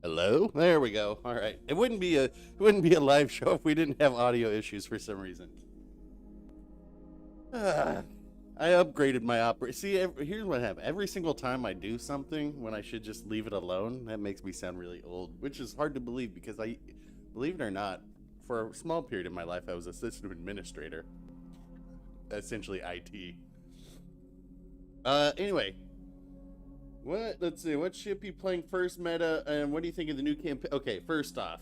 Hello? There we go. All right. It wouldn't be a live show if we didn't have audio issues for some reason. Ah, I upgraded my opera. See, here's what happened. Every single time I do something when I should just leave it alone, that makes me sound really old, which is hard to believe because believe it or not, for a small period of my life, I was a system administrator, essentially IT. Anyway, let's see, what ship you playing first meta, and what do you think of the new campaign? Okay, first off,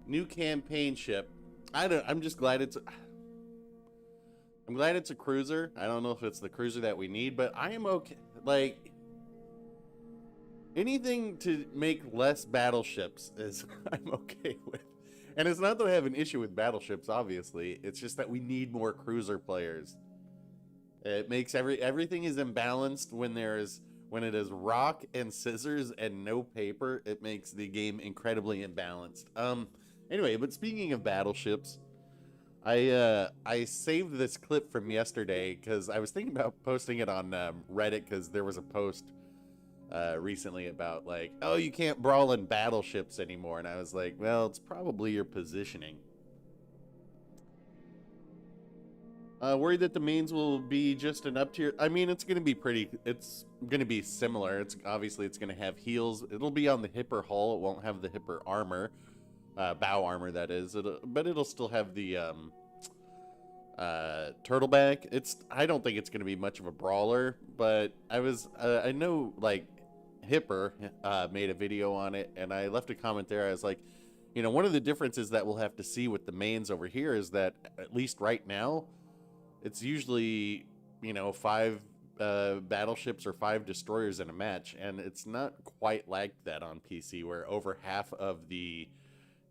new campaign ship. I'm glad it's a cruiser. I don't know if it's the cruiser that we need, but I am okay. Like, anything to make less battleships is I'm okay with. And it's not that I have an issue with battleships, obviously. It's just that we need more cruiser players. It makes everything is imbalanced when it is rock and scissors and no paper. It makes the game incredibly imbalanced. Anyway, but speaking of battleships, I saved this clip from yesterday because I was thinking about posting it on Reddit because there was a post recently about like, oh, you can't brawl in battleships anymore, and I was like, well, it's probably your positioning. Worried that the mains will be just an up tier. I mean, it's gonna be similar. It's gonna have heals. It'll be on the hipper hull. It won't have the hipper armor, bow armor that is. But it'll still have the turtleback. I don't think it's gonna be much of a brawler, but I know like Hipper made a video on it, and I left a comment there. I was like, one of the differences that we'll have to see with the mains over here is that at least right now, it's usually, 5 battleships or 5 destroyers in a match, and it's not quite like that on PC, where over half of the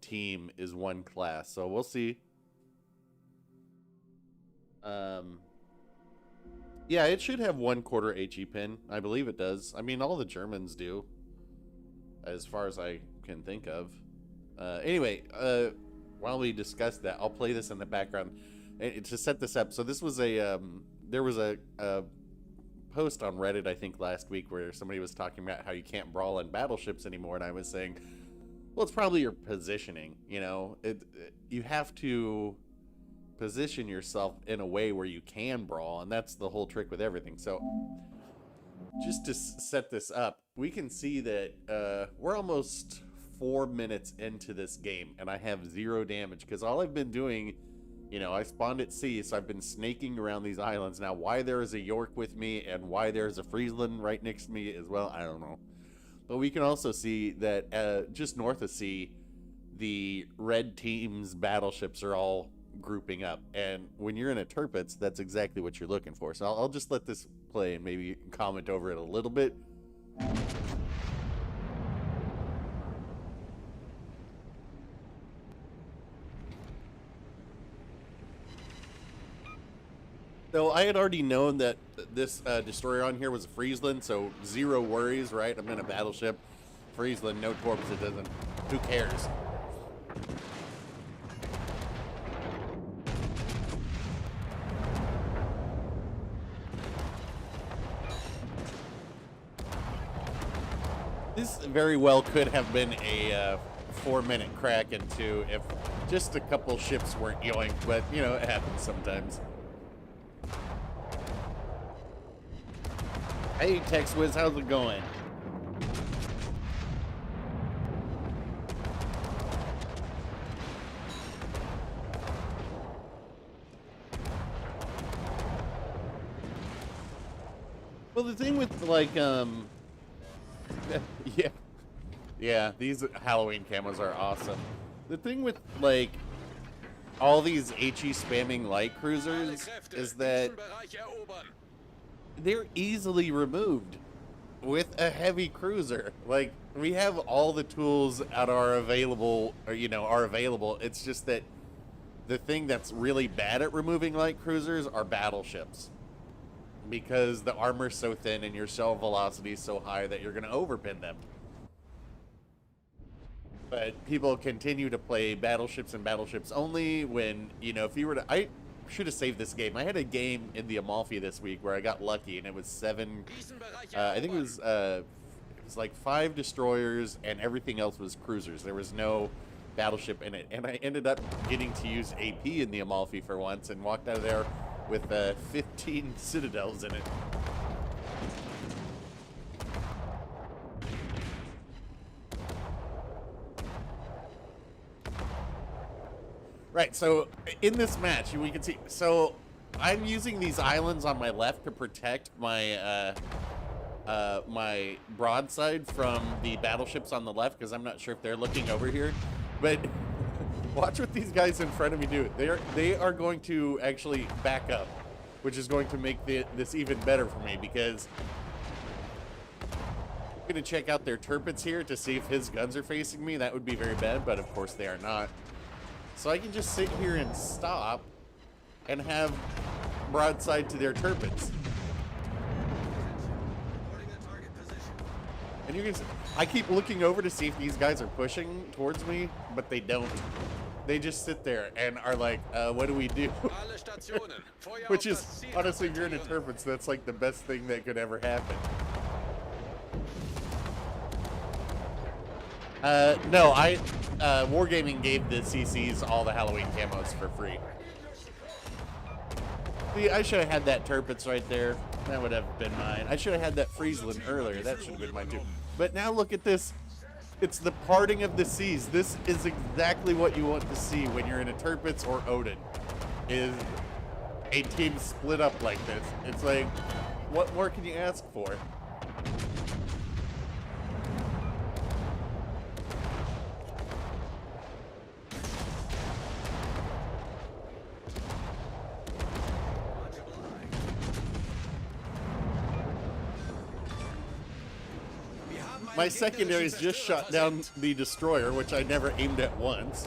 team is one class. So we'll see. Yeah, it should have 1/4 HE pin. I believe it does. I mean, all the Germans do, as far as I can think of. Anyway, while we discuss that, I'll play this in the background to set this up. So this was there was a post on Reddit, I think last week, where somebody was talking about how you can't brawl in battleships anymore, and I was saying, well, it's probably your positioning. You have to position yourself in a way where you can brawl, and that's the whole trick with everything. So just to set this up, we can see that we're almost 4 minutes into this game, and I have 0 damage because all I've been doing, I spawned at sea, so I've been snaking around these islands. Now, why there is a York with me and why there's a Friesland right next to me as well, I don't know. But we can also see that just north of sea, the red team's battleships are all grouping up, and when you're in a Tirpitz, that's exactly what you're looking for. So I'll just let this play and maybe comment over it a little bit. So I had already known that this destroyer on here was a Friesland, so 0 worries, right? I'm in a battleship. Friesland, no torps, it doesn't. Who cares? This very well could have been a 4-minute crack into if just a couple ships weren't yoinked, but it happens sometimes. Hey, TextWiz, how's it going? Well, the thing with like yeah, these Halloween camos are awesome. The thing with like all these HE spamming light cruisers is that they're easily removed with a heavy cruiser. Like, we have all the tools at our available. It's just that the thing that's really bad at removing light cruisers are battleships, because the armor's so thin and your shell velocity is so high that you're going to overpin them. But people continue to play battleships and battleships only when, if you were to... I should have saved this game. I had a game in the Amalfi this week where I got lucky, and it was 7... I think it was was like 5 destroyers, and everything else was cruisers. There was no battleship in it. And I ended up getting to use AP in the Amalfi for once and walked out of there with 15 citadels in it. Right, so in this match, we can see, so I'm using these islands on my left to protect my my broadside from the battleships on the left, because I'm not sure if they're looking over here. But watch what these guys in front of me do. They are going to actually back up, which is going to make this even better for me, because I'm going to check out their turrets here to see if his guns are facing me. That would be very bad, but of course they are not. So I can just sit here and stop and have broadside to their turrets. And you can, I keep looking over to see if these guys are pushing towards me, but they don't. They just sit there and are like, what do we do? Which is, honestly, you're in a turret, so that's like the best thing that could ever happen. No, Wargaming gave the CCs all the Halloween camos for free. See, I should have had that turrets right there. That would have been mine. I should have had that Friesland earlier. That should have been mine too. But now look at this. It's the parting of the seas. This is exactly what you want to see when you're in a Tirpitz or Odin, is a team split up like this. It's like, what more can you ask for? My secondaries just shot down the destroyer, which I never aimed at once.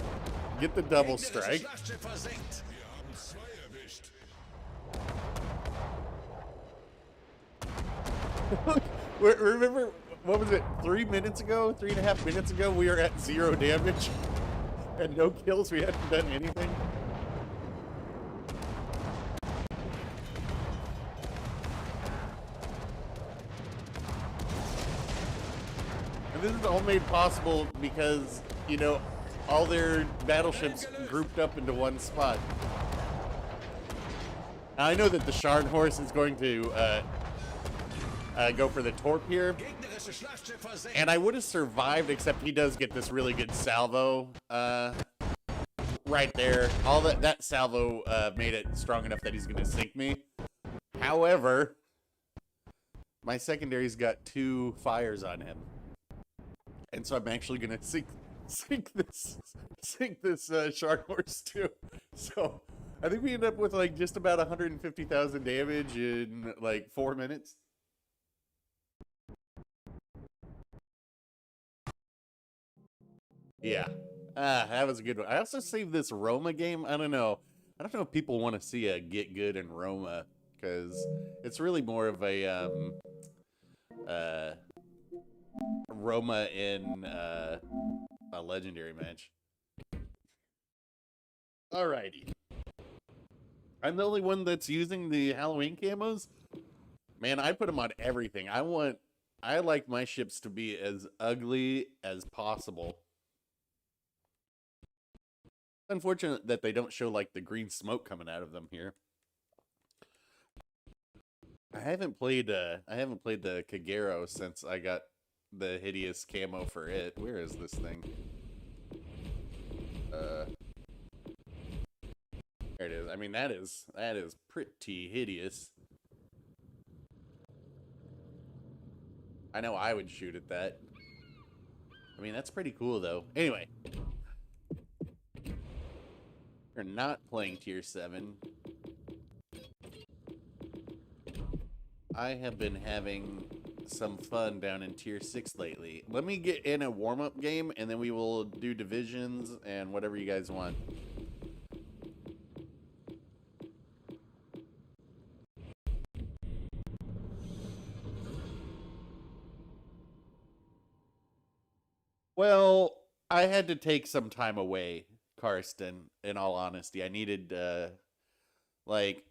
Get the double strike. Remember, what was it, 3 minutes ago, 3.5 minutes ago, we were at 0 damage and no kills, we hadn't done anything? And this is all made possible because, you know, all their battleships grouped up into one spot. Now, I know that the Scharnhorst is going to go for the torp here, and I would have survived, except he does get this really good salvo right there. All that salvo made it strong enough that he's going to sink me. However, my secondary's got 2 fires on him, and so I'm actually going to sink this Scharnhorst too. So I think we end up with like just about 150,000 damage in like 4 minutes. Yeah. That was a good one. I also saved this Roma game. I don't know if people want to see a get good in Roma, because it's really more of a Roma in a legendary match. Alrighty. I'm the only one that's using the Halloween camos. Man, I put them on everything. I like my ships to be as ugly as possible. Unfortunate that they don't show like the green smoke coming out of them here. I haven't played the Kagero since I got the hideous camo for it. Where is this thing? There it is. I mean, that is pretty hideous. I know I would shoot at that. I mean, that's pretty cool though. Anyway, we're not playing tier 7. I have been having some fun down in tier 6 lately. Let me get in a warm-up game, and then we will do divisions and whatever you guys want. Well, I had to take some time away, Karsten, in all honesty. I needed, like,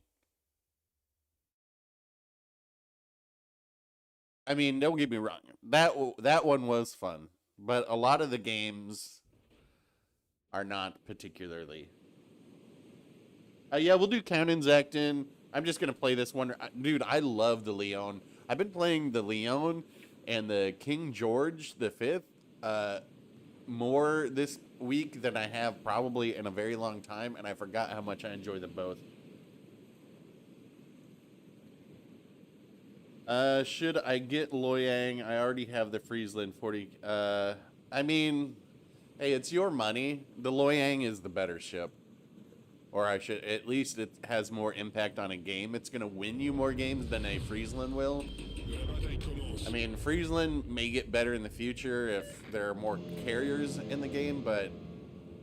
I mean, don't get me wrong. That one was fun, but a lot of the games are not particularly. Yeah, we'll do Count Zacton. I'm just gonna play this one, dude. I love the Leone. I've been playing the Leone and the King George V more this week than I have probably in a very long time, and I forgot how much I enjoy them both. Should I get Loyang? I already have the Friesland 40. I mean, hey, it's your money. The Loyang is the better ship. Or I should, at least it has more impact on a game. It's going to win you more games than a Friesland will. I mean, Friesland may get better in the future if there are more carriers in the game, but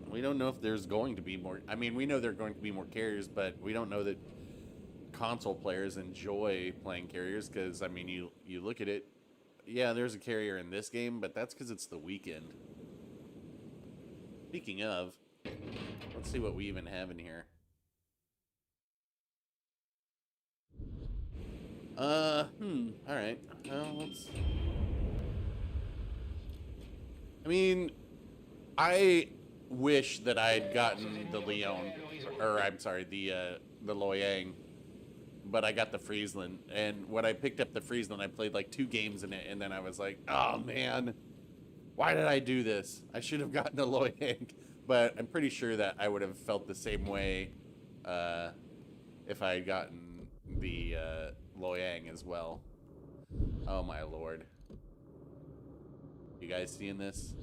we don't know if there's going to be more. I mean, we know there are going to be more carriers, but we don't know that console players enjoy playing carriers because, I mean, you look at it, yeah, there's a carrier in this game, but that's because it's the weekend. Speaking of, let's see what we even have in here. All right. Well, let's. I mean, I wish that I had gotten the Leone, or I'm sorry, the Loyang, but I got the Friesland. And when I picked up the Friesland, I played like 2 games in it, and then I was like, oh man, why did I do this? I should have gotten the Loyang. But I'm pretty sure that I would have felt the same way if I had gotten the Loyang as well. Oh my lord. You guys seeing this?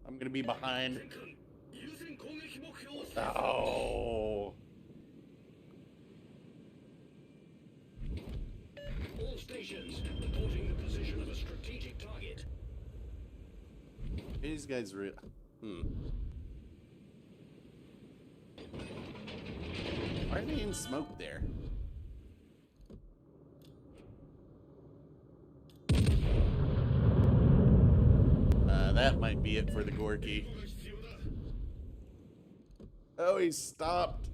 I'm gonna be behind. Oh. All stations reporting the position of a strategic target. These guys real. Why are they in smoke there? That might be it for the Gorky. Oh, he's stopped.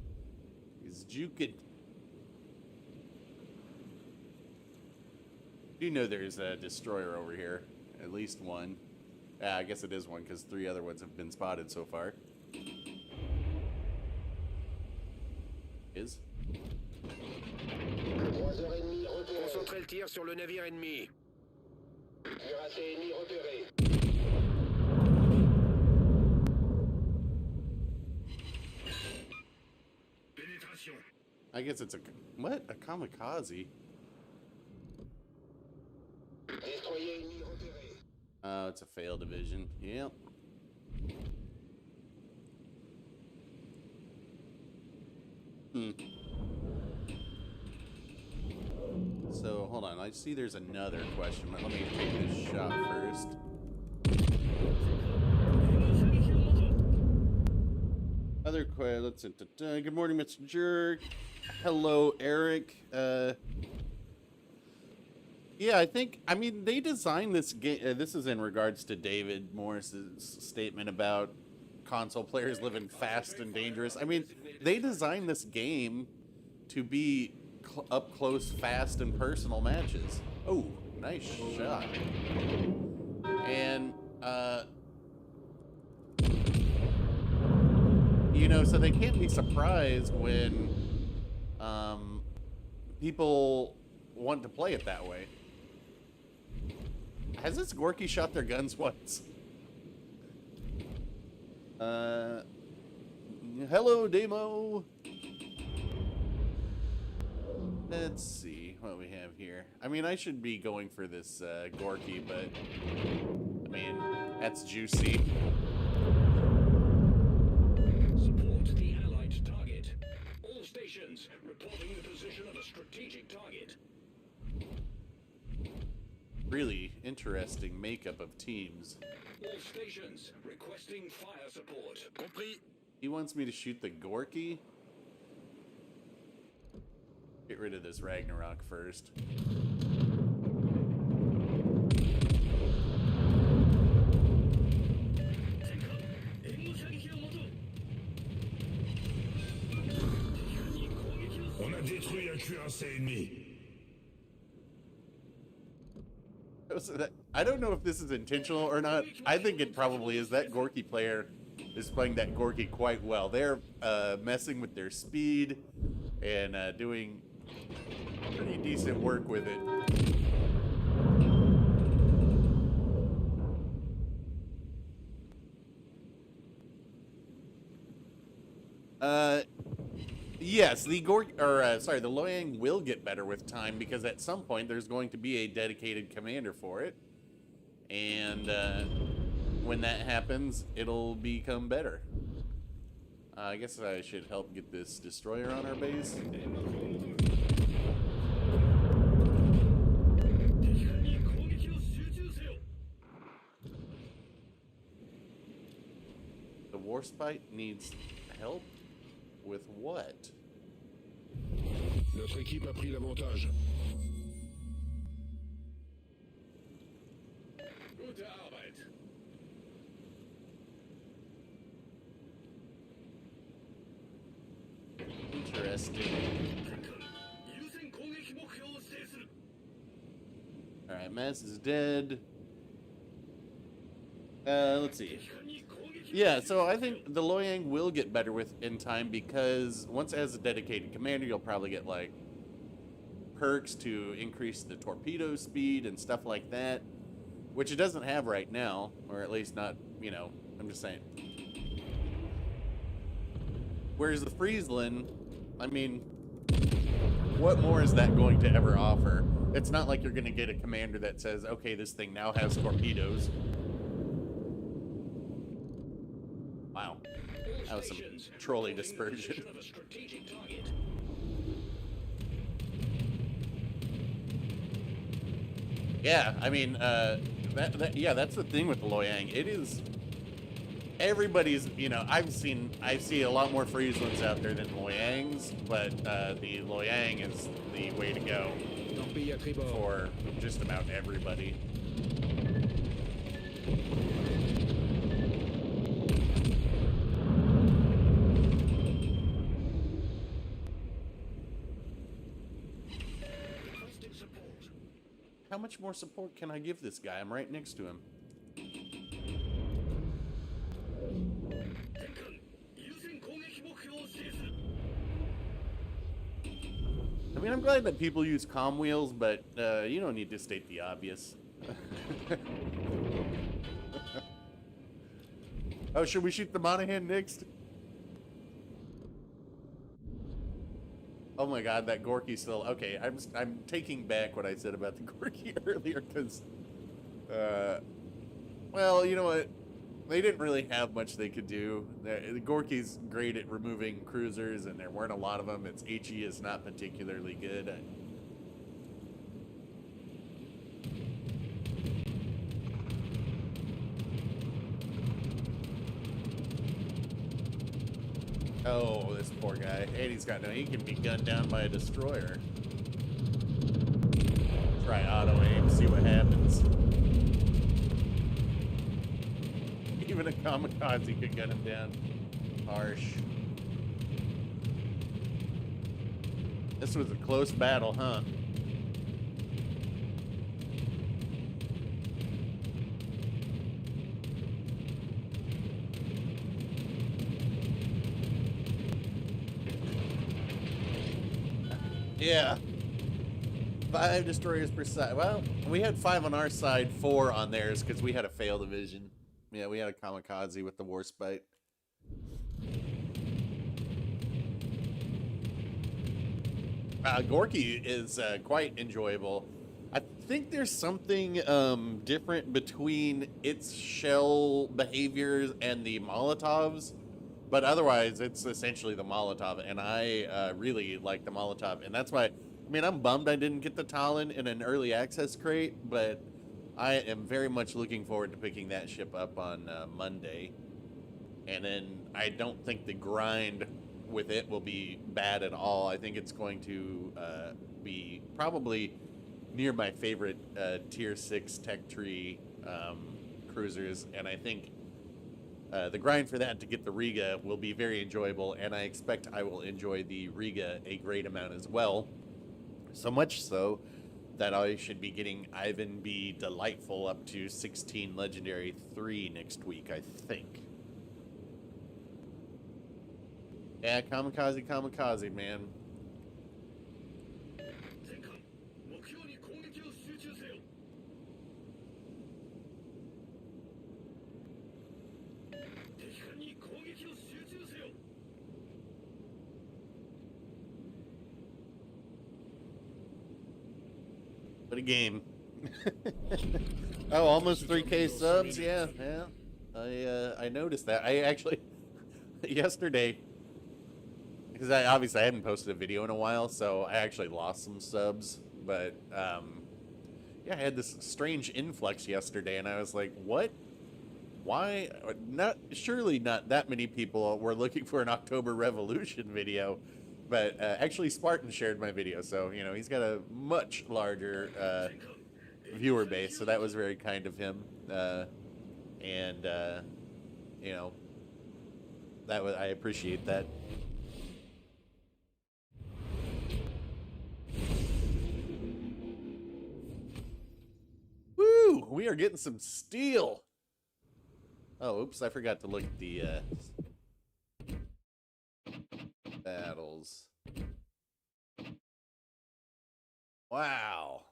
He's juking. You know there's a destroyer over here. At least one. Yeah, I guess it is one because 3 other ones have been spotted so far. Is? Concentrez le tir sur le navire ennemi. Cuirassé ennemi repéré. Pénétration. I guess it's a... What? A kamikaze? Destroyer ennemi repéré. Oh, it's a fail division. Yep. So, hold on. I see there's another question, but let me take this shot first. Other question. Let's... Good morning, Mr. Jerk. Hello, Eric. Yeah, I mean, they designed this game. This is in regards to David Morris's statement about console players living fast and dangerous. I mean, they designed this game to be up close, fast, and personal matches. Oh, nice shot. And, you know, so they can't be surprised when people want to play it that way. Has this Gorky shot their guns once? Hello, Demo. Let's see what we have here. I mean, I should be going for this Gorky, but I mean, that's juicy. Support the allied target. All stations reporting the position of a strategic target. Really interesting makeup of teams. All stations requesting fire support. Compris. He wants me to shoot the Gorky. Get rid of this Ragnarok first. as détruit un cuirassé ennemi. I don't know if this is intentional or not. I think it probably is. That Gorky player is playing that Gorky quite well. They're messing with their speed and doing pretty decent work with it. Yes, the the Loyang will get better with time because at some point there's going to be a dedicated commander for it, and when that happens, it'll become better. I guess I should help get this destroyer on our base. The Warspite needs help with what? Notre équipe a pris l'avantage. Gute Arbeit. Interesting. Alright, Mass is dead. Let's see. Yeah, so I think the Loyang will get better in time because once it has a dedicated commander, you'll probably get like perks to increase the torpedo speed and stuff like that, which it doesn't have right now, or at least not, you know, I'm just saying. Whereas the Friesland, I mean, what more is that going to ever offer? It's not like you're going to get a commander that says, okay, this thing now has torpedoes. Wow. That was some trolley dispersion. Yeah, I mean, yeah, that's the thing with the Loyang. It is everybody's, you know, I see a lot more Frieslands out there than Loyangs, but the Loyang is the way to go for just about everybody. How much more support can I give this guy? I'm right next to him. I mean, I'm glad that people use comm wheels, but you don't need to state the obvious. Oh, should we shoot the Monahan next? Oh my God, that Gorky still okay. I'm taking back what I said about the Gorky earlier because, well, you know what? They didn't really have much they could do. The Gorky's great at removing cruisers, and there weren't a lot of them. Its HE is not particularly good. Oh, this poor guy. And he can be gunned down by a destroyer. Try auto aim, see what happens. Even a kamikaze could gun him down. Harsh. This was a close battle, huh? Yeah. 5 destroyers per side. Well, we had 5 on our side, 4 on theirs, because we had a fail division. Yeah, we had a kamikaze with the Warspite. Gorky is quite enjoyable. I think there's something different between its shell behaviors and the Molotovs, but otherwise it's essentially the Molotov, and I really like the Molotov, and that's why, I mean, I'm bummed I didn't get the Talon in an early access crate, but I am very much looking forward to picking that ship up on Monday, and then I don't think the grind with it will be bad at all. I think it's going to be probably near my favorite tier 6 tech tree cruisers, and I think The grind for that to get the Riga will be very enjoyable, and I expect I will enjoy the Riga a great amount as well. So much so that I should be getting Ivan B. Delightful up to 16 Legendary 3 next week, I think. Yeah, kamikaze, kamikaze, man. 全艦目標に攻撃を集中せよ敵艦に攻撃を集中せよ What a game. Oh, almost 3K subs? Yeah. I noticed that. I actually, yesterday, because I hadn't posted a video in a while, so I actually lost some subs. But, yeah, I had this strange influx yesterday, and I was like, what? Why? Surely not that many people were looking for an October Revolution video. But actually, Spartan shared my video, so, you know, he's got a much larger viewer base, so that was very kind of him. And, you know, I appreciate that. Woo! We are getting some steel! Oh, oops, I forgot to look at the battles. Wow.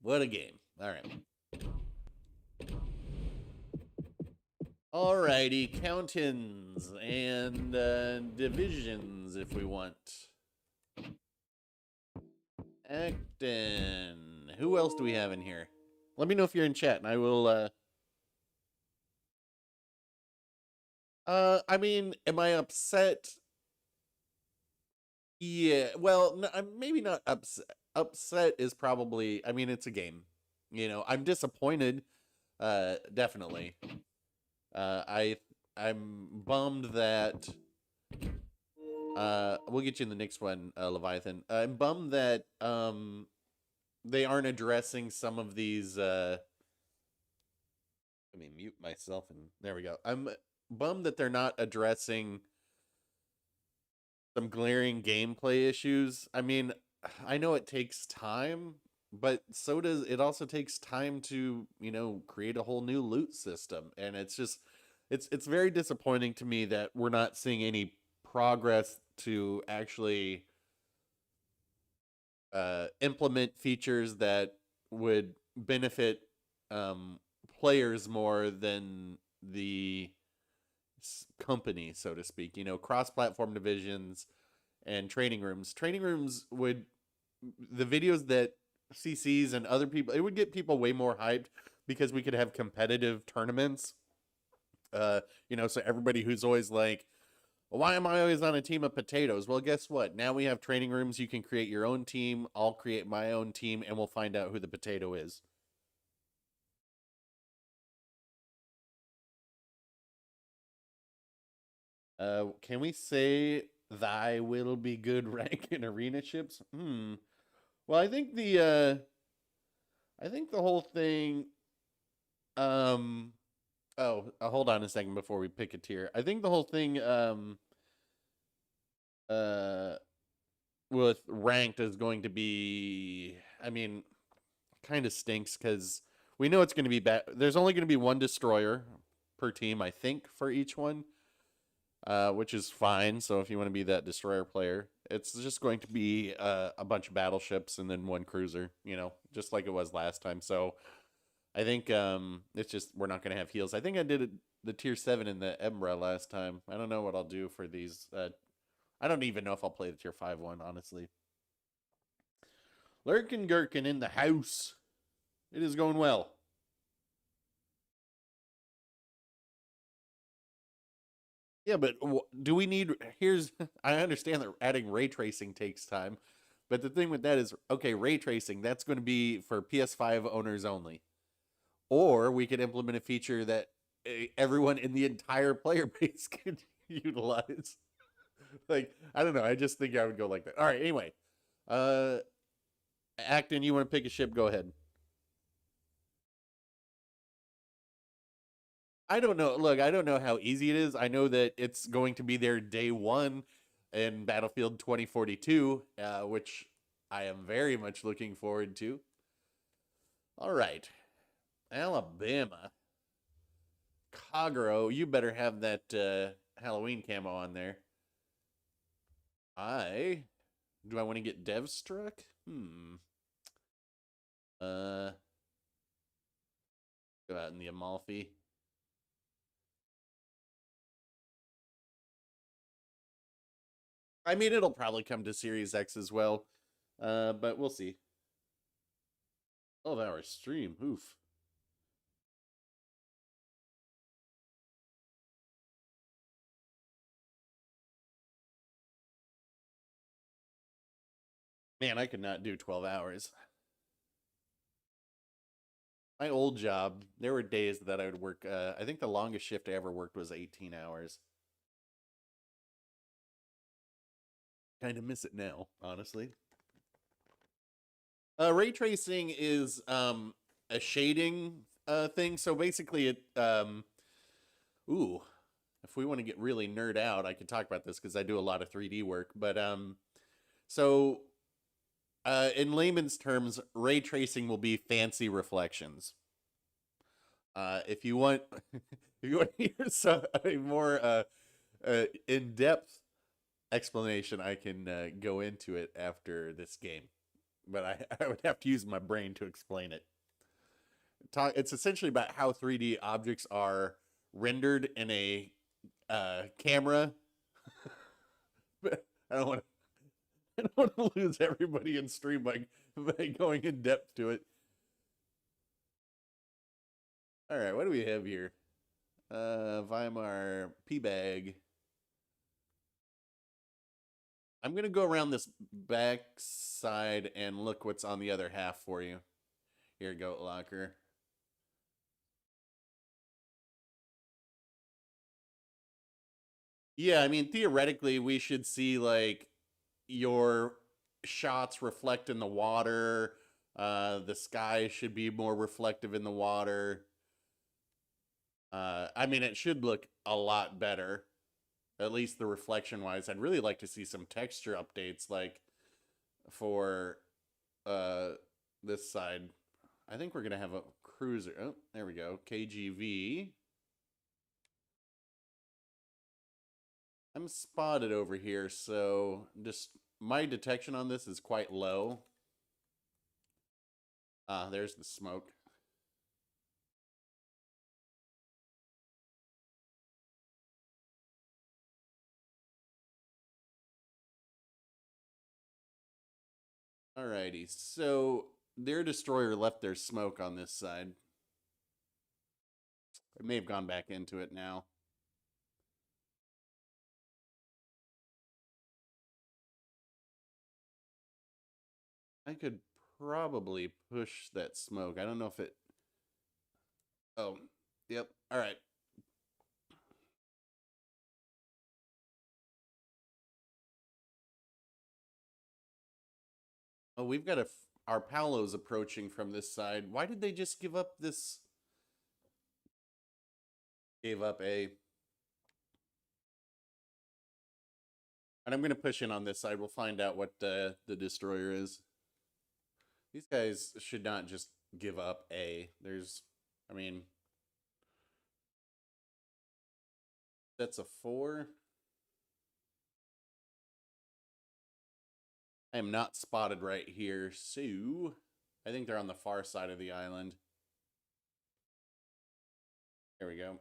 What a game. All right. Alrighty, count-ins and divisions if we want. Acton. Who else do we have in here? Let me know if you're in chat and I will I mean, am I upset? Yeah, well, no, maybe not upset. Upset is probably, I mean, it's a game. You know, I'm disappointed, definitely. I'm bummed that, we'll get you in the next one, Leviathan. I'm bummed that, they aren't addressing some of these, let me mute myself and there we go. I'm bummed that they're not addressing some glaring gameplay issues. I mean, I know it takes time, but so does it also takes time to, you know, create a whole new loot system. And it's just it's very disappointing to me that we're not seeing any progress to actually implement features that would benefit players more than the company, so to speak. You know, cross-platform divisions and training rooms. Training rooms would, the videos that CCs and other people, it would get people way more hyped because we could have competitive tournaments. You know, so everybody who's always like, why am I always on a team of potatoes? Well, guess what? Now we have training rooms. You can create your own team. I'll create my own team, and we'll find out who the potato is. Can we say thy will be good rank in arena ships? Well, I think the whole thing. Hold on a second before we pick a tier. I think the whole thing with ranked is going to be, I mean, kind of stinks because we know it's going to be bad. There's only going to be one destroyer per team, I think, for each one, which is fine. So if you want to be that destroyer player, it's just going to be a bunch of battleships and then one cruiser, you know, just like it was last time. So I think it's just we're not going to have heals. I think I did the tier 7 in the Embra last time. I don't know what I'll do for these. I don't even know if I'll play the tier 5 one, honestly. Lurkin Gherkin in the house. It is going well. Yeah, but do we need... Here's... I understand that adding ray tracing takes time. But the thing with that is, okay, ray tracing, that's going to be for PS5 owners only. Or we could implement a feature that everyone in the entire player base could utilize. Like, I don't know. I just think I would go like that. All right, anyway. Acton, you want to pick a ship? Go ahead. I don't know. Look, I don't know how easy it is. I know that it's going to be there day one in Battlefield 2042, which I am very much looking forward to. All right, Alabama. Kagero, you better have that Halloween camo on there. I do I want to get Dev struck? Uh, go out in the Amalfi. I mean, it'll probably come to Series X as well, but we'll see. 12-hour stream. Oof. Man, I could not do 12 hours. My old job, there were days that I would work. I think the longest shift I ever worked was 18 hours. Kind of miss it now, honestly. Ray tracing is a shading thing. So basically, ooh, if we want to get really nerd out, I could talk about this because I do a lot of 3D work. But so in layman's terms, ray tracing will be fancy reflections. If you want, if you want to hear a more in-depth explanation, I can go into it after this game, but I would have to use my brain to explain it. It's essentially about how 3D objects are rendered in a camera. But I don't want to. I don't want to lose everybody in stream by going in depth to it. All right, what do we have here? Weimar P bag. I'm gonna go around this back side and look what's on the other half for you. Here, Goat Locker. Yeah, I mean theoretically we should see like your shots reflect in the water. The sky should be more reflective in the water. I mean it should look a lot better, at least the reflection wise. I'd really like to see some texture updates like for uh this side. I think we're gonna have a cruiser. Oh, there we go. KGV. I'm spotted over here, so just my detection on this is quite low. Ah, there's the smoke. Alrighty, so their destroyer left their smoke on this side. It may have gone back into it now. I could probably push that smoke. I don't know if it. Oh, yep. All right. Oh, we've got our Palos approaching from this side. Why did they just give up this? Gave up A. And I'm going to push in on this side. We'll find out what the destroyer is. These guys should not just give up A. I mean, that's a 4. I am not spotted right here, so I think they're on the far side of the island. There we go.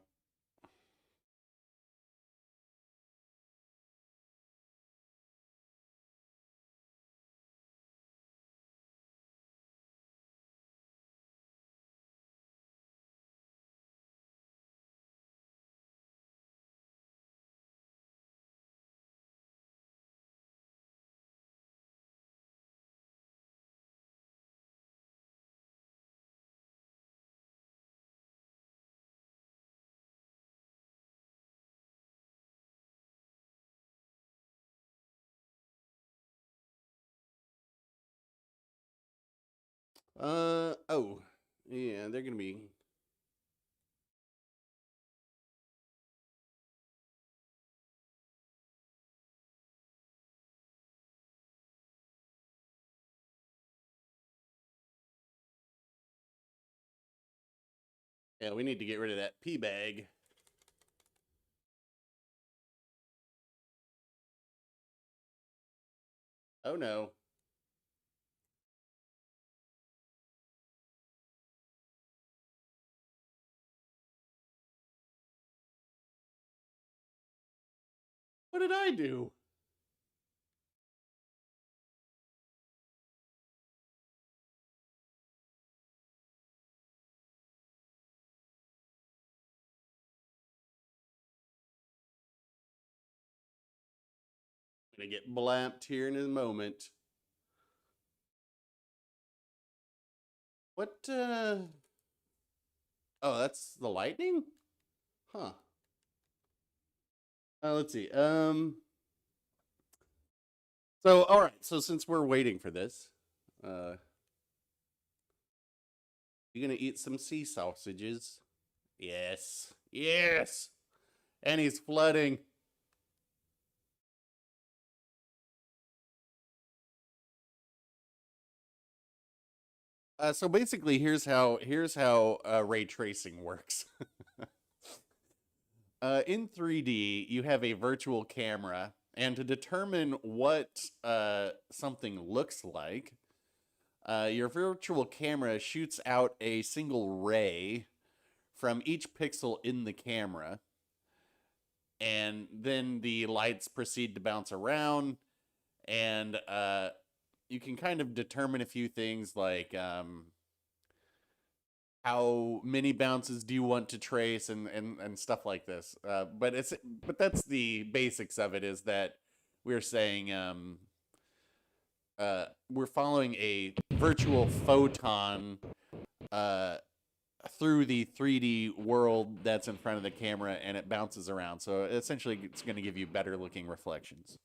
Oh. Yeah, they're going to be Yeah, we need to get rid of that pee bag. Oh no. What did I do? I'm gonna get blamped here in a moment. What Oh, that's the lightning? Huh. Let's see. So all right, so since we're waiting for this, you gonna eat some sea sausages? Yes. Yes. And he's flooding. So basically, here's how ray tracing works. In 3D, you have a virtual camera, and to determine what something looks like, your virtual camera shoots out a single ray from each pixel in the camera, and then the lights proceed to bounce around, and you can kind of determine a few things like how many bounces do you want to trace and stuff like this. But that's the basics of it. Is that we're saying we're following a virtual photon uh, through the 3D world that's in front of the camera, and it bounces around. So essentially, it's going to give you better looking reflections.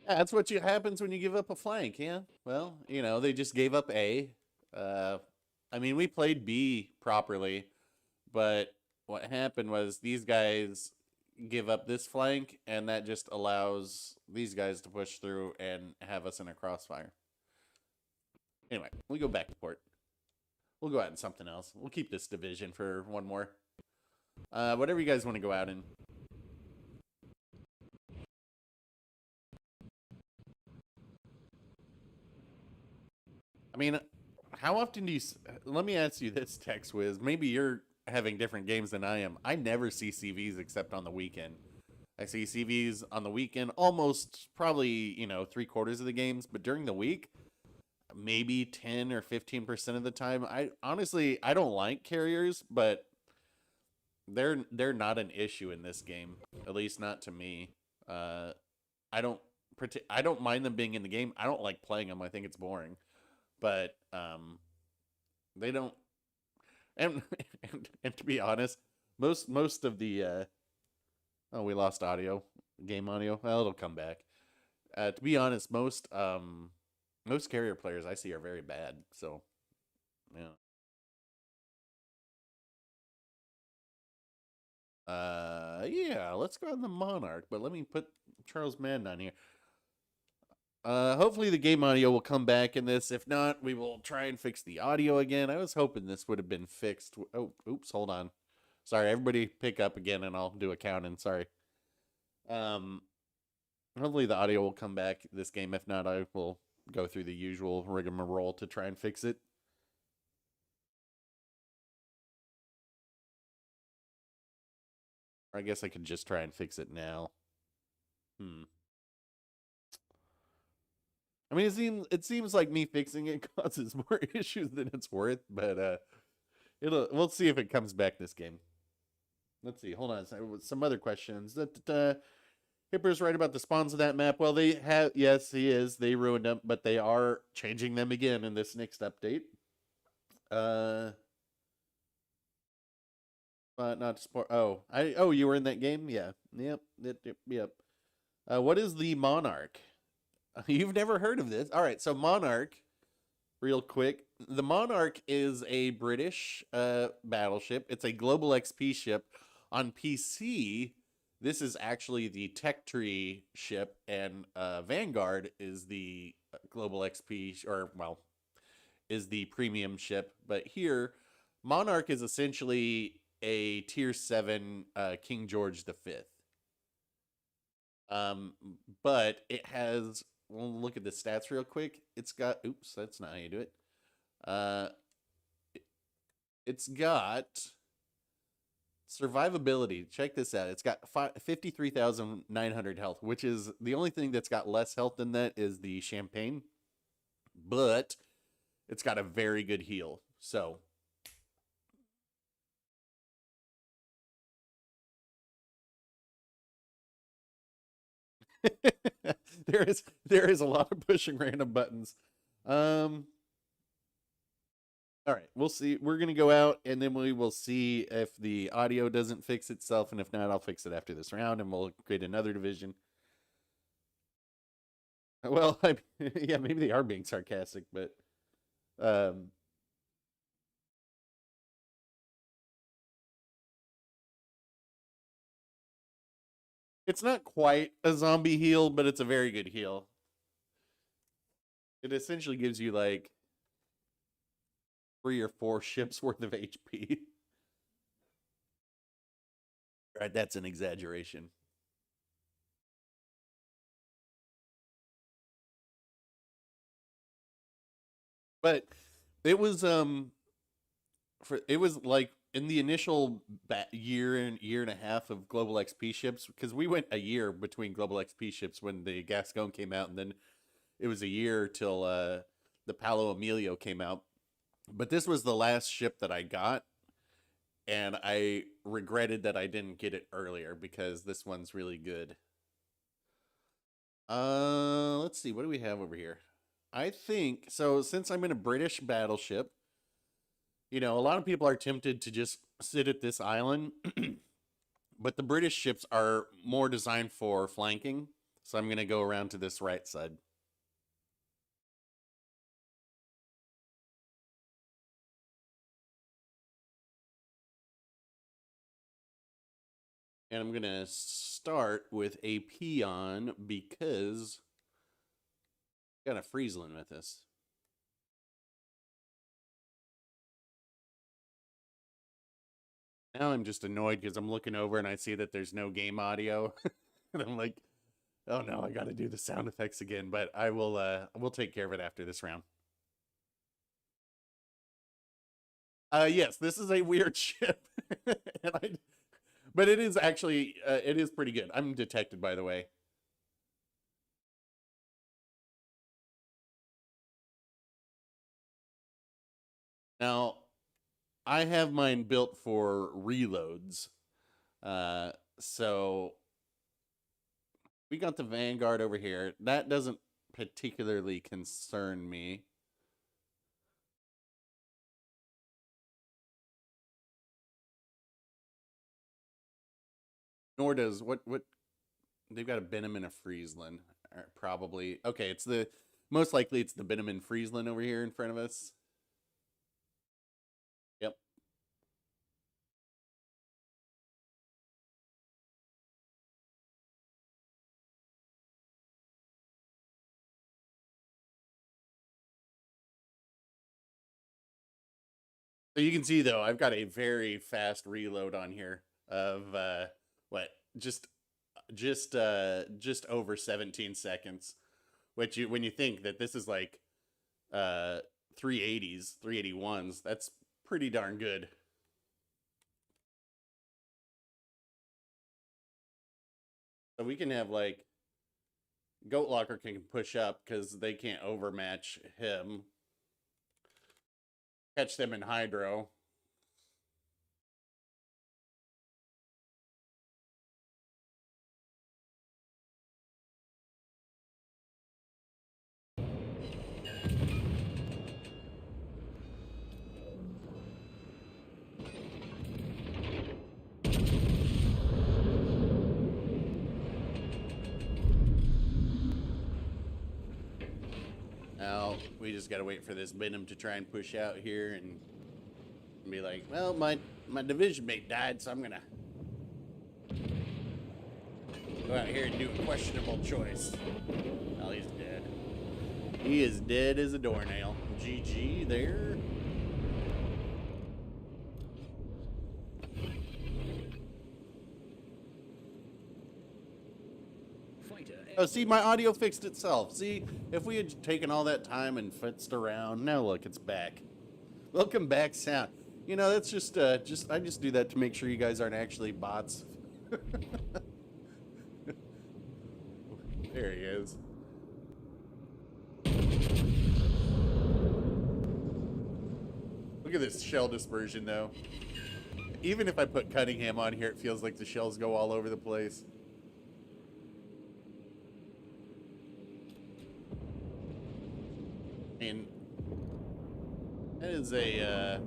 Yeah, that's what happens when you give up a flank. Yeah. Well, they just gave up A. Uh, I mean, we played B properly, but what happened was these guys give up this flank, and that just allows these guys to push through and have us in a crossfire. Anyway, we go back to port. We'll go out in something else. We'll keep this division for one more. Whatever you guys want to go out in. I mean, how often do you? Let me ask you this, Tex Wiz. Maybe you're having different games than I am. I never see CVs except on the weekend. I see CVs on the weekend, almost probably 3/4 of the games, but during the week, maybe 10 or 15% of the time. I don't like carriers, but they're not an issue in this game, at least not to me. I don't I don't mind them being in the game. I don't like playing them. I think it's boring, but they don't. And and to be honest, most of the oh, we lost audio, game audio. Well, it'll come back. To be honest, most carrier players I see are very bad. So yeah. Yeah, let's go on the Monarch, but let me put Charles Madden on here. Hopefully the game audio will come back in this. If not, we will try and fix the audio again. I was hoping this would have been fixed. Oh, oops, hold on. Sorry, everybody pick up again and I'll do a count in. Sorry. Um, Hopefully the audio will come back this game. If not, I will go through the usual rigmarole to try and fix it. Or I guess I could just try and fix it now. Hmm. I mean, it seems like me fixing it causes more issues than it's worth, but we'll see if it comes back this game. Let's see. Hold on. Some other questions. Hipper's right about the spawns of that map. Well, they have. Yes, he is. They ruined them, but they are changing them again in this next update. Not sport. Oh, you were in that game. Yeah. Yep. What is the Monarch? You've never heard of this? All right. So Monarch, real quick. The Monarch is a British battleship. It's a global XP ship. On PC, this is actually the Tech Tree ship, and Vanguard is the global XP, or well, is the premium ship, but here Monarch is essentially a tier 7 King George V. But it has, we'll look at the stats real quick. It's got, oops, that's not how you do it. It's got survivability. Check this out. It's got 53,900 health, which is the only thing that's got less health than that is the champagne. But it's got a very good heal. So there is a lot of pushing random buttons. All right, we'll see. We're gonna go out, and then we will see if the audio doesn't fix itself, and if not, I'll fix it after this round, and we'll create another division. Well, yeah, maybe they are being sarcastic, but it's not quite a zombie heal, but it's a very good heal. It essentially gives you like 3 or 4 ships worth of HP. Right, that's an exaggeration. But it was it was like in the initial year and a half of Global XP ships, because we went a year between Global XP ships when the Gascon came out, and then it was a year till the Paolo Emilio came out. But this was the last ship that I got, and I regretted that I didn't get it earlier because this one's really good. Let's see, what do we have over here? I think so. Since I'm in a British battleship, you know, a lot of people are tempted to just sit at this island, but the British ships are more designed for flanking. So I'm going to go around to this right side. And I'm going to start with a peon because got a Friesland with this. Now I'm just annoyed because I'm looking over and I see that there's no game audio. And I'm like, oh no, I got to do the sound effects again. But I will we'll take care of it after this round. Yes, this is a weird ship. But it is actually it is pretty good. I'm detected, by the way. Now, I have mine built for reloads. So we got the Vanguard over here. That doesn't particularly concern me. Nor does what they've got a Benham and a Friesland. Probably. Okay, it's the most likely it's the Benham and Friesland over here in front of us. Yep. So you can see though, I've got a very fast reload on here of what just over 17 seconds. Which you when you think that this is like 380s, 381s, that's pretty darn good. So we can have like Goat Locker can push up because they can't overmatch him. Catch them in hydro. Now we just gotta wait for this Benham to try and push out here and be like, well, my division mate died, so I'm gonna go out here and do a questionable choice. Well, he's dead. He is dead as a doornail. GG there. Oh, see, my audio fixed itself. See, if we had taken all that time and fitzed around, now look, it's back. Welcome back, sound. You know, that's just I just do that to make sure you guys aren't actually bots. There he is. Look at this shell dispersion, though. Even if I put Cunningham on here, it feels like the shells go all over the place. And that is a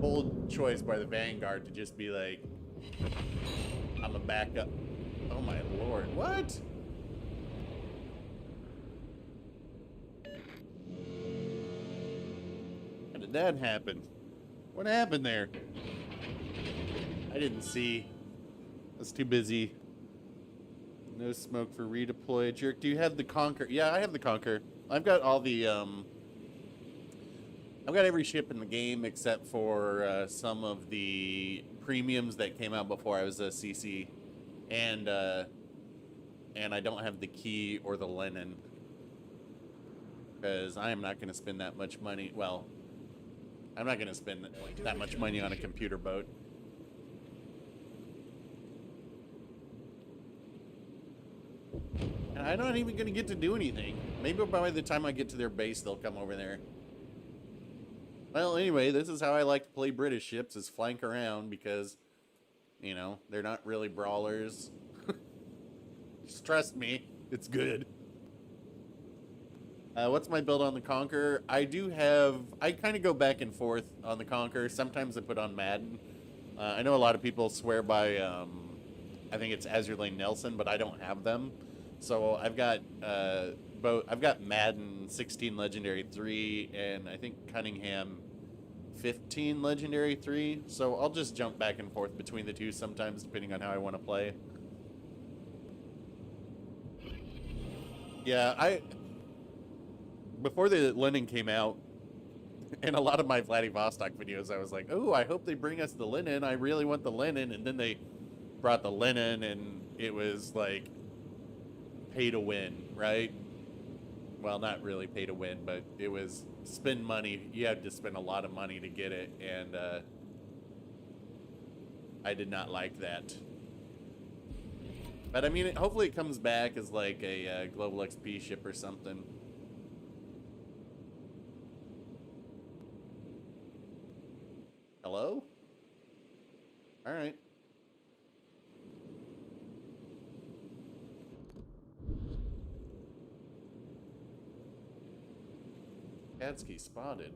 bold choice by the Vanguard to just be like, I'm a backup. Oh my lord, what? How did that happen? What happened there? I didn't see. I was too busy. No smoke for redeploy. Jerk, do you have the Conquer? Yeah, I have the Conquer. I've got all the, I've got every ship in the game except for some of the premiums that came out before I was a CC. And I don't have the Key or the Lenin. Because I am not going to spend that much money. Well, I'm not going to spend that much money on a computer boat. And I'm not even going to get to do anything. Maybe by the time I get to their base, they'll come over there. Well, anyway, this is how I like to play British ships, is flank around, because, you know, they're not really brawlers. Just trust me, it's good. What's my build on the Conqueror? I kind of go back and forth on the Conqueror. Sometimes I put on Madden. I know a lot of people swear by, I think it's Azure Lane Nelson, but I don't have them. So I've got I've got Madden 16 Legendary 3, and I think Cunningham 15 Legendary 3. So I'll just jump back and forth between the two sometimes, depending on how I want to play. Yeah, before the Lenin came out, in a lot of my Vladivostok videos, I was like, oh, I hope they bring us the Lenin. I really want the Lenin. And then they brought the Lenin, and it was like pay to win, right? Well, not really pay to win, but it was spend money. You had to spend a lot of money to get it, and I did not like that. But I mean, hopefully it comes back as like a Global XP ship or something. Hello? All right. Kadsky spotted.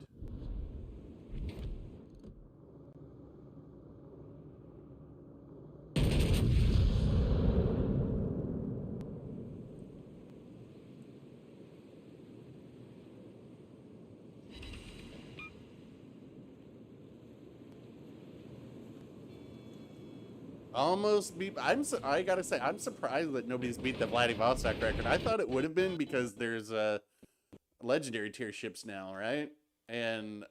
Almost beat. I gotta say, I'm surprised that nobody's beat the Vladivostok record. I thought it would have been, because there's legendary tier ships now, right? And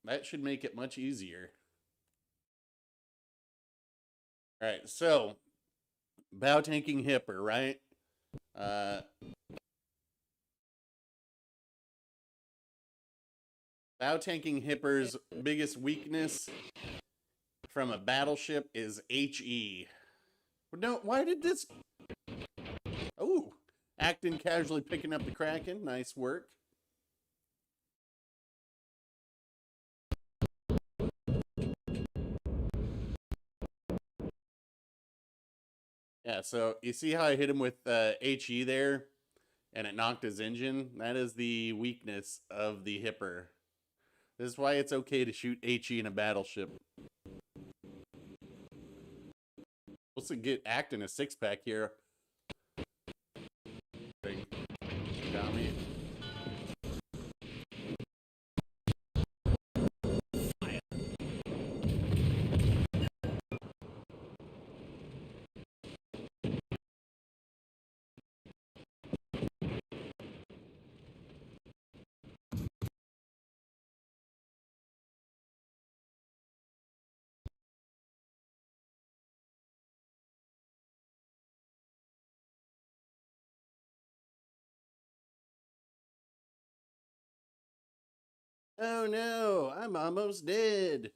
that should make it much easier. All right, so bow tanking hipper, right? Bow tanking hipper's biggest weakness from a battleship is HE. No, why did this? Oh, Acton casually picking up the Kraken. Nice work. Yeah, so you see how I hit him with HE there, and it knocked his engine? That is the weakness of the hipper. This is why it's okay to shoot HE in a battleship. Let's get Acton a six-pack here. Got me. Oh no, I'm almost dead.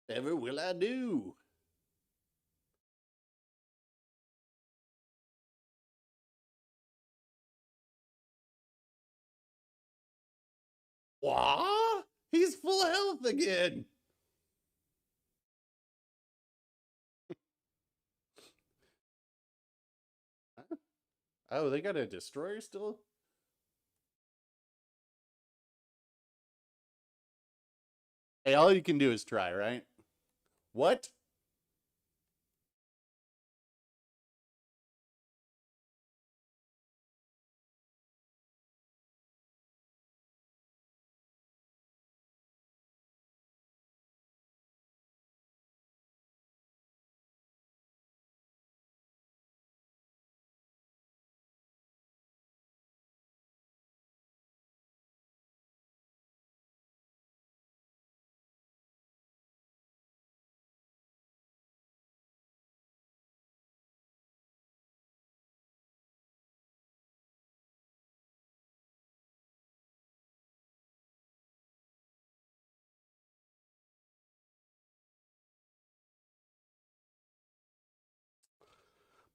Ever will I do? What? He's full health again. Oh, they got a destroyer still? Hey, all you can do is try, right? What?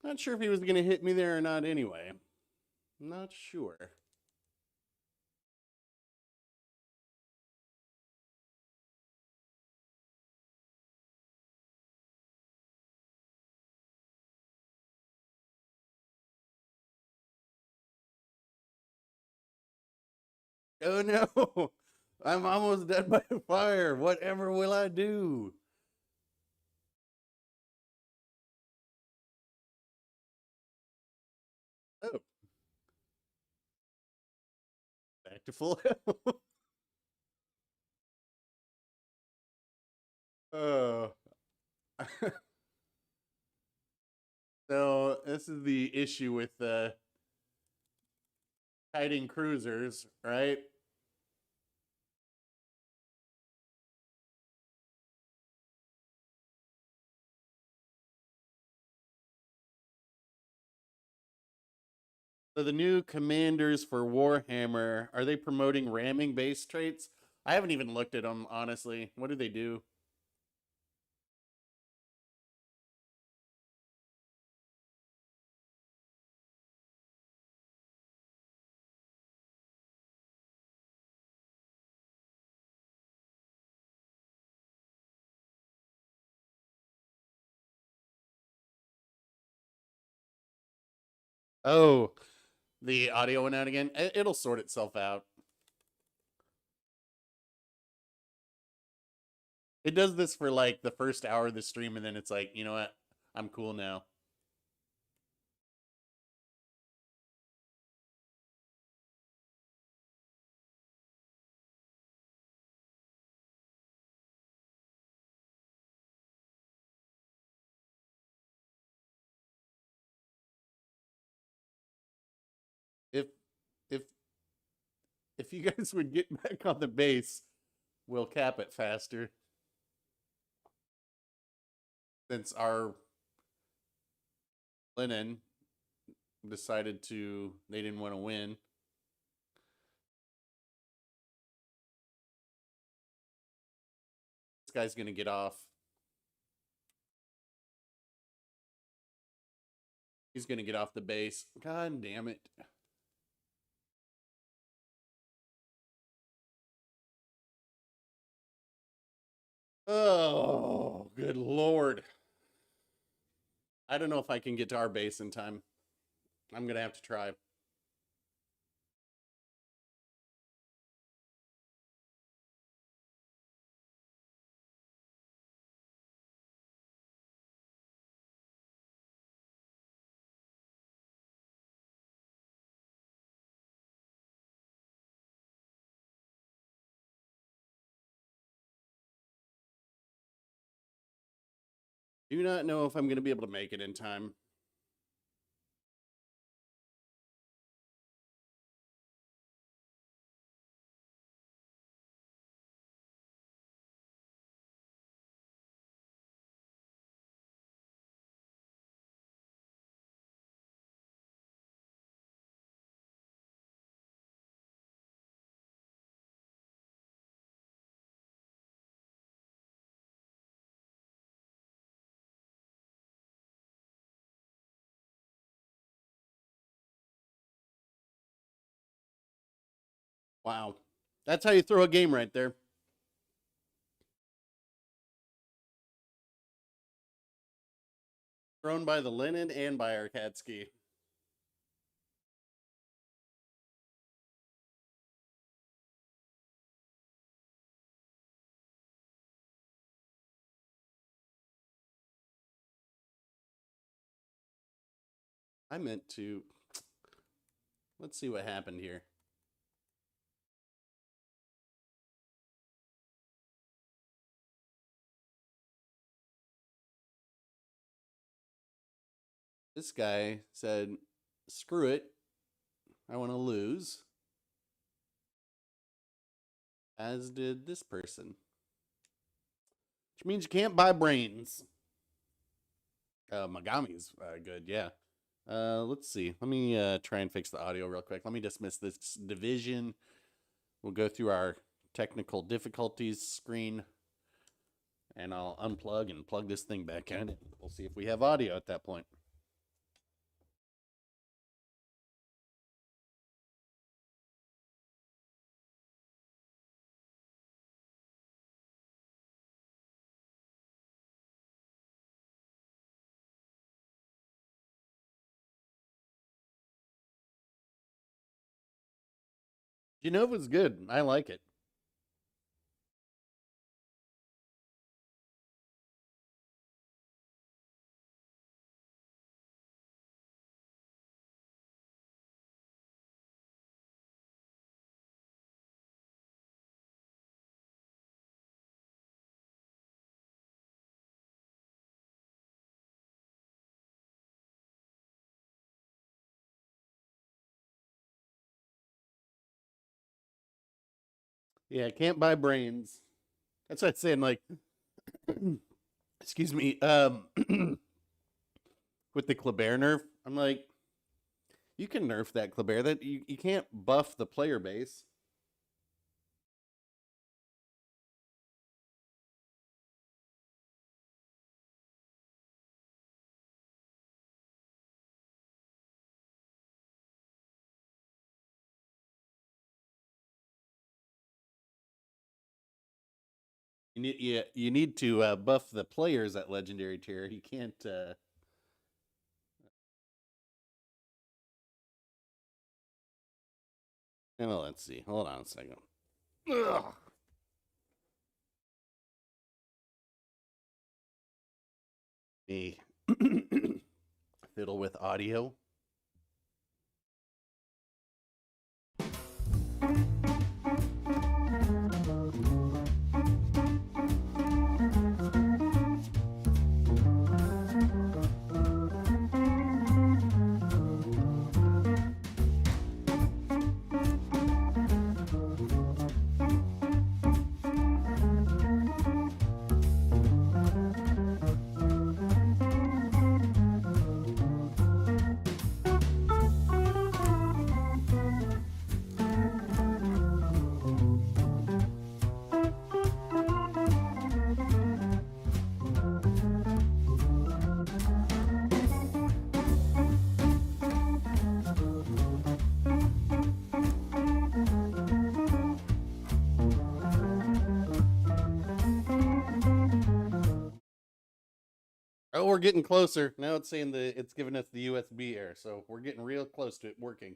Not sure if he was going to hit me there or not anyway. Not sure. Oh no. I'm almost dead by fire. Whatever will I do? Oh, back to full health. Oh. So this is the issue with hiding cruisers, right? So the new commanders for Warhammer, are they promoting ramming base traits? I haven't even looked at them, honestly. What do they do? Oh, the audio went out again. It'll sort itself out. It does this for like the first hour of the stream, and then it's like, you know what? I'm cool now. If if if you guys would get back on the base, we'll cap it faster. Since our Lennon decided they didn't want to win. This guy's gonna get off. He's gonna get off the base. God damn it. Oh, good lord. I don't know if I can get to our base in time. I'm gonna have to try. Do not know if I'm gonna be able to make it in time. Wow. That's how you throw a game right there. Thrown by the Linen and by Arkatsky. I meant to. Let's see what happened here. This guy said, screw it. I want to lose. As did this person. Which means you can't buy brains. Megami's good, yeah. Let's see. Let me try and fix the audio real quick. Let me dismiss this division. We'll go through our technical difficulties screen. And I'll unplug and plug this thing back in. We'll see if we have audio at that point. Genova's good. I like it. Yeah, can't buy brains. That's what I'm saying. Like, excuse me. With the Kleber nerf, I'm like, you can nerf that Kleber. That you can't buff the player base. You need to buff the players at legendary tier. You can't. Well, let's see. Hold on a second. Ugh. Me fiddle with audio. Oh, we're getting closer. Now it's saying it's giving us the USB error, so we're getting real close to it working.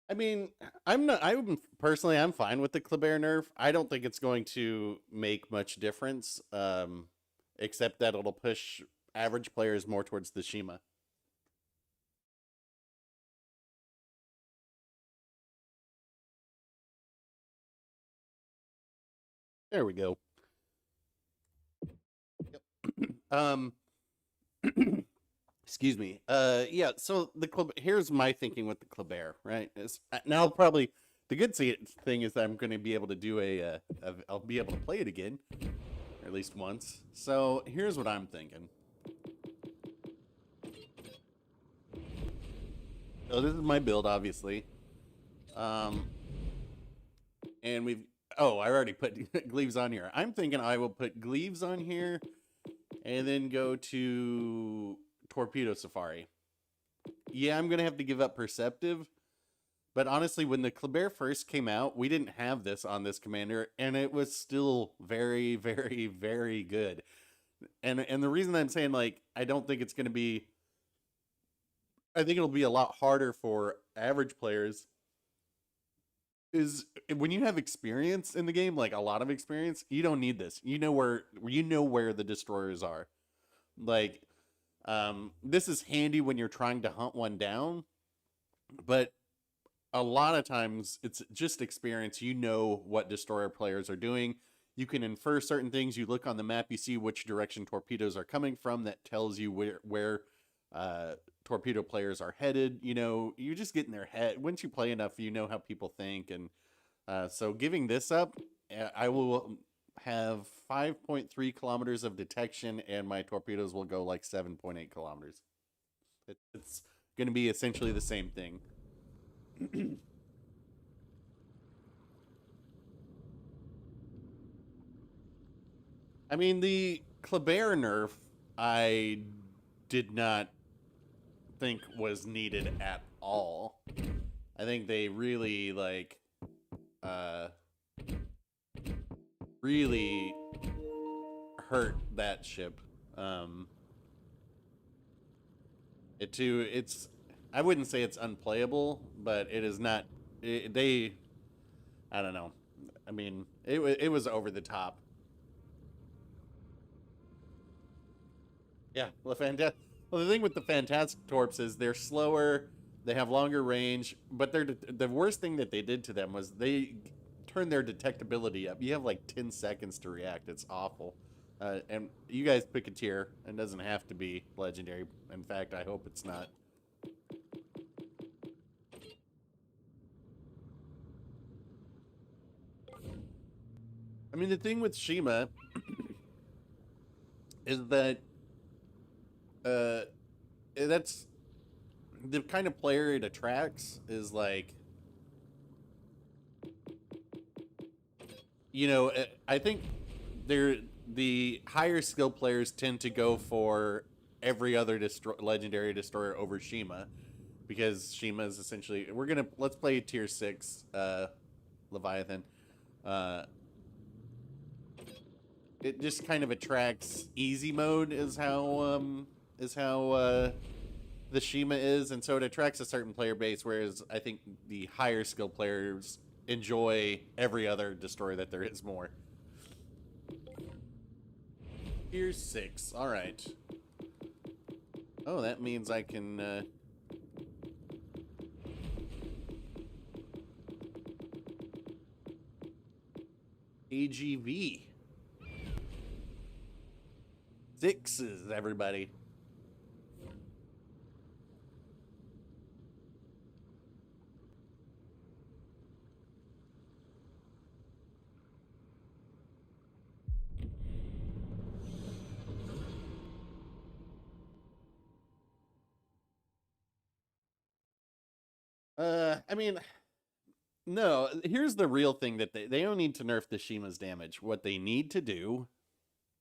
I mean, I'm personally, I'm fine with the Kleber nerf. I don't think it's going to make much difference, except that it'll push average players more towards the Shima. There we go. Yep. Excuse me. Yeah. So here's my thinking with the Kleber. Right. Now probably the good thing is that I'm going to be able to do I'll be able to play it again, or at least once. So here's what I'm thinking. So this is my build, obviously. And we've Oh, I already put Gleaves on here. I'm thinking I will put Gleaves on here and then go to Torpedo Safari. Yeah, I'm going to have to give up Perceptive. But honestly, when the Kleber first came out, we didn't have this on this commander, and it was still very, very, very good. And the reason I'm saying, like, I don't think it's going to be... I think it'll be a lot harder for average players is when you have experience in the game, like a lot of experience, you don't need this. You know where the destroyers are. Like, this is handy when you're trying to hunt one down, but a lot of times it's just experience. You know what destroyer players are doing. You can infer certain things. You look on the map, you see which direction torpedoes are coming from. That tells you where torpedo players are headed. You know, you just get in their head. Once you play enough, you know how people think. And so giving this up, I will have 5.3 kilometers of detection, and my torpedoes will go like 7.8 kilometers. It's going to be essentially the same thing. I mean, the Kleber nerf, I did not think was needed at all. I think they really, like, really hurt that ship. It's, I wouldn't say it's unplayable, but it is not, I don't know. I mean, it was over the top. Yeah, well, the thing with the Fantastic Torps is they're slower, they have longer range, but the worst thing that they did to them was they turned their detectability up. You have like 10 seconds to react. It's awful. And you guys pick a tier. It doesn't have to be legendary. In fact, I hope it's not. I mean, the thing with Shima is that that's the kind of player it attracts is like, you know, I think the higher skill players tend to go for every other legendary destroyer over Shima, because Shima is essentially, let's play tier 6 Leviathan. It just kind of attracts easy mode is how the Shima is, and so it attracts a certain player base, whereas I think the higher skill players enjoy every other destroyer that there is more. Tier 6, alright. Oh, that means I can AGV. 6s, everybody. I mean, no, here's the real thing that they don't need to nerf the Shima's damage. What they need to do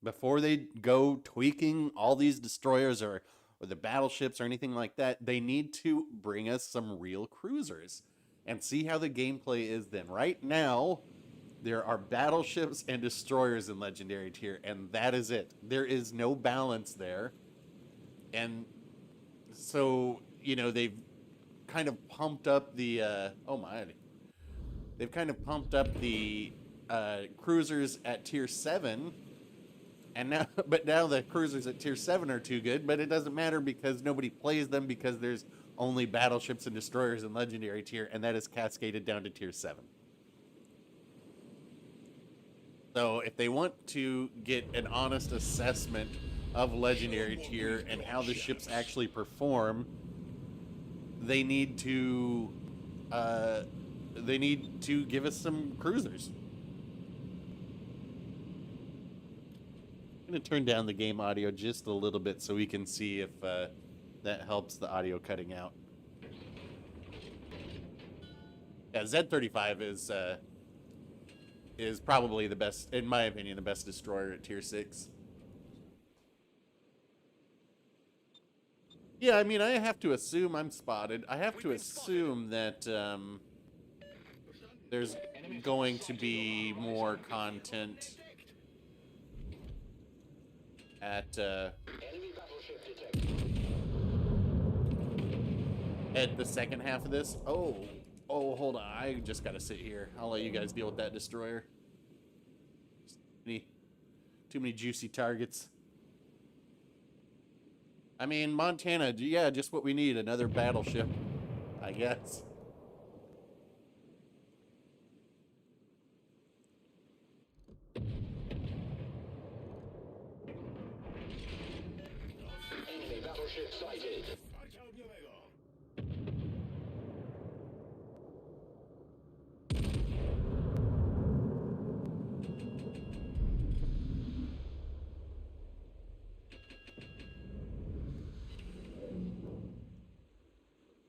before they go tweaking all these destroyers or the battleships or anything like that, they need to bring us some real cruisers and see how the gameplay is then. Right now, there are battleships and destroyers in Legendary tier, and that is it. There is no balance there. And so, you know, they've kind of pumped up the, they've kind of pumped up the cruisers at tier 7. And now, but now the cruisers at tier 7 are too good, but it doesn't matter because nobody plays them because there's only battleships and destroyers in Legendary tier, and that is cascaded down to tier 7. So if they want to get an honest assessment of Legendary tier and how the ships actually perform, they need to give us some cruisers. I'm going to turn down the game audio just a little bit so we can see if that helps the audio cutting out. Yeah, Z35 is probably the best, in my opinion, the best destroyer at tier 6. Yeah, I mean, I have to assume I'm spotted. I have to assume that there's going to be more content at the second half of this. Oh, hold on. I just gotta sit here. I'll let you guys deal with that destroyer. Too many juicy targets. I mean, Montana, yeah, just what we need. Another battleship, I guess. Enemy battleship sighted.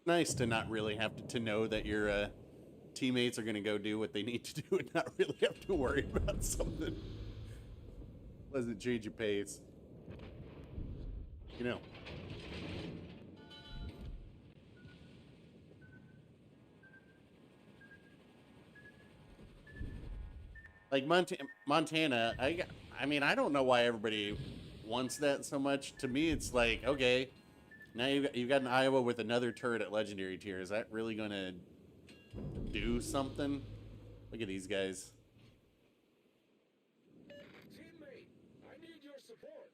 Nice to not really have to know that your teammates are going to go do what they need to do and not really have to worry about something. Doesn't change your pace. You know. Like Montana, I mean, I don't know why everybody wants that so much. To me, it's like, okay, now you've got an Iowa with another turret at legendary tier. Is that really going to do something? Look at these guys. Teammate, I need your support.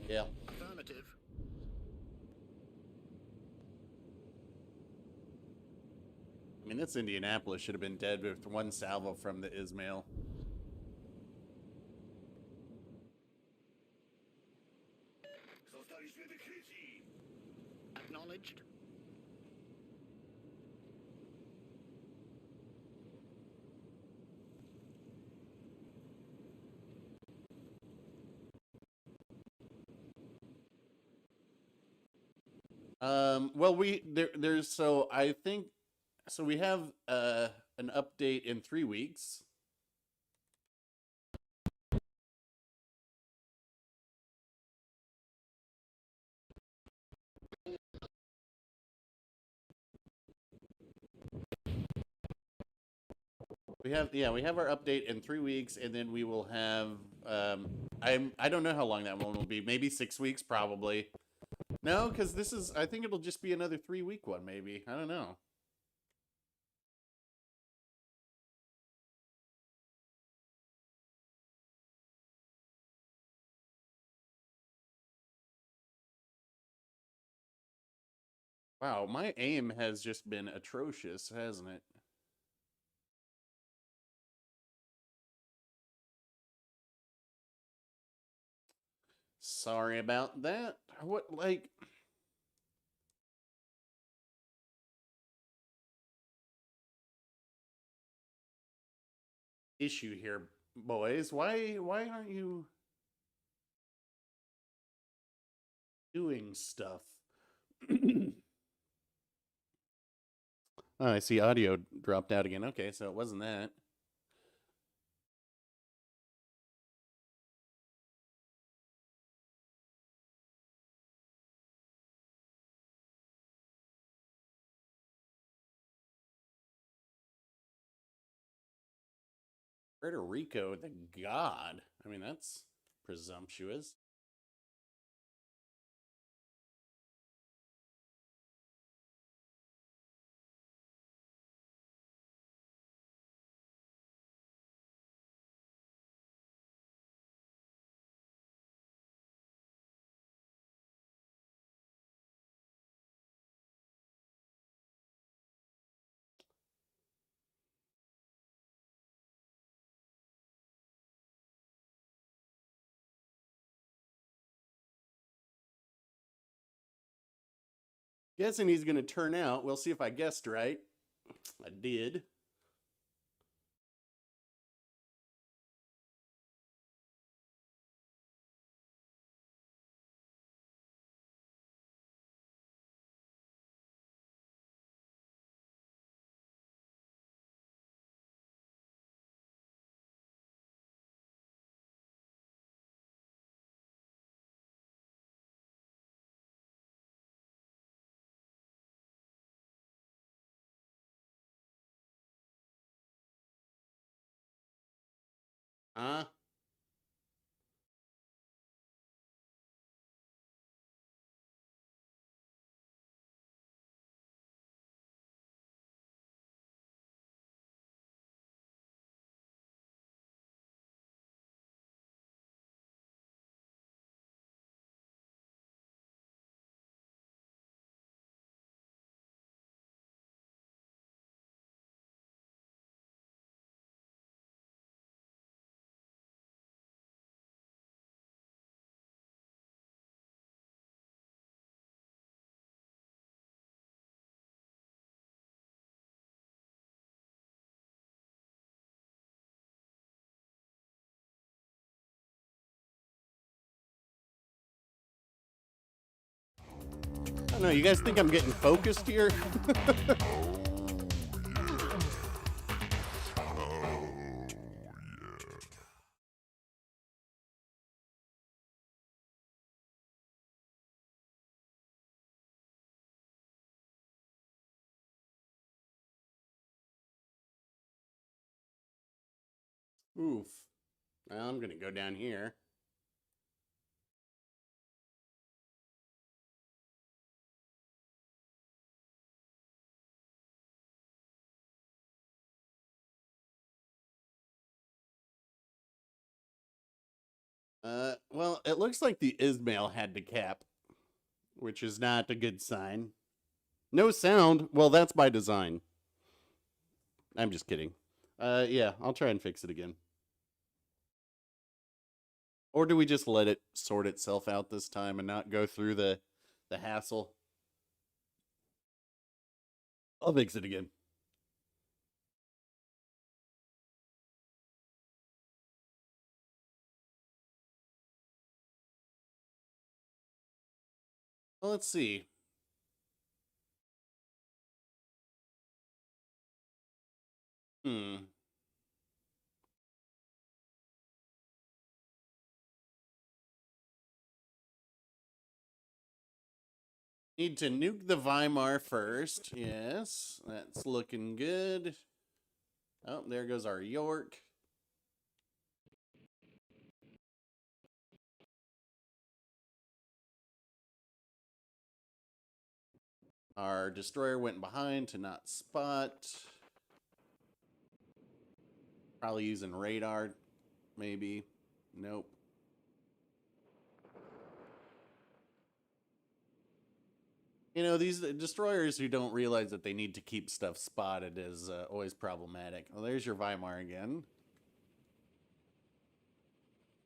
Yeah. Affirmative. I mean, this Indianapolis should have been dead with one salvo from the Ismail. Acknowledged. Well, there's so I think so we have an update in 3 weeks. We have our update in 3 weeks, and then we will have I don't know how long that one will be. Maybe 6 weeks, probably. No, because I think it'll just be another 3-week one, maybe. I don't know. Wow, my aim has just been atrocious, hasn't it? Sorry about that. What, like... issue here, boys. Why aren't you doing stuff? Oh, I see audio dropped out again. Okay, so it wasn't that. Puerto Rico, the god. I mean, that's presumptuous. Guessing he's going to turn out. We'll see if I guessed right. I did. Huh? I don't know. You guys think I'm getting focused here? Oof. Well, I'm going to go down here. Well, it looks like the Ismail had to cap, which is not a good sign. No sound. Well, that's by design. I'm just kidding. Yeah, I'll try and fix it again. Or do we just let it sort itself out this time and not go through the hassle? I'll fix it again. Well, let's see. Hmm. Need to nuke the Weimar first. Yes, that's looking good. Oh, there goes our York. Our destroyer went behind to not spot. Probably using radar, maybe. Nope. You know, these destroyers who don't realize that they need to keep stuff spotted is always problematic. Well, there's your Weimar again.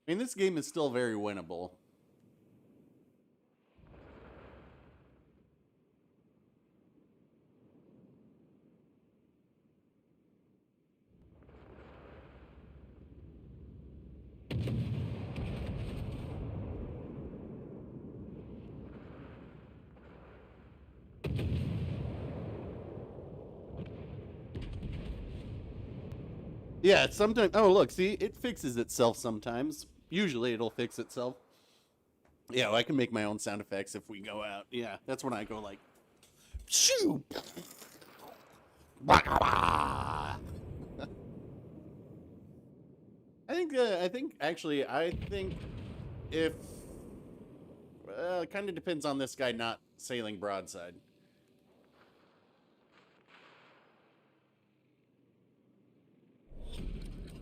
I mean, this game is still very winnable. Yeah, sometimes. Oh, look, see, it fixes itself sometimes. Usually, it'll fix itself. Yeah, well, I can make my own sound effects if we go out. Yeah, that's when I go like, shoo. I think if it kind of depends on this guy not sailing broadside.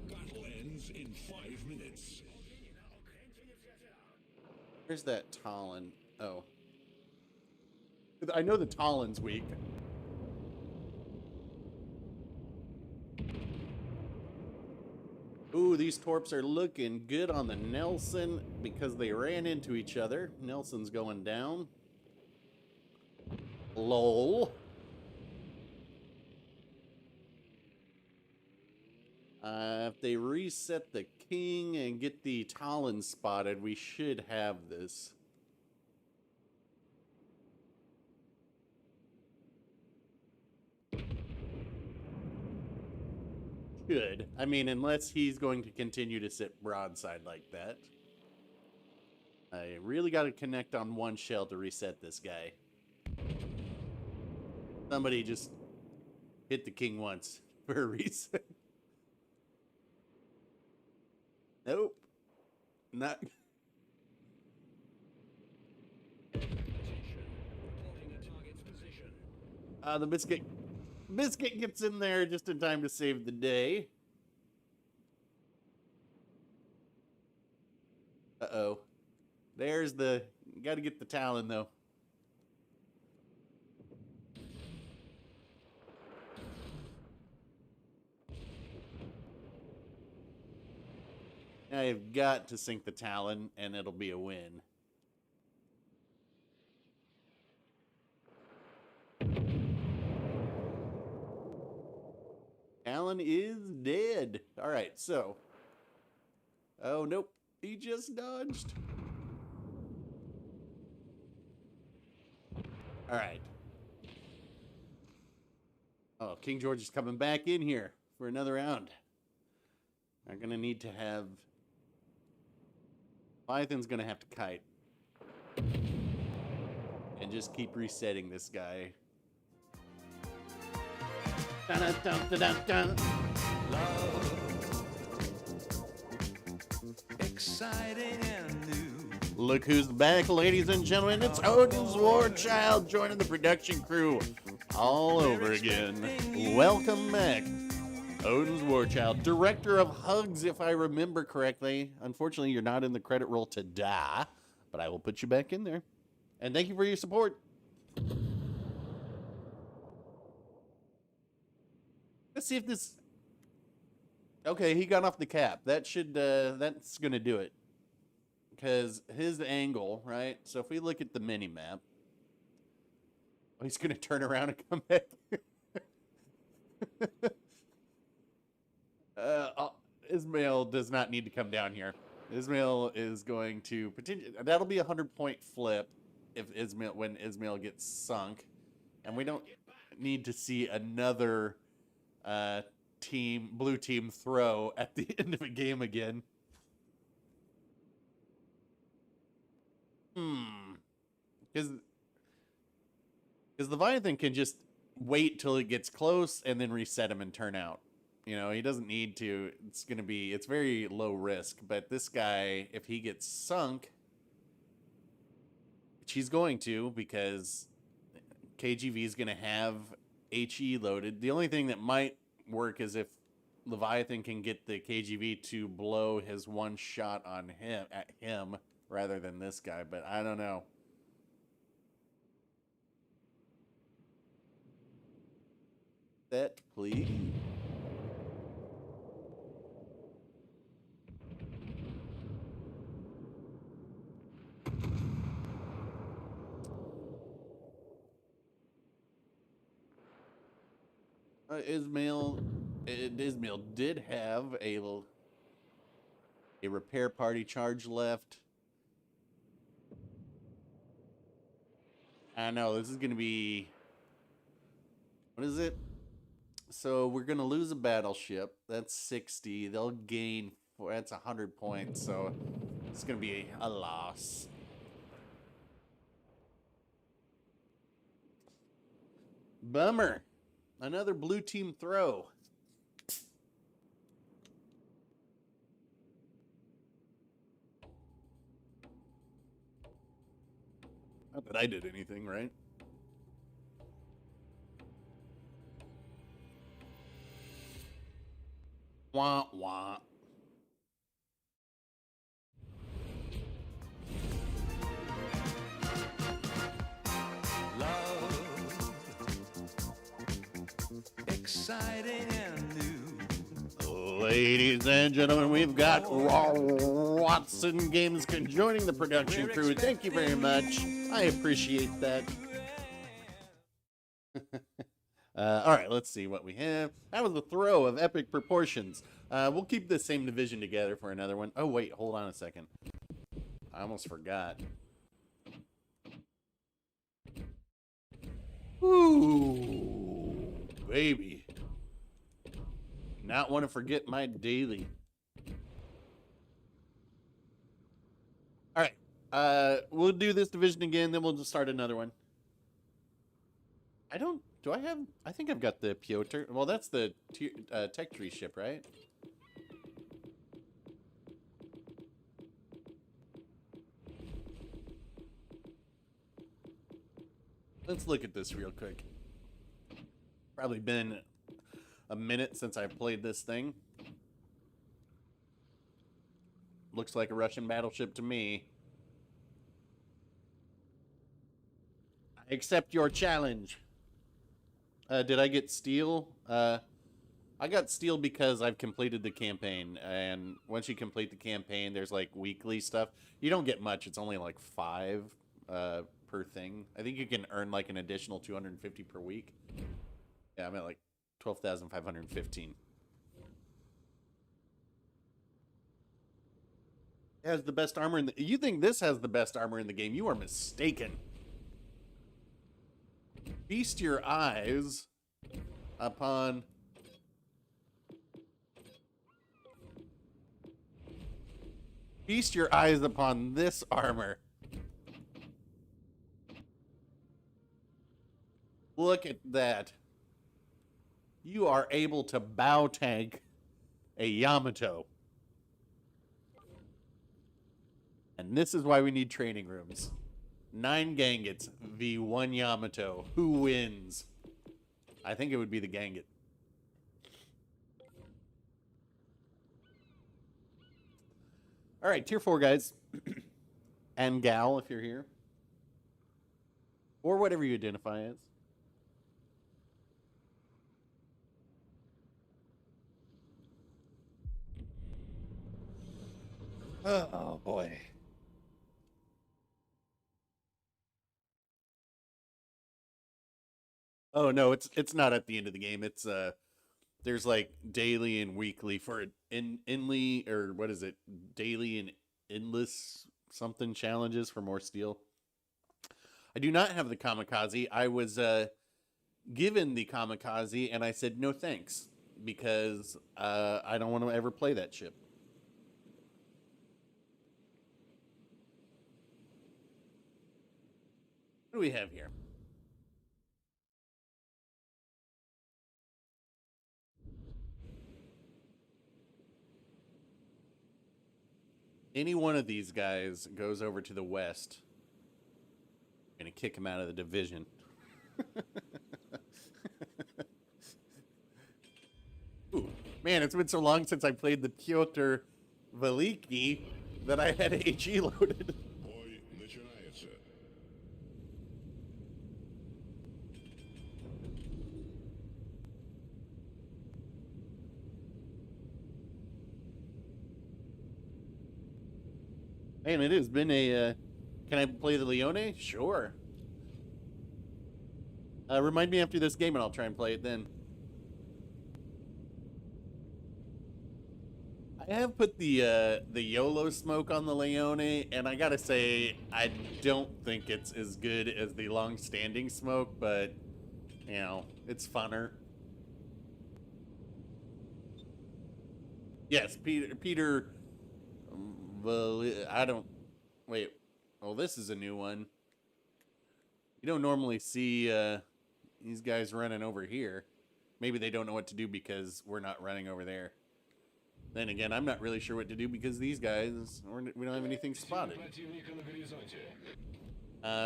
Battle ends in 5 minutes. Where's that Talon? Oh, I know the Talon's weak. Ooh, these torps are looking good on the Nelson because they ran into each other. Nelson's going down. Lol. If they reset the king and get the Talon spotted, we should have this. Should. I mean, unless he's going to continue to sit broadside like that. I really got to connect on one shell to reset this guy. Somebody just hit the king once for a reason. Nope. Not. Attention. Reporting a target's position. The biscuit gets in there just in time to save the day. Uh-oh. There's the... Got to get the Talon, though. I've got to sink the Talon, and it'll be a win. Talon is dead. All right, so... Oh, nope. He just dodged. All right. Oh, King George is coming back in here for another round. I'm going to need to have... Leviathan's going to have to kite. And just keep resetting this guy. Dun, dun, dun, dun, dun. Exciting and new. Look who's back, ladies and gentlemen. It's Odin's War Child joining the production crew all over again. Welcome back. Odin's War Child, director of Hugs, if I remember correctly. Unfortunately, you're not in the credit roll today, but I will put you back in there. And thank you for your support. Let's see if this... Okay, he got off the cap. That should, that's going to do it. Because his angle, right? So if we look at the mini-map... Oh, he's going to turn around and come back. Ismail does not need to come down here. Ismail is going to... That'll be a 100-point flip if when Ismail gets sunk. And we don't need to see another... blue team throw at the end of a game again. Because Leviathan can just wait till it gets close and then reset him and turn out. You know, he doesn't need to. It's very low risk. But this guy, if he gets sunk, which he's going to, because KGV is going to have HE loaded. The only thing that might work is if Leviathan can get the KGV to blow his one shot on him rather than this guy, but I don't know. Set, please. Ismail did have a repair party charge left. I know this is going to be... What is it? So we're going to lose a battleship. That's 60. They'll gain... That's 100 points. So it's going to be a loss. Bummer. Another blue team throw. Not that I did anything, right? Wah, wah. Exciting and new. Ladies and gentlemen, we've got Watson Games joining the production crew. Thank you very much. I appreciate that. All right, let's see what we have. That was a throw of epic proportions. We'll keep the same division together for another one. Oh, wait, hold on a second. I almost forgot. Ooh, baby. Not want to forget my daily. All right. We'll do this division again, then we'll just start another one. I think I've got the Piotr. Well, that's the tech tree ship, right? Let's look at this real quick. Probably been a minute since I've played this thing. Looks like a Russian battleship to me. I accept your challenge. Did I get steel? I got steel because I've completed the campaign, and once you complete the campaign, there's like weekly stuff. You don't get much. It's only like 5 per thing. I think you can earn like an additional 250 per week. Yeah, I'm at like 12,515. It has the best armor in the... You think this has the best armor in the game? You are mistaken. Feast your eyes upon... Feast your eyes upon this armor. Look at that. You are able to bow tank a Yamato. And this is why we need training rooms. 9 Gangets v 1 Yamato. Who wins? I think it would be the Ganget. All right, tier 4 guys. And gal, if you're here. Or whatever you identify as. Oh boy. Oh no, it's not at the end of the game. It's there's like daily and weekly for inly, or what is it? Daily and endless something challenges for more steel. I do not have the kamikaze. I was given the kamikaze and I said no thanks because I don't want to ever play that ship. What do we have here? Any one of these guys goes over to the west, I'm gonna kick him out of the division. Ooh, man, it's been so long since I played the Piotr Veliki that I had HE loaded. Бой начинается. Man, it has been a... can I play the Leone? Sure. Remind me after this game and I'll try and play it then. I have put the YOLO smoke on the Leone, and I gotta say, I don't think it's as good as the long-standing smoke, but, you know, it's funner. Yes, Peter well, I don't... Wait. Oh, this is a new one. You don't normally see these guys running over here. Maybe they don't know what to do because we're not running over there. Then again, I'm not really sure what to do because these guys, we don't have anything spotted.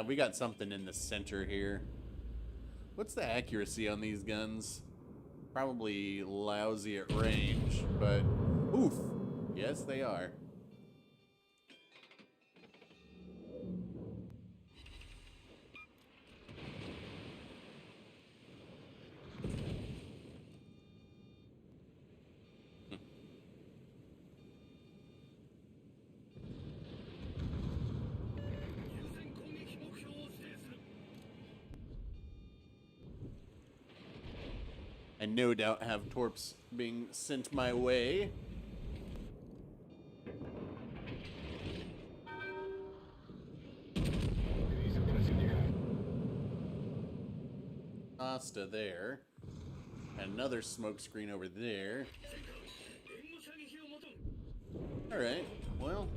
We got something in the center here. What's the accuracy on these guns? Probably lousy at range, but oof. Yes, they are. I no doubt have torps being sent my way. Asta there. Another smoke screen over there. Alright, well.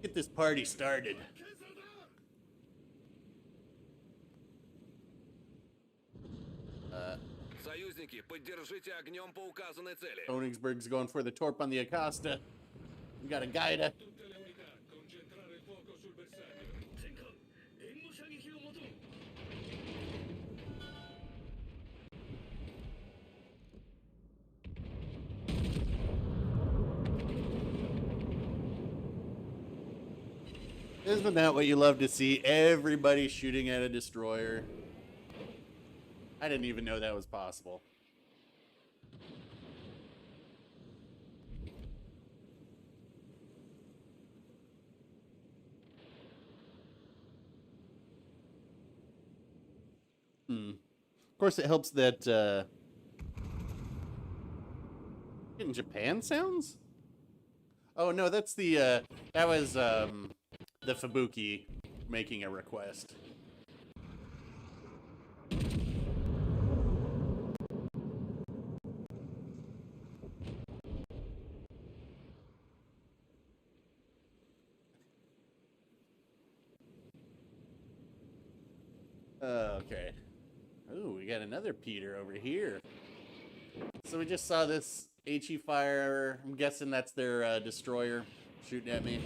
Get this party started. Союзники, поддержите огнем по указанной цели. Königsberg's going for the torp on the Acosta. We got a Gaida. Isn't that what you love to see? Everybody shooting at a destroyer. I didn't even know that was possible. Of course, it helps that in Japan sounds. Oh no, that's the that was the Fubuki making a request. Okay. Ooh, we got another Peter over here. So we just saw this HE fire. I'm guessing that's their destroyer shooting at me.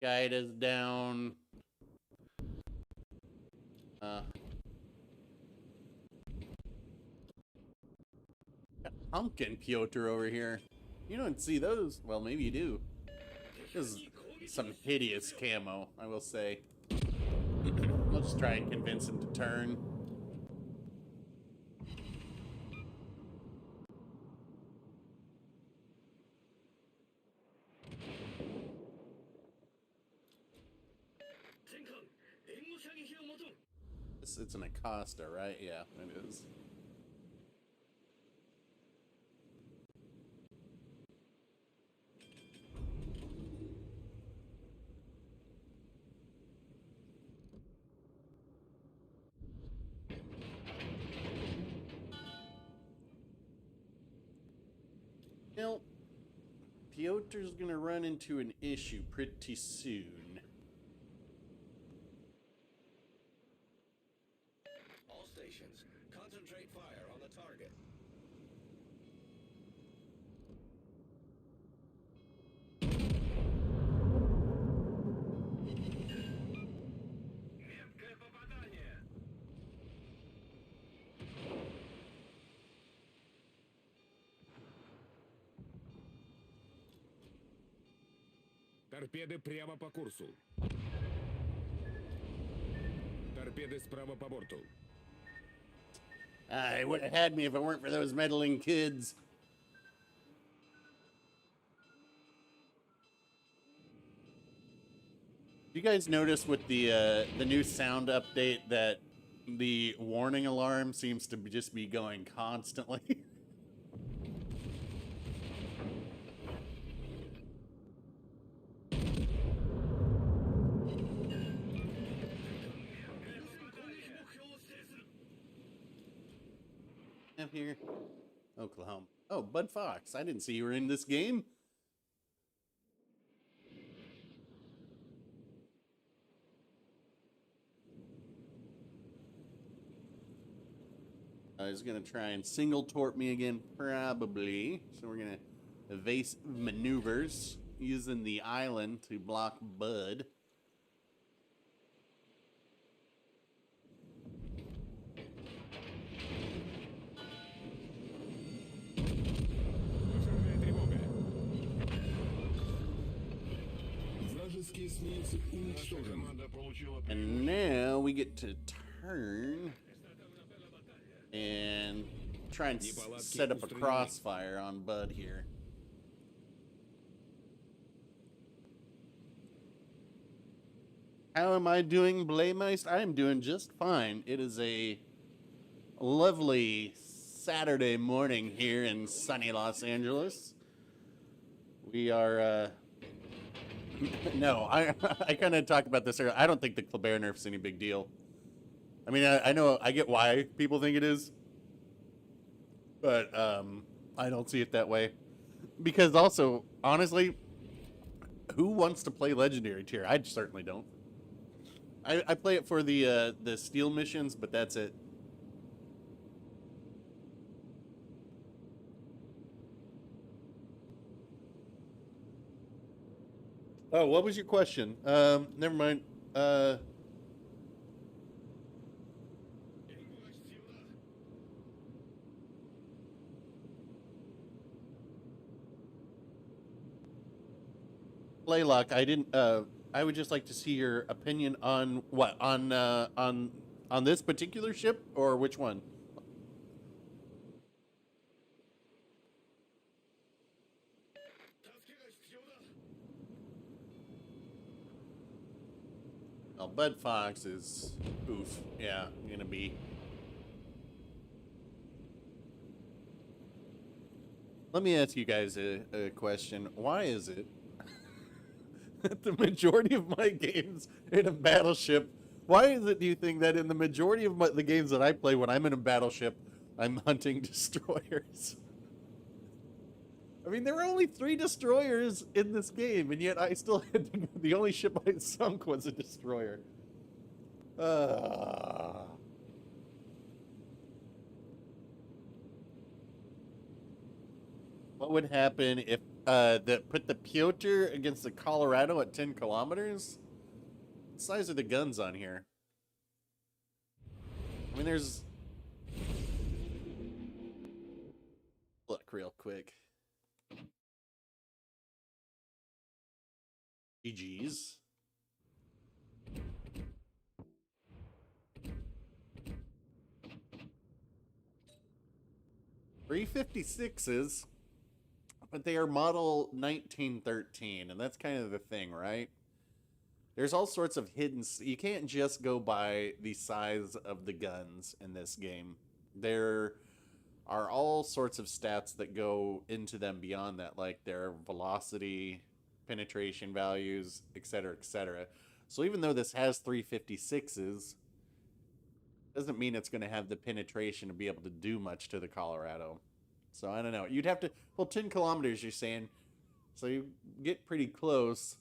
Guide is down. Pumpkin Piotr over here. You don't see those. Well, maybe you do. This is some hideous camo, I will say. Let's just try and convince him to turn. It's an Acosta, right? Yeah, it is. Well, Piotr's gonna run into an issue pretty soon. All stations, concentrate fire on the target. Меткое попадание. Торпеды прямо по курсу. Торпеды справа по борту. It would have had me if it weren't for those meddling kids. You guys notice with the new sound update that the warning alarm seems to just be going constantly? Up here, Oklahoma. Oh, Bud Fox. I didn't see you were in this game. He's going to try and single torp me again, probably. So we're going to evasive maneuvers using the island to block Bud. Пожарная тревога. Вражеский эсминец уничтожен. Команда получила And now we get to turn and try and set up a crossfire on Bud here. How am I doing, Blaymeist? I am doing just fine. It is a lovely Saturday morning here in sunny Los Angeles. We are, no, I kind of talked about this earlier. I don't think the Kleber nerf's any big deal. I mean, I know, I get why people think it is, but I don't see it that way. Because also, honestly, who wants to play Legendary tier? I certainly don't. I play it for the steal missions, but that's it. Oh, what was your question? Never mind. Laylock, I didn't. I would just like to see your opinion on what on this particular ship or which one. Well, Bud Fox is oof. Yeah, gonna be. Let me ask you guys a question. Why is it that the majority of my games in a battleship? Why is it, do you think, that in the majority of the games that I play when I'm in a battleship, I'm hunting destroyers? I mean, there were only 3 destroyers in this game, and yet I still had to, the only ship I sunk was a destroyer. What would happen if put the Piotr against the Colorado at 10 kilometers? What size are the guns on here? I mean, there's... Look real quick. GG's. .356s, but they are model 1913, and that's kind of the thing, right? There's all sorts of hidden... You can't just go by the size of the guns in this game. There are all sorts of stats that go into them beyond that, like their velocity, penetration values, etc., etc. So even though this has 356s, doesn't mean it's going to have the penetration to be able to do much to the Colorado. So I don't know. You'd have to... Well, 10 kilometers, you're saying. So you get pretty close.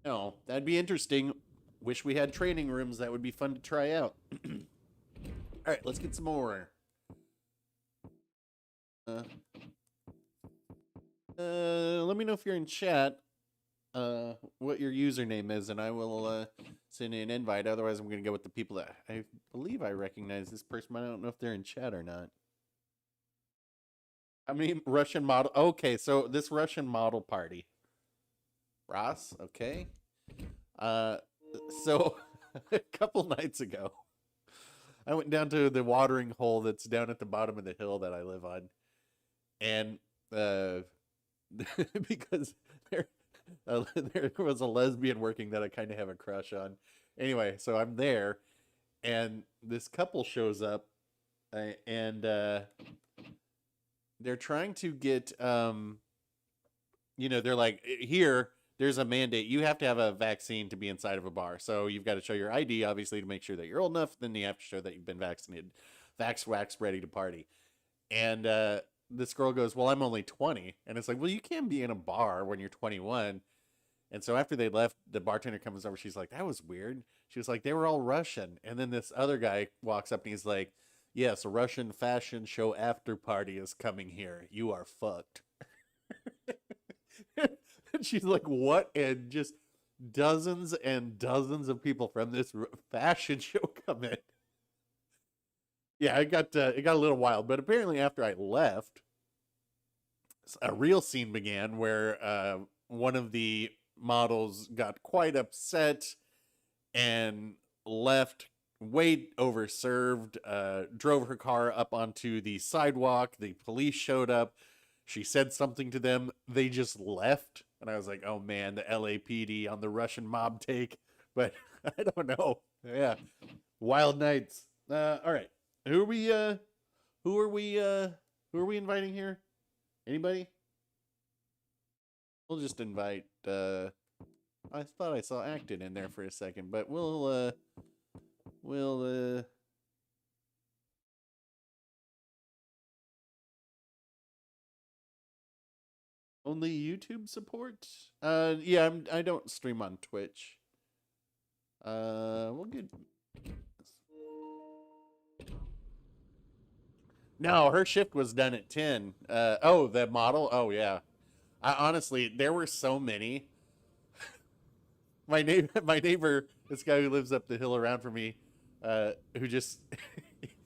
No, that'd be interesting. Wish we had training rooms. That would be fun to try out. All right, let's get some more. Let me know if you're in chat. What your username is, and I will send you an invite. Otherwise, I'm going to go with the people that I believe I recognize this person, but I don't know if they're in chat or not. How many Russian model? Okay, so this Russian model party. Ross, okay. So a couple nights ago, I went down to the watering hole that's down at the bottom of the hill that I live on, and because there was a lesbian working that I kind of have a crush on. Anyway, so I'm there, and this couple shows up, and they're trying to get, they're like, here, there's a mandate. You have to have a vaccine to be inside of a bar. So you've got to show your ID, obviously, to make sure that you're old enough. Then you have to show that you've been vaccinated. Vax, wax, ready to party. And this girl goes, well, I'm only 20. And it's like, well, you can be in a bar when you're 21. And so after they left, the bartender comes over. She's like, that was weird. She was like, they were all Russian. And then this other guy walks up and he's like, yes, a Russian fashion show after party is coming here. You are fucked. And she's like, what? And just dozens and dozens of people from this fashion show come in. Yeah, it got a little wild. But apparently after I left, a real scene began where one of the models got quite upset and left way overserved, drove her car up onto the sidewalk. The police showed up. She said something to them. They just left. And I was like, oh man, the LAPD on the Russian mob take. But I don't know. Yeah. Wild nights. All right. Who are we inviting here? Anybody? We'll just invite I thought I saw Acton in there for a second, but we'll only YouTube support? Yeah, I don't stream on Twitch. We'll get... No, her shift was done at 10. Oh, the model? Oh, yeah. Honestly, there were so many. My neighbor, this guy who lives up the hill around from me, who just...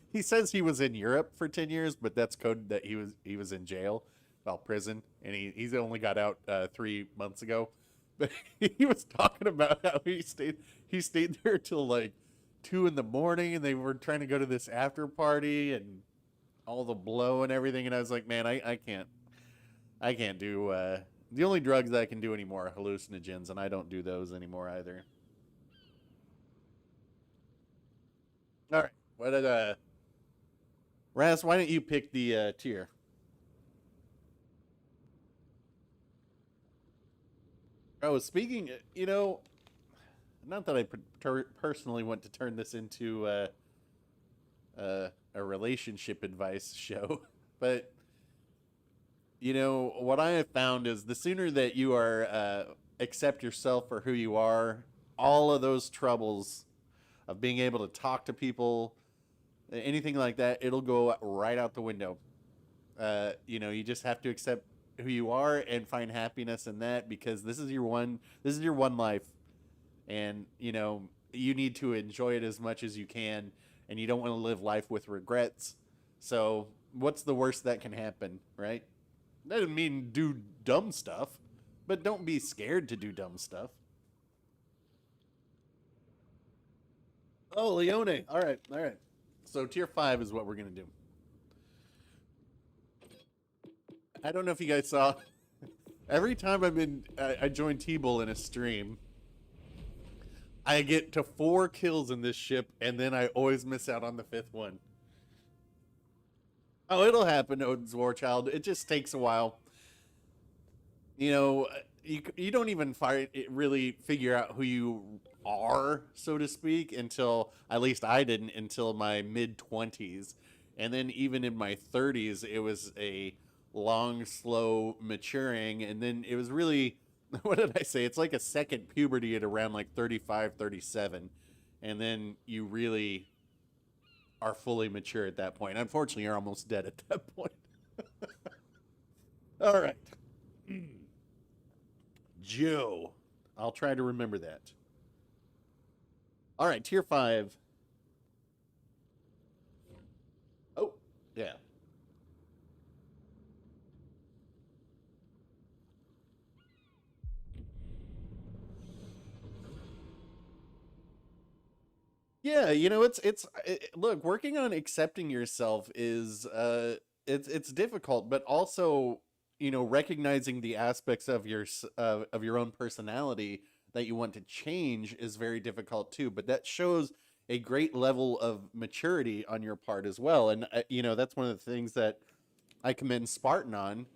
he says he was in Europe for 10 years, but that's code that he was in jail. well, prison, and he's only got out 3 months ago. But he was talking about how he stayed there till like 2 in the morning, and they were trying to go to this after party and all the blow and everything. And I was like, man, I can't do the only drugs that I can do anymore are hallucinogens, and I don't do those anymore either. All right, what did Raz? Why don't you pick the tier? Oh, speaking, not that I personally want to turn this into a relationship advice show, but what I have found is the sooner that you are accept yourself for who you are, all of those troubles of being able to talk to people, anything like that, it'll go right out the window. You just have to accept who you are and find happiness in that, because this is your one life, and you need to enjoy it as much as you can, and you don't want to live life with regrets. So what's the worst that can happen, right? That doesn't mean do dumb stuff, but don't be scared to do dumb stuff. Oh, Leone. All right. So tier 5 is what we're gonna do. I don't know if you guys saw. Every time I join T-Bull in a stream, I get to 4 kills in this ship, and then I always miss out on the 5th one. Oh, it'll happen, Odin's Warchild. It just takes a while. You don't even really figure out who you are, so to speak, until, at least I didn't, until my mid-20s. And then even in my 30s, it was a long, slow maturing, and then it was really, what did I say? It's like a second puberty at around like 35, 37, and then you really are fully mature at that point. Unfortunately, you're almost dead at that point. All right. Joe. I'll try to remember that. All right, tier 5. Oh, yeah. Yeah, look, working on accepting yourself is it's difficult, but also, recognizing the aspects of your own personality that you want to change is very difficult too, but that shows a great level of maturity on your part as well. And that's one of the things that I commend Spartan on.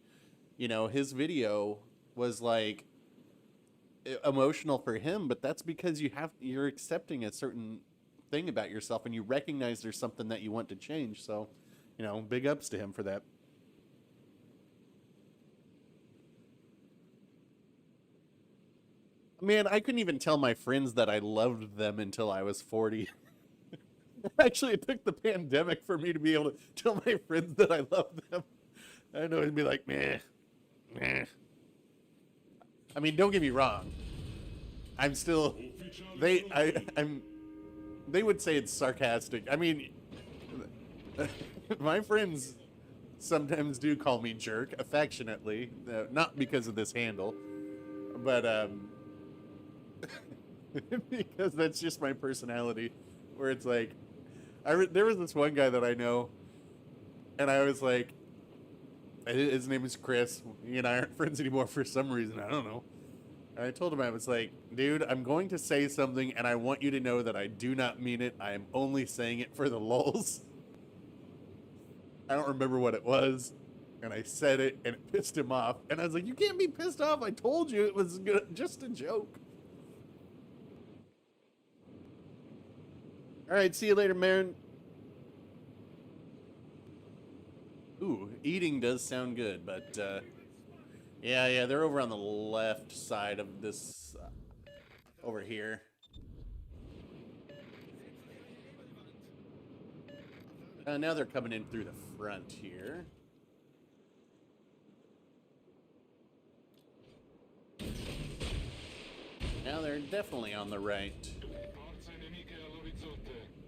His video was like emotional for him, but that's because you're accepting a certain thing about yourself, and you recognize there's something that you want to change. So, big ups to him for that. Man, I couldn't even tell my friends that I loved them until I was 40. Actually, it took the pandemic for me to be able to tell my friends that I loved them. I know it'd be like, meh. I mean, don't get me wrong. I'm still, they would say it's sarcastic. I mean, my friends sometimes do call me jerk, affectionately, not because of this handle, but because that's just my personality, where it's like, there was this one guy that I know, and I was like, his name is Chris. He and I aren't friends anymore for some reason. I don't know. And I told him, I was like, dude, I'm going to say something, and I want you to know that I do not mean it. I am only saying it for the lulz. I don't remember what it was, and I said it, and it pissed him off. And I was like, you can't be pissed off. I told you it was just a joke. All right, see you later, Marin. Ooh, eating does sound good, but yeah, they're over on the left side of this, over here. Now they're coming in through the front here. Now they're definitely on the right.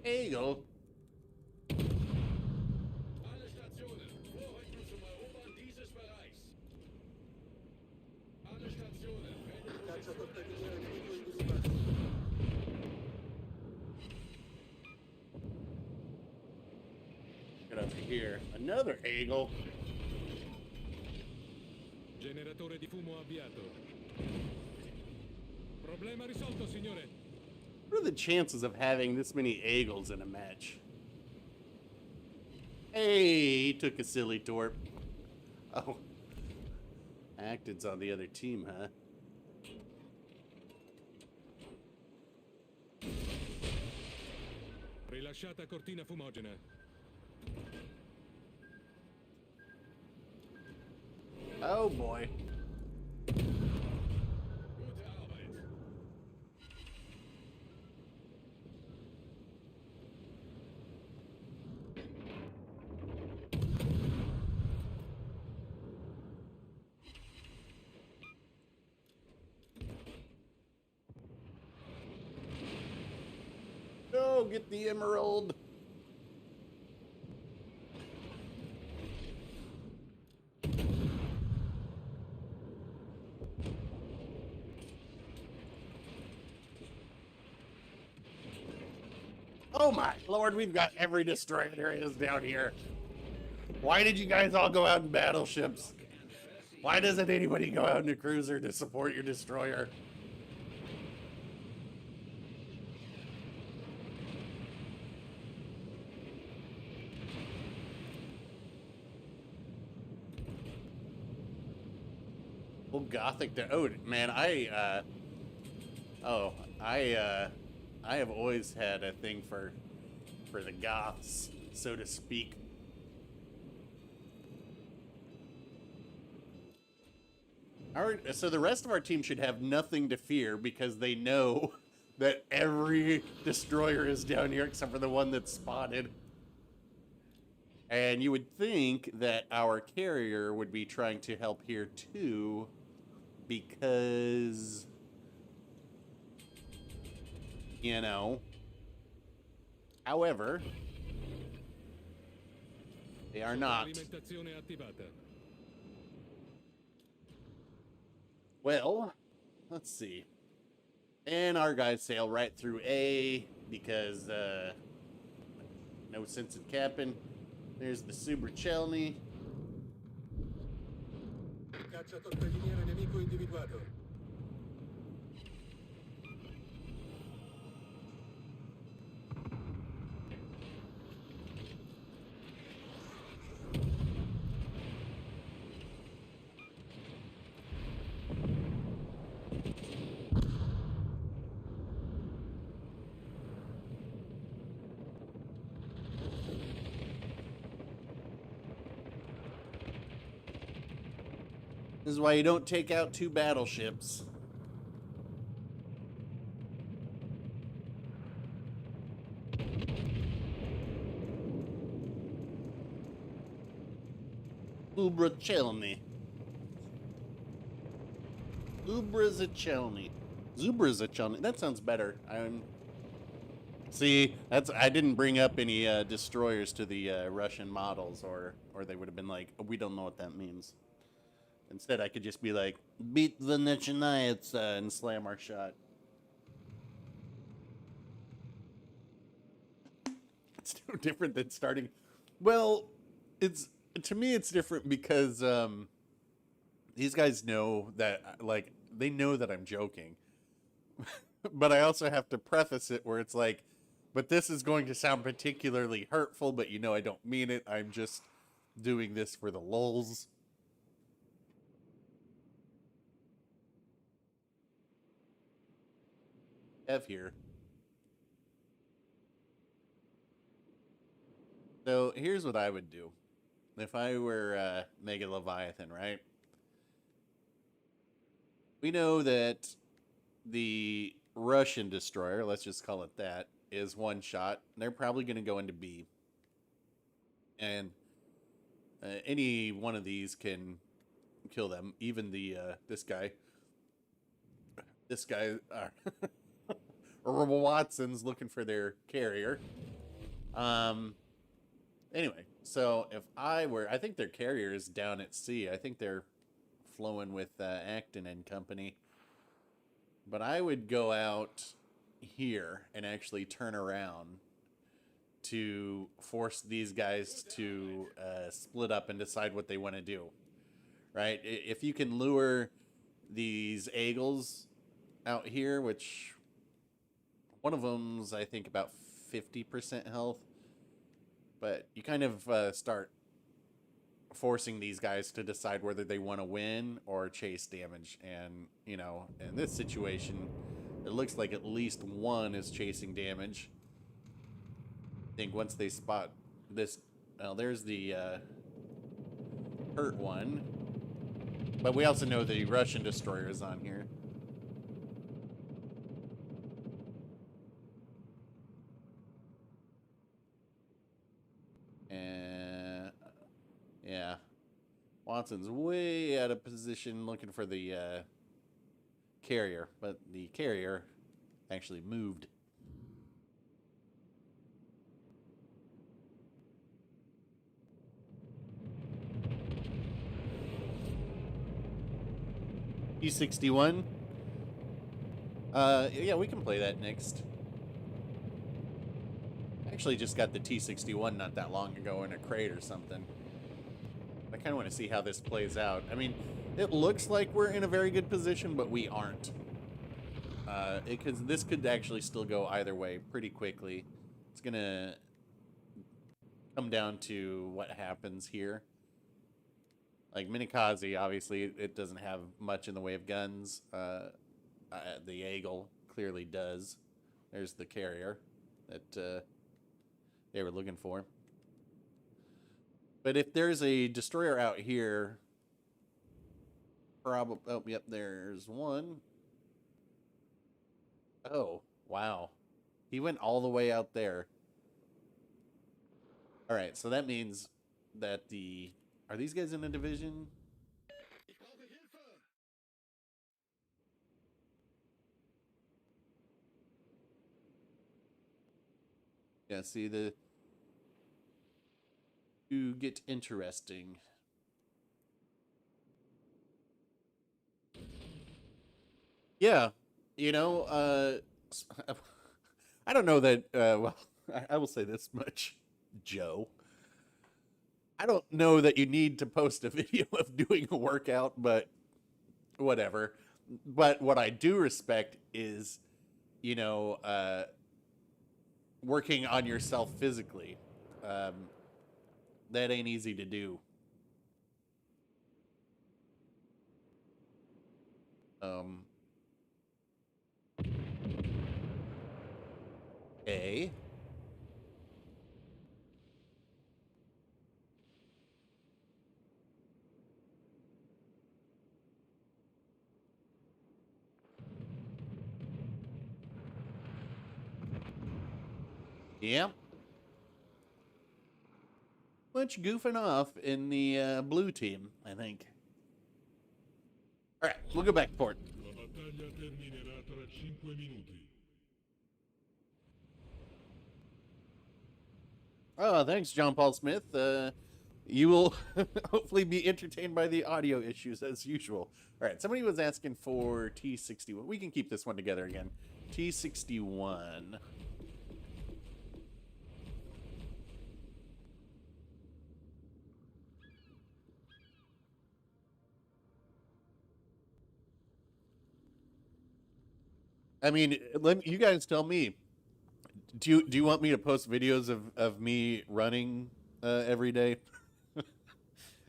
There you go. Alle Stationen, Vorrücken zum Erobern dieses Bereichs. Get over here. Another eagle. Generatore di fumo avviato. Problema risolto, signore. What are the chances of having this many eagles in a match? Hey, he took a silly torp. Oh. Acted's on the other team, huh? Rilasciata cortina fumogena. Oh boy. Go get the emerald. Oh my lord, we've got every destroyer there is down here. Why did you guys all go out in battleships? Why doesn't anybody go out in a cruiser to support your destroyer? Oh, Gothic. Oh, man, I have always had a thing for the Goths, so to speak. So the rest of our team should have nothing to fear because they know that every destroyer is down here except for the one that's spotted. And you would think that our carrier would be trying to help here too, because, you know, however, they are not. Alimentazione attivata. Well, let's see. And our guys sail right through A because no sense in capping. There's the Subercelny. Cacciatorpediniere nemico individuato. This is why you don't take out two battleships. Ubracelny. Ubrazachelny. Zubrazachelny. That sounds better. See, I didn't bring up any destroyers to the Russian models, or they would have been like, we don't know what that means. Instead, I could just be like, beat the Nachinites and slam our shot. It's no different than starting. Well, to me, it's different because these guys know that, like, they know that I'm joking. But I also have to preface it where it's like, but this is going to sound particularly hurtful, but you know I don't mean it. I'm just doing this for the lulz. Have here. So here's what I would do if I were Mega Leviathan, right? We know that the Russian destroyer, let's just call it that, is one shot. They're probably going to go into B. And any one of these can kill them. Even the this guy. Watson's looking for their carrier. Anyway, so if I think their carrier is down at sea. I think they're flowing with Acton and company. But I would go out here and actually turn around to force these guys to split up and decide what they want to do. Right? If you can lure these eagles out here, which one of them's, I think, about 50% health. But you kind of start forcing these guys to decide whether they want to win or chase damage. And, you know, in this situation, it looks like at least one is chasing damage. I think once they spot this, well, there's the hurt one. But we also know the Russian destroyer is on here. And yeah, Watson's way out of position looking for the carrier, but the carrier actually moved. T61. Yeah, we can play that next. Actually just got the T61 not that long ago in a crate or something. I kind of want to see how this plays out. I mean, it looks like we're in a very good position, but we aren't. Because this could actually still go either way pretty quickly. It's going to come down to what happens here. Like Minikaze, obviously, it doesn't have much in the way of guns. The Eagle clearly does. There's the carrier that they were looking for. But if there's a destroyer out here, probably... Oh, yep, there's one. Oh, wow. He went all the way out there. All right, so that means that the... Are these guys in a division? Yeah, see, the... You get interesting. Yeah, you know, I don't know that, well, I will say this much, Joe. I don't know that you need to post a video of doing a workout, but whatever. But what I do respect is, you know, working on yourself physically. That ain't easy to do. A. Yep. Much goofing off in the blue team, I think. All right, we'll go back to port. La battaglia terminerà tra 5 minuti. Oh, thanks, John Paul Smith. You will hopefully be entertained by the audio issues as usual. All right, somebody was asking for T61. We can keep this one together again. T61. I mean, you guys tell me. Do you want me to post videos of me running every day?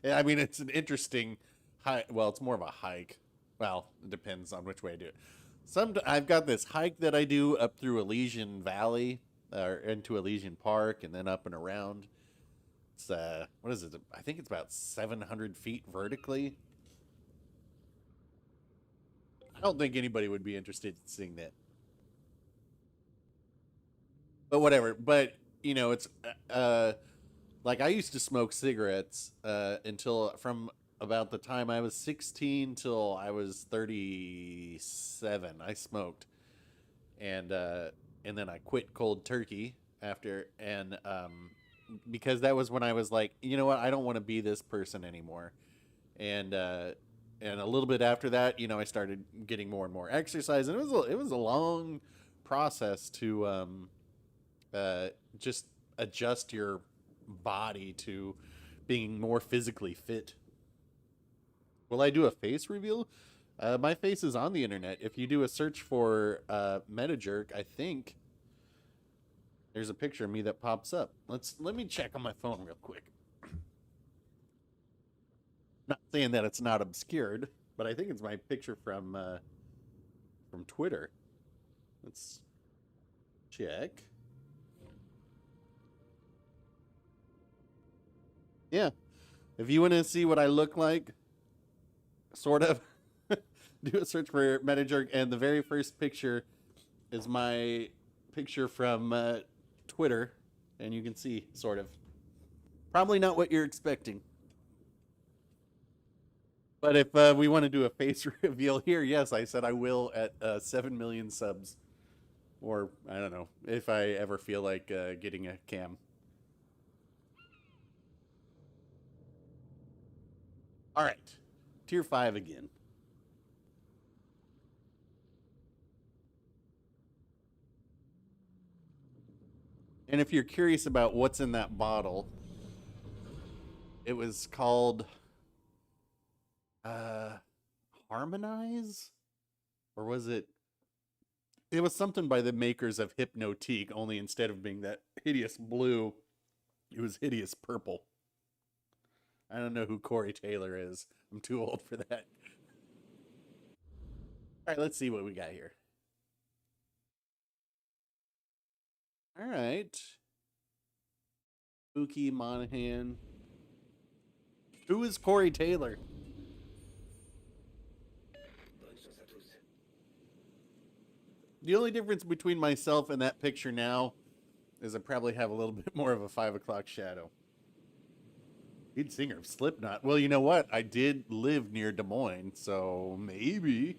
I mean, it's an interesting hike. Well, it's more of a hike. Well, it depends on which way I do it. I've got this hike that I do up through Elysian Valley, or into Elysian Park, and then up and around. It's what is it? I think it's about 700 feet vertically. I don't think anybody would be interested in seeing that. But whatever. But, you know, it's like I used to smoke cigarettes until from about the time I was 16 till I was 37. I smoked. And then I quit cold turkey after, and because that was when I was like, you know what, I don't want to be this person anymore. And and a little bit after that, you know, I started getting more and more exercise, and it was a long process to just adjust your body to being more physically fit. Will I do a face reveal? My face is on the internet. If you do a search for Metajerk, I think there's a picture of me that pops up. Let me check on my phone real quick. Not saying that it's not obscured, but I think it's my picture from Twitter. Let's check. Yeah. If you want to see what I look like, sort of, do a search for Metajerk, and the very first picture is my picture from Twitter, and you can see, sort of. Probably not what you're expecting. But if we want to do a face reveal here, yes, I said I will at 7 million subs. Or, I don't know, if I ever feel like getting a cam. All right. Tier 5 again. And if you're curious about what's in that bottle, it was called Harmonize? Or was it? It was something by the makers of Hypnotique, only instead of being that hideous blue, it was hideous purple. I don't know who Corey Taylor is. I'm too old for that. All right, let's see what we got here. All right. Spooky Monahan. Who is Corey Taylor? The only difference between myself and that picture now is I probably have a little bit more of a 5 o'clock shadow. Lead singer of Slipknot. Well, you know what? I did live near Des Moines, so maybe.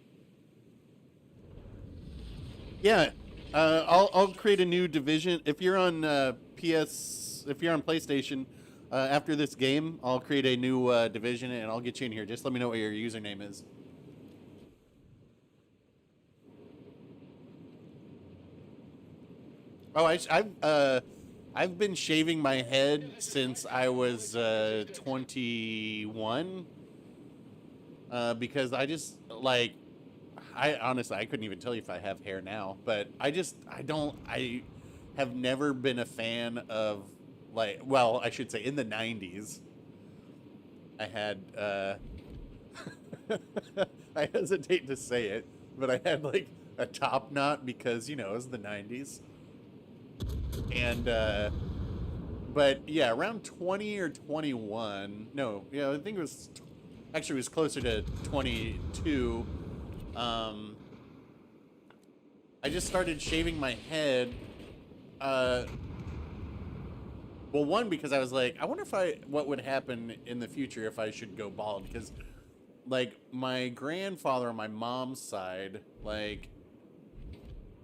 Yeah, I'll create a new division. If you're on if you're on PlayStation, after this game, I'll create a new division and I'll get you in here. Just let me know what your username is. Oh, I've been shaving my head since I was 21. Because I just like, I honestly, I couldn't even tell you if I have hair now, but I have never been a fan of, like, well, I should say in the 90s, I had, I hesitate to say it, but I had like a top knot because, you know, it was the 90s. And, but yeah, around 20 or 21, no, yeah, I think it was, actually it was closer to 22. I just started shaving my head. Well, one, because I was like, I wonder what would happen in the future if I should go bald. Because, like, my grandfather on my mom's side, like,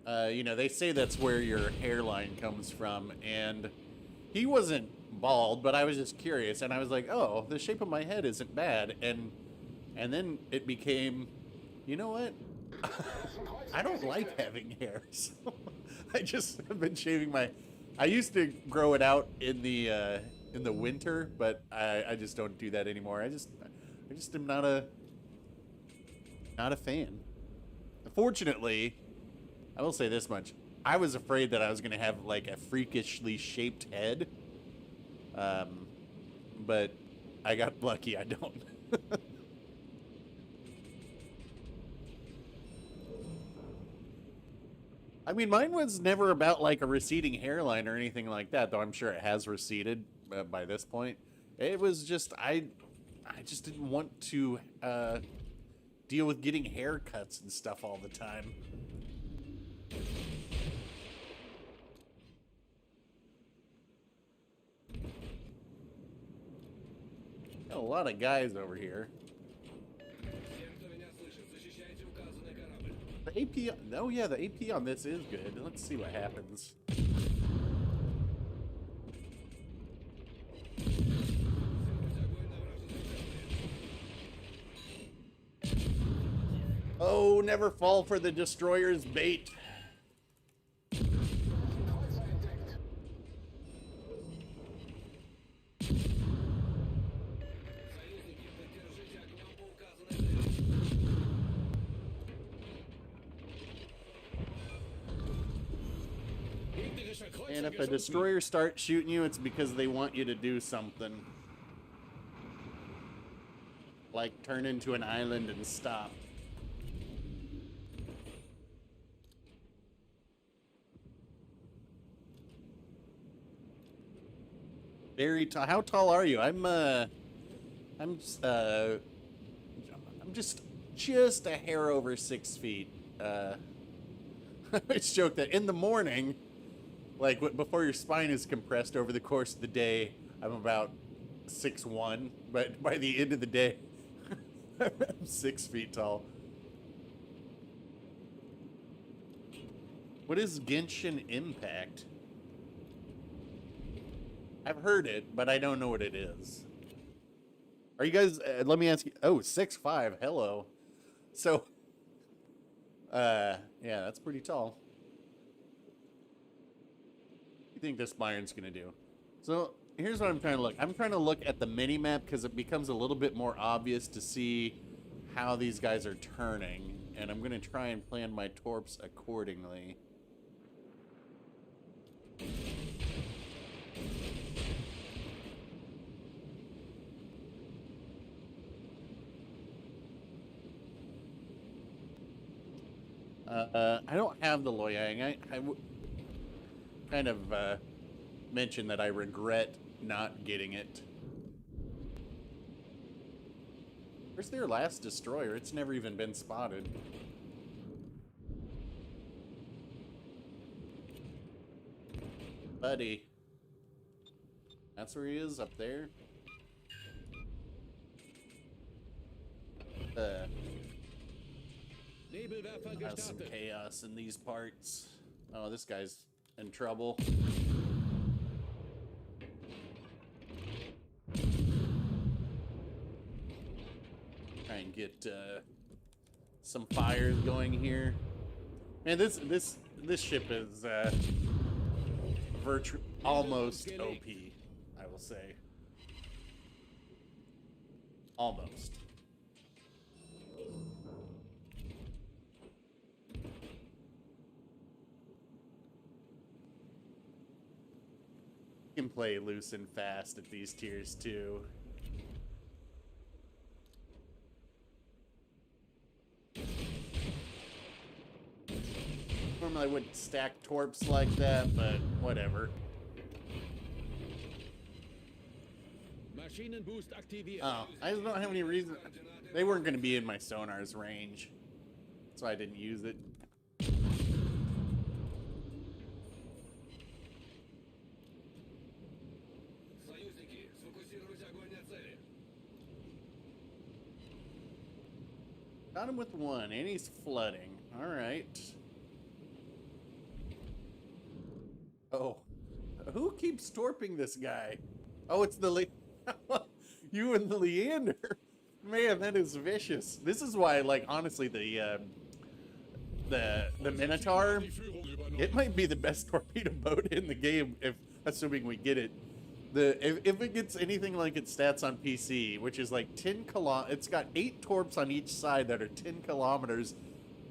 you know, they say that's where your hairline comes from. And he wasn't bald, but I was just curious. And I was like, oh, the shape of my head isn't bad. And then it became, you know what? I don't like having hair, so I just have been shaving my. I used to grow it out in the winter, but I just don't do that anymore. I just am not a fan. Fortunately, I will say this much: I was afraid that I was going to have like a freakishly shaped head, but I got lucky. I don't. I mean, mine was never about like a receding hairline or anything like that, though I'm sure it has receded by this point. It was just, I just didn't want to deal with getting haircuts and stuff all the time. Got a lot of guys over here. The AP, oh yeah, the AP on this is good. Let's see what happens. never fall for the destroyer's bait. And if a destroyer starts shooting you, it's because they want you to do something. Like turn into an island and stop. Very tall. How tall are you? I'm just a hair over 6 feet. I always joke that in the morning, like before your spine is compressed over the course of the day, I'm about 6'1", but by the end of the day, I'm 6 feet tall. What is Genshin Impact? I've heard it, but I don't know what it is. Are you guys, let me ask you, oh, 6'5", hello. So, yeah, that's pretty tall. What do you think this Bayern's gonna do? So, here's what I'm trying to look. I'm trying to look at the mini-map because it becomes a little bit more obvious to see how these guys are turning. And I'm gonna try and plan my torps accordingly. I don't have the Loyang. I kind of mentioned that I regret not getting it. Where's their last destroyer? It's never even been spotted. Buddy. That's where he is, up there. Has some chaos in these parts. Oh, this guy's in trouble. Try and get some fires going here. Man, this ship is almost OP, I will say. Almost. Can play loose and fast at these tiers too. Normally I wouldn't stack torps like that, but whatever. Oh, I just don't have any reason. They weren't going to be in my sonar's range, so I didn't use it. Got him with one, and he's flooding. All right. Oh, who keeps torping this guy? Oh, it's the you and the Leander. Man, that is vicious. This is why, like, honestly, the Minotaur, it might be the best torpedo boat in the game, if assuming we get it. If it gets anything like its stats on PC, which is like 10 it's got 8 torps on each side that are 10 kilometers,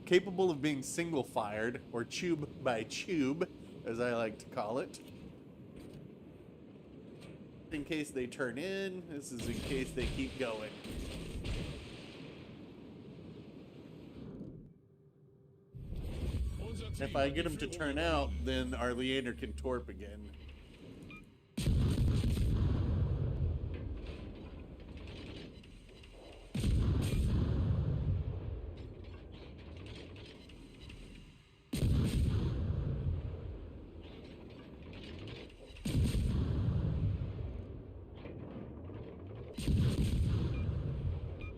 capable of being single fired, or tube by tube, as I like to call it. In case they turn in, this is in case they keep going. If I get them to turn out, then our Leander can torp again.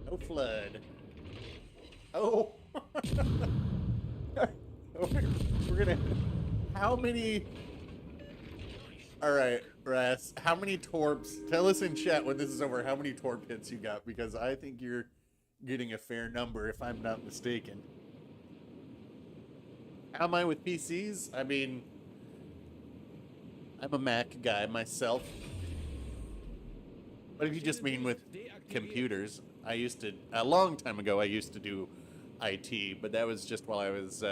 No flood. Oh! We're gonna... How many... Alright, Ras, how many torps... Tell us in chat when this is over how many torp hits you got, because I think you're getting a fair number, if I'm not mistaken. How am I with PCs? I mean, I'm a Mac guy myself. But if you just mean with computers, I used to, a long time ago, I used to do IT, but that was just while I was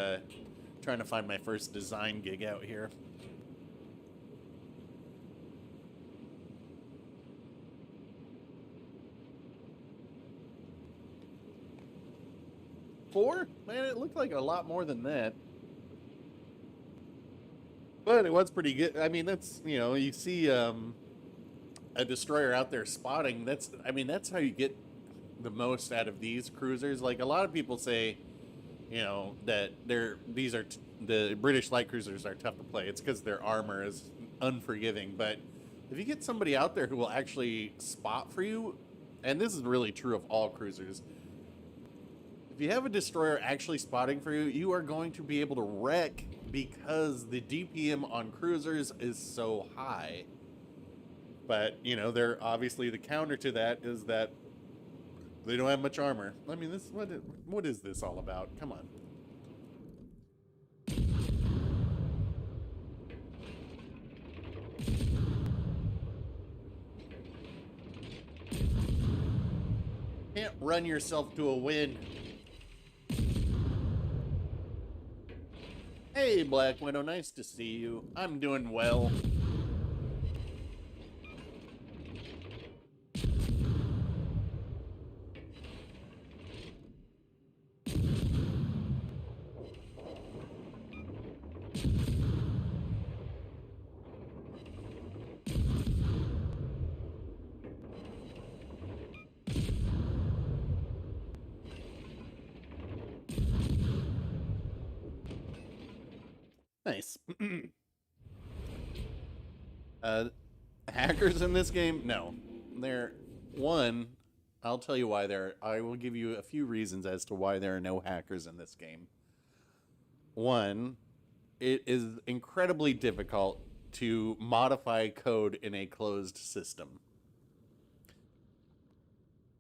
trying to find my first design gig out here. Four? Man, it looked like a lot more than that. But it was pretty good. I mean, that's, you know, you see a destroyer out there spotting. That's, I mean, that's how you get the most out of these cruisers. Like, a lot of people say, you know, that the British light cruisers are tough to play. It's because their armor is unforgiving. But if you get somebody out there who will actually spot for you, and this is really true of all cruisers, if you have a destroyer actually spotting for you, you are going to be able to wreck because the DPM on cruisers is so high. But, you know, they're obviously the counter to that is that they don't have much armor. I mean, this what is this all about? Come on. Can't run yourself to a win. Hey, Black Widow, nice to see you. I'm doing well. Nice. Hackers in this game? No. I'll tell you why I will give you a few reasons as to why there are no hackers in this game. One, it is incredibly difficult to modify code in a closed system.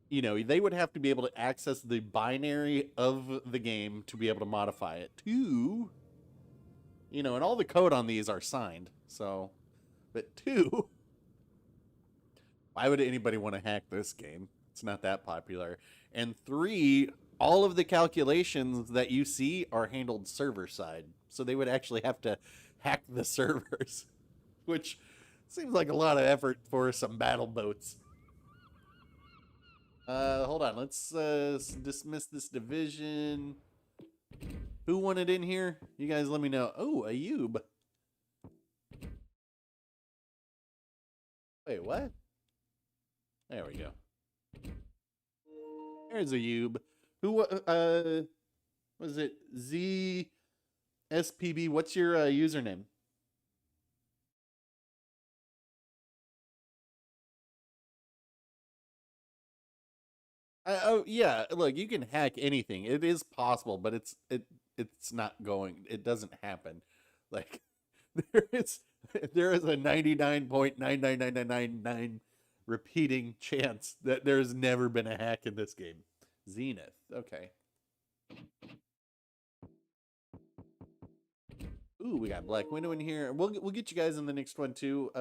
You know, they would have to be able to access the binary of the game to be able to modify it. Two, you know, and all the code on these are signed. So, but two, why would anybody want to hack this game? It's not that popular. And three, all of the calculations that you see are handled server side. So they would actually have to hack the servers, which seems like a lot of effort for some battle boats. Hold on. Let's dismiss this division. Who won it in here? You guys let me know. Oh, Ayub. Wait, what? There we go. There's Ayub. Who, was it ZSPB? What's your username? Oh yeah, look, you can hack anything. It is possible, but it's not going. It doesn't happen. Like there is there is a 99.99999 repeating chance that there's never been a hack in this game. Zenith. Okay. Ooh, we got Black Widow in here. We'll get you guys in the next one too.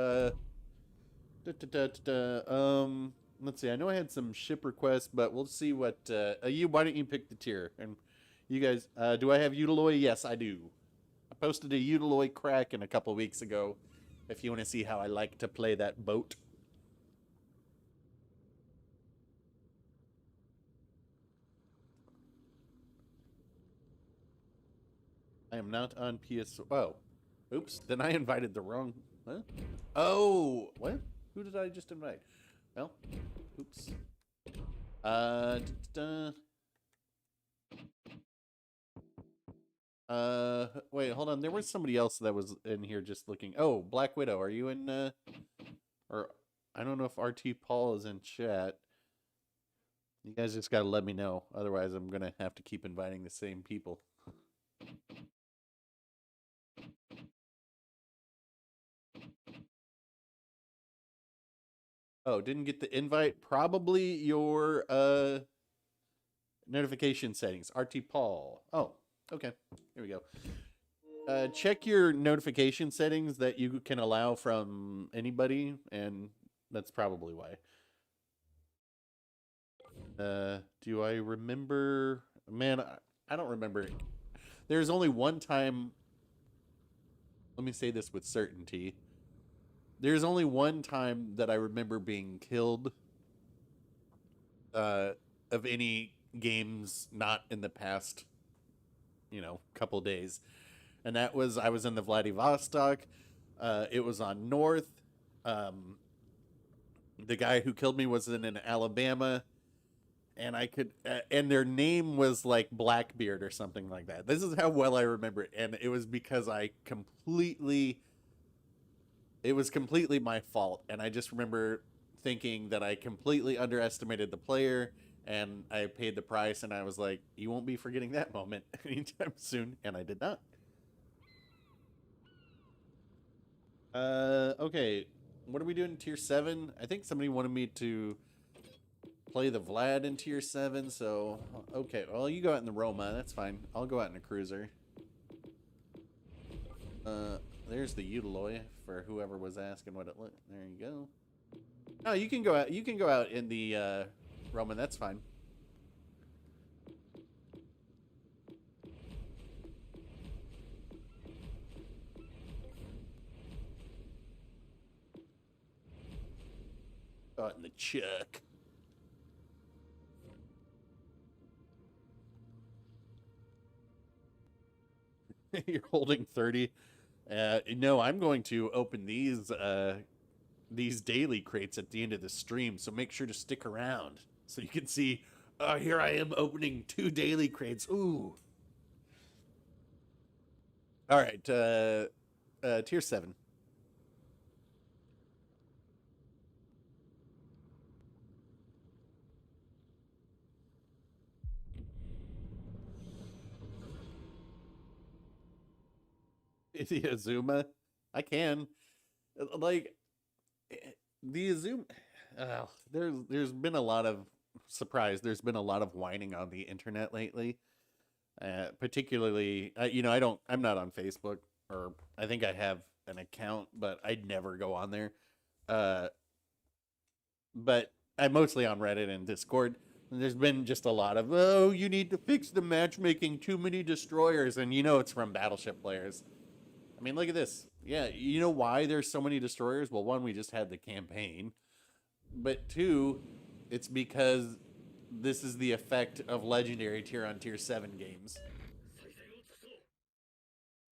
Let's see. I know I had some ship requests, but we'll see what. Why don't you pick the tier? And you guys, do I have Utiloy? Yes, I do. I posted a Utiloy Kraken a couple weeks ago. If you want to see how I like to play that boat. I am not on PS. Oh, oops. Then I invited the wrong. Huh? Oh, what? Who did I just invite? Well, oops. Wait, hold on. There was somebody else that was in here just looking. Oh, Black Widow, are you in, or I don't know if RT Paul is in chat. You guys just gotta let me know. Otherwise, I'm gonna have to keep inviting the same people. Oh, didn't get the invite? Probably your notification settings. RT Paul. Oh, okay. Here we go. Check your notification settings that you can allow from anybody, and that's probably why. Do I remember? Man, I don't remember. There's only one time. Let me say this with certainty. There's only one time that I remember being killed of any games not in the past, couple days. And that was, I was in the Vladivostok. It was on North. The guy who killed me was in Alabama. And and their name was like Blackbeard or something like that. This is how well I remember it. And it was because it was completely my fault. And I just remember thinking that I completely underestimated the player and I paid the price. And I was like, you won't be forgetting that moment anytime soon. And I did not. Okay. What are we doing in tier 7? I think somebody wanted me to play the Vlad in tier 7, so okay. Well, you go out in the Roma, that's fine. I'll go out in a cruiser. There's the Utiloi for whoever was asking what it looked. There you go. No, you can go out. You can go out in the Roma. That's fine. Out in the Chuck. You're holding 30. No, I'm going to open these daily crates at the end of the stream, so make sure to stick around so you can see. Here I am opening 2 daily crates. Ooh. All right, tier 7. The Azuma, I can, like, the Azuma. There's been a lot of There's been a lot of whining on the internet lately, particularly. I'm not on Facebook, or I think I have an account, but I'd never go on there. But I'm mostly on Reddit and Discord. And there's been just a lot of, oh, you need to fix the matchmaking, too many destroyers, and it's from Battleship players. I mean, look at this. Yeah, you know why there's so many destroyers? Well, one, we just had the campaign. But 2, it's because this is the effect of Legendary tier on tier 7 games.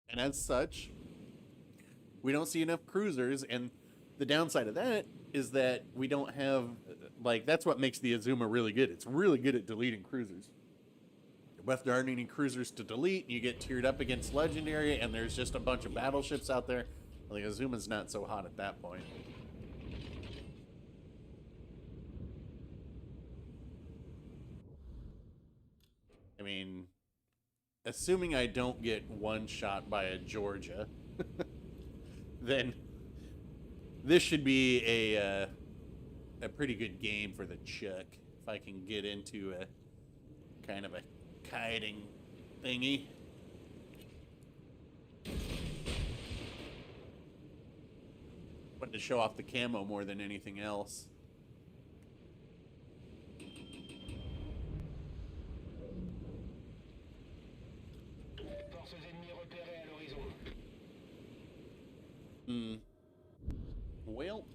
And as such, we don't see enough cruisers. And the downside of that is that we don't have, that's what makes the Azuma really good. It's really good at deleting cruisers. If there aren't any cruisers to delete, you get tiered up against Legendary, and there's just a bunch of battleships out there. Like, Azuma's not so hot at that point. I mean, assuming I don't get one shot by a Georgia, then this should be a pretty good game for the Chuck. If I can get into a kind of a kiting thingy. Wanted to show off the camo more than anything else. Well.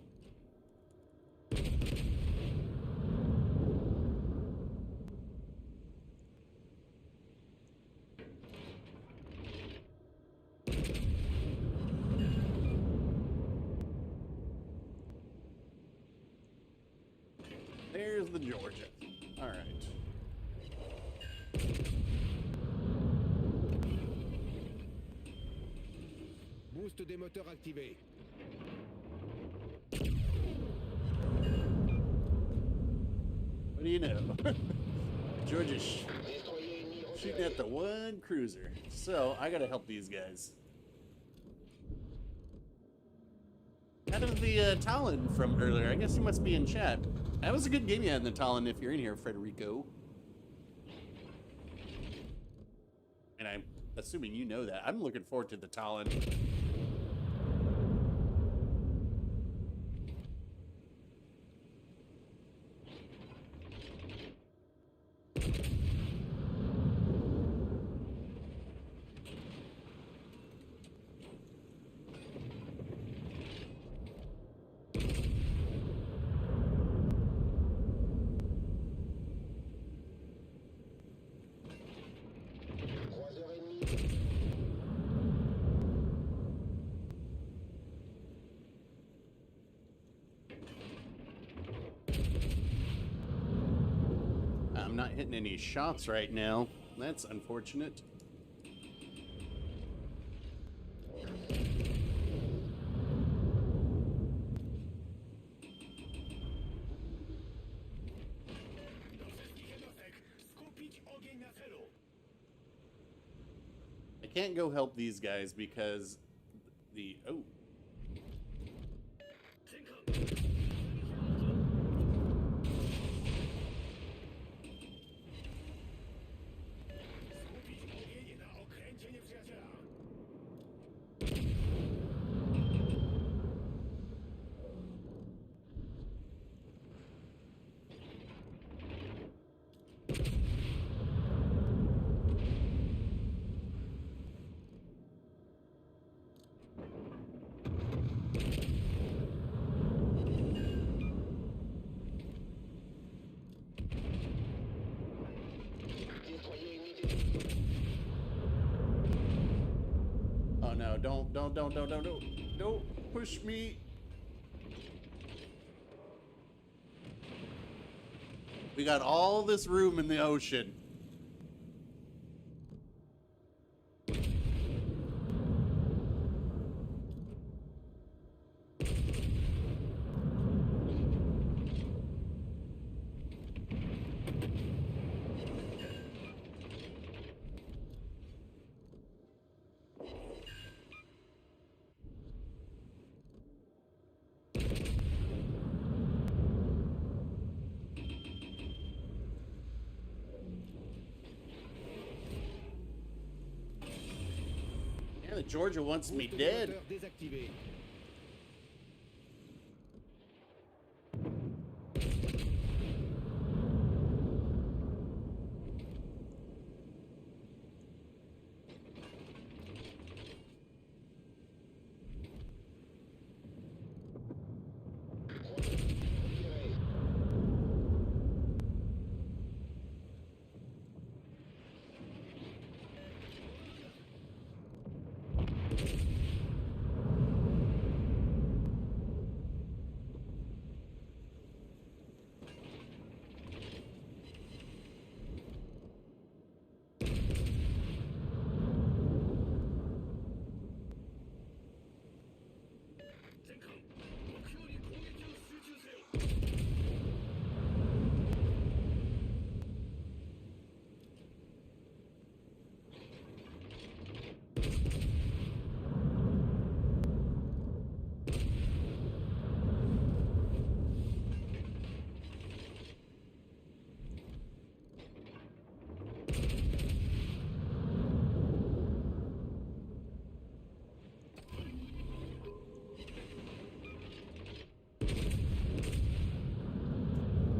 There's the Georgia. All right. Boost des moteurs activé. What do you know? Georgia's shooting at the one cruiser. So I gotta help these guys. Out of the Talon from earlier, I guess he must be in chat. That was a good game you had in the Talon if you're in here, Federico. And assuming you know that. I'm looking forward to the Talon. I'm not hitting any shots right now. That's unfortunate. I can't go help these guys because the... Oh. Oh no, don't push me. We got all this room in the ocean. Yeah, the Georgia wants me dead.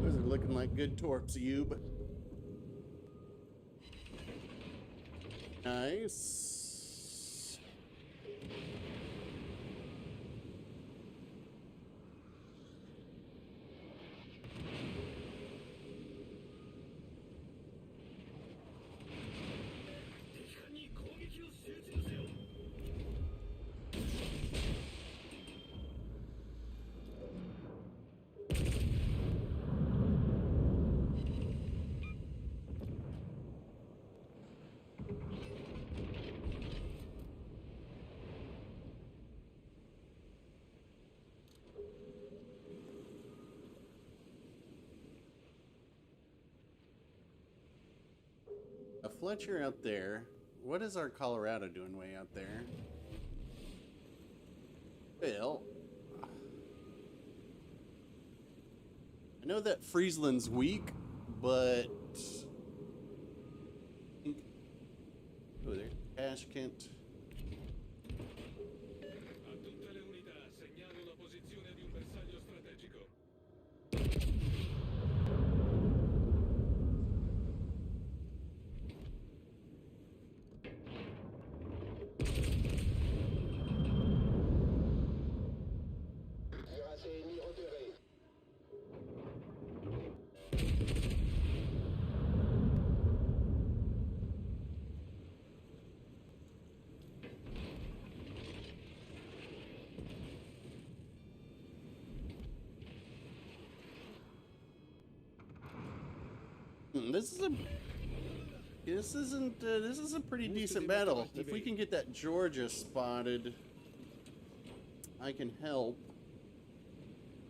Those are looking like good torps, you, but nice. A Fletcher out there. What is our Colorado doing way out there? Well, I know that Friesland's weak, but... Oh, there. Tashkent. A tutte le unità, segnalo la posizione di un bersaglio strategico. This is a pretty decent battle. If we can get that Georgia spotted, I can help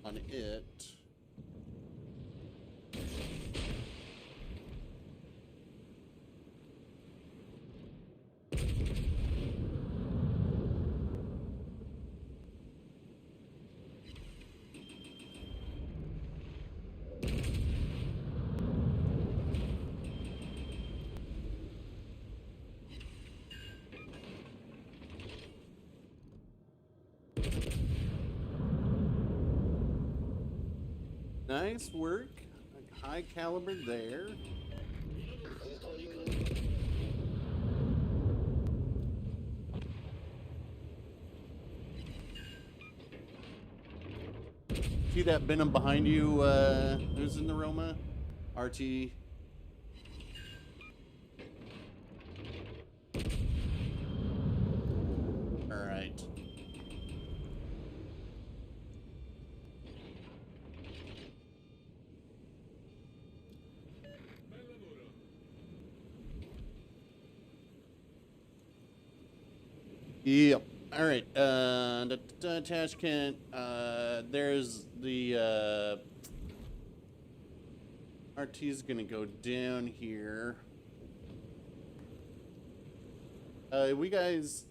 on it. Nice work. High caliber there. See that Venom behind you, who's in the Roma? RT. Alright. Yep. All right. Tashkent. There's the RT's gonna go down here. We guys.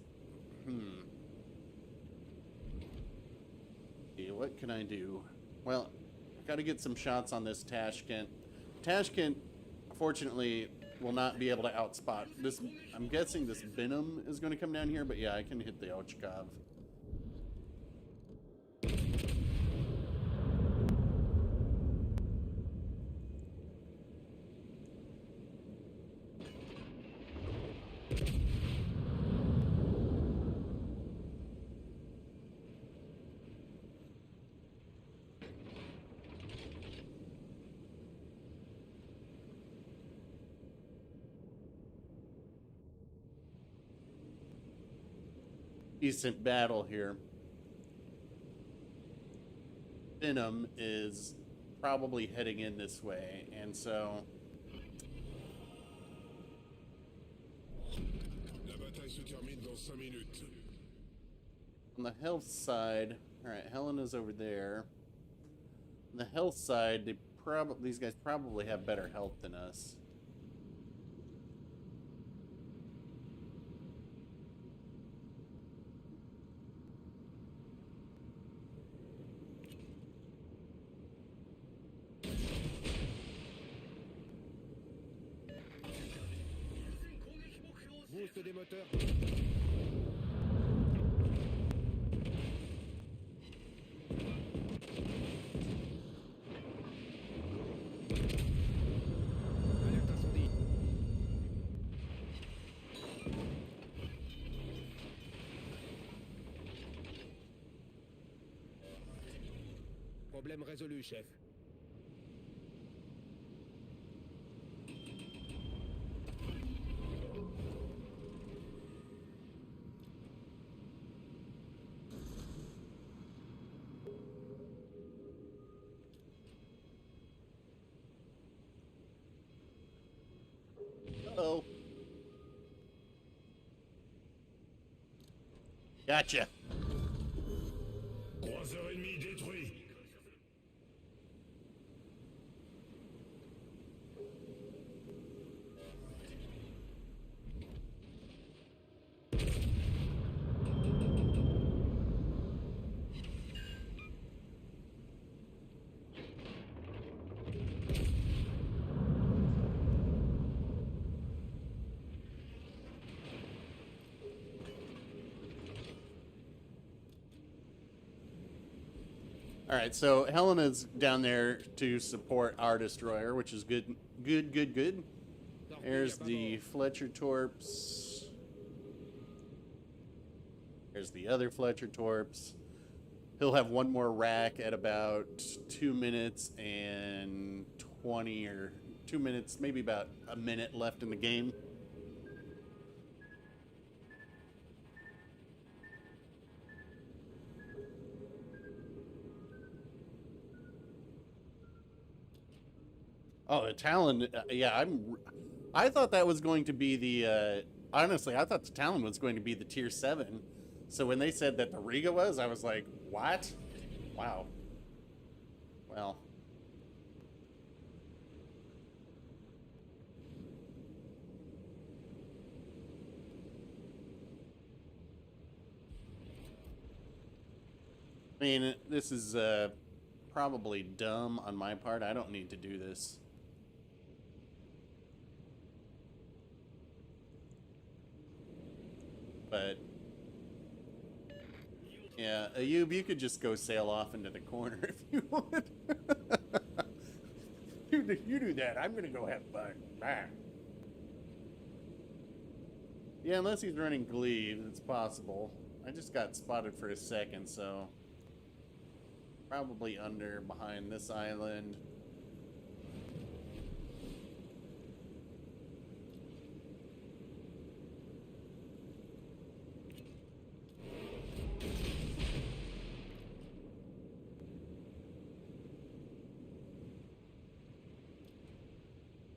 Okay, what can I do? Well, I gotta get some shots on this Tashkent. Tashkent, fortunately, will not be able to outspot this. I'm guessing this Venom is going to come down here, but yeah, I can hit the Ochkov. Decent battle here. Venom is probably heading in this way, and so La bataille se termine dans 5 minutes. on the health side, all right, Helena's over there. On the health side, these guys probably have better health than us. Boost des moteurs. Alerte incendie. Problème résolu, chef. Uh-oh. Gotcha. Croiseur ennemi détruit. All right, so Helena's down there to support our destroyer, which is good. Good. There's the Fletcher Torps. There's the other Fletcher Torps. He'll have one more rack at about 2 minutes and 20 or 2 minutes, maybe about a minute left in the game. Oh, the Talon, yeah, I thought that was going to be the, honestly, I thought the Talon was going to be the tier 7. So when they said that the Riga was, I was like, what? Wow. Well. I mean, this is probably dumb on my part. I don't need to do this. But yeah, Ayub, you could just go sail off into the corner if you want. you do that. I'm gonna go have fun. Ah. Yeah, unless he's running Glaive, it's possible. I just got spotted for a second, so probably under behind this island.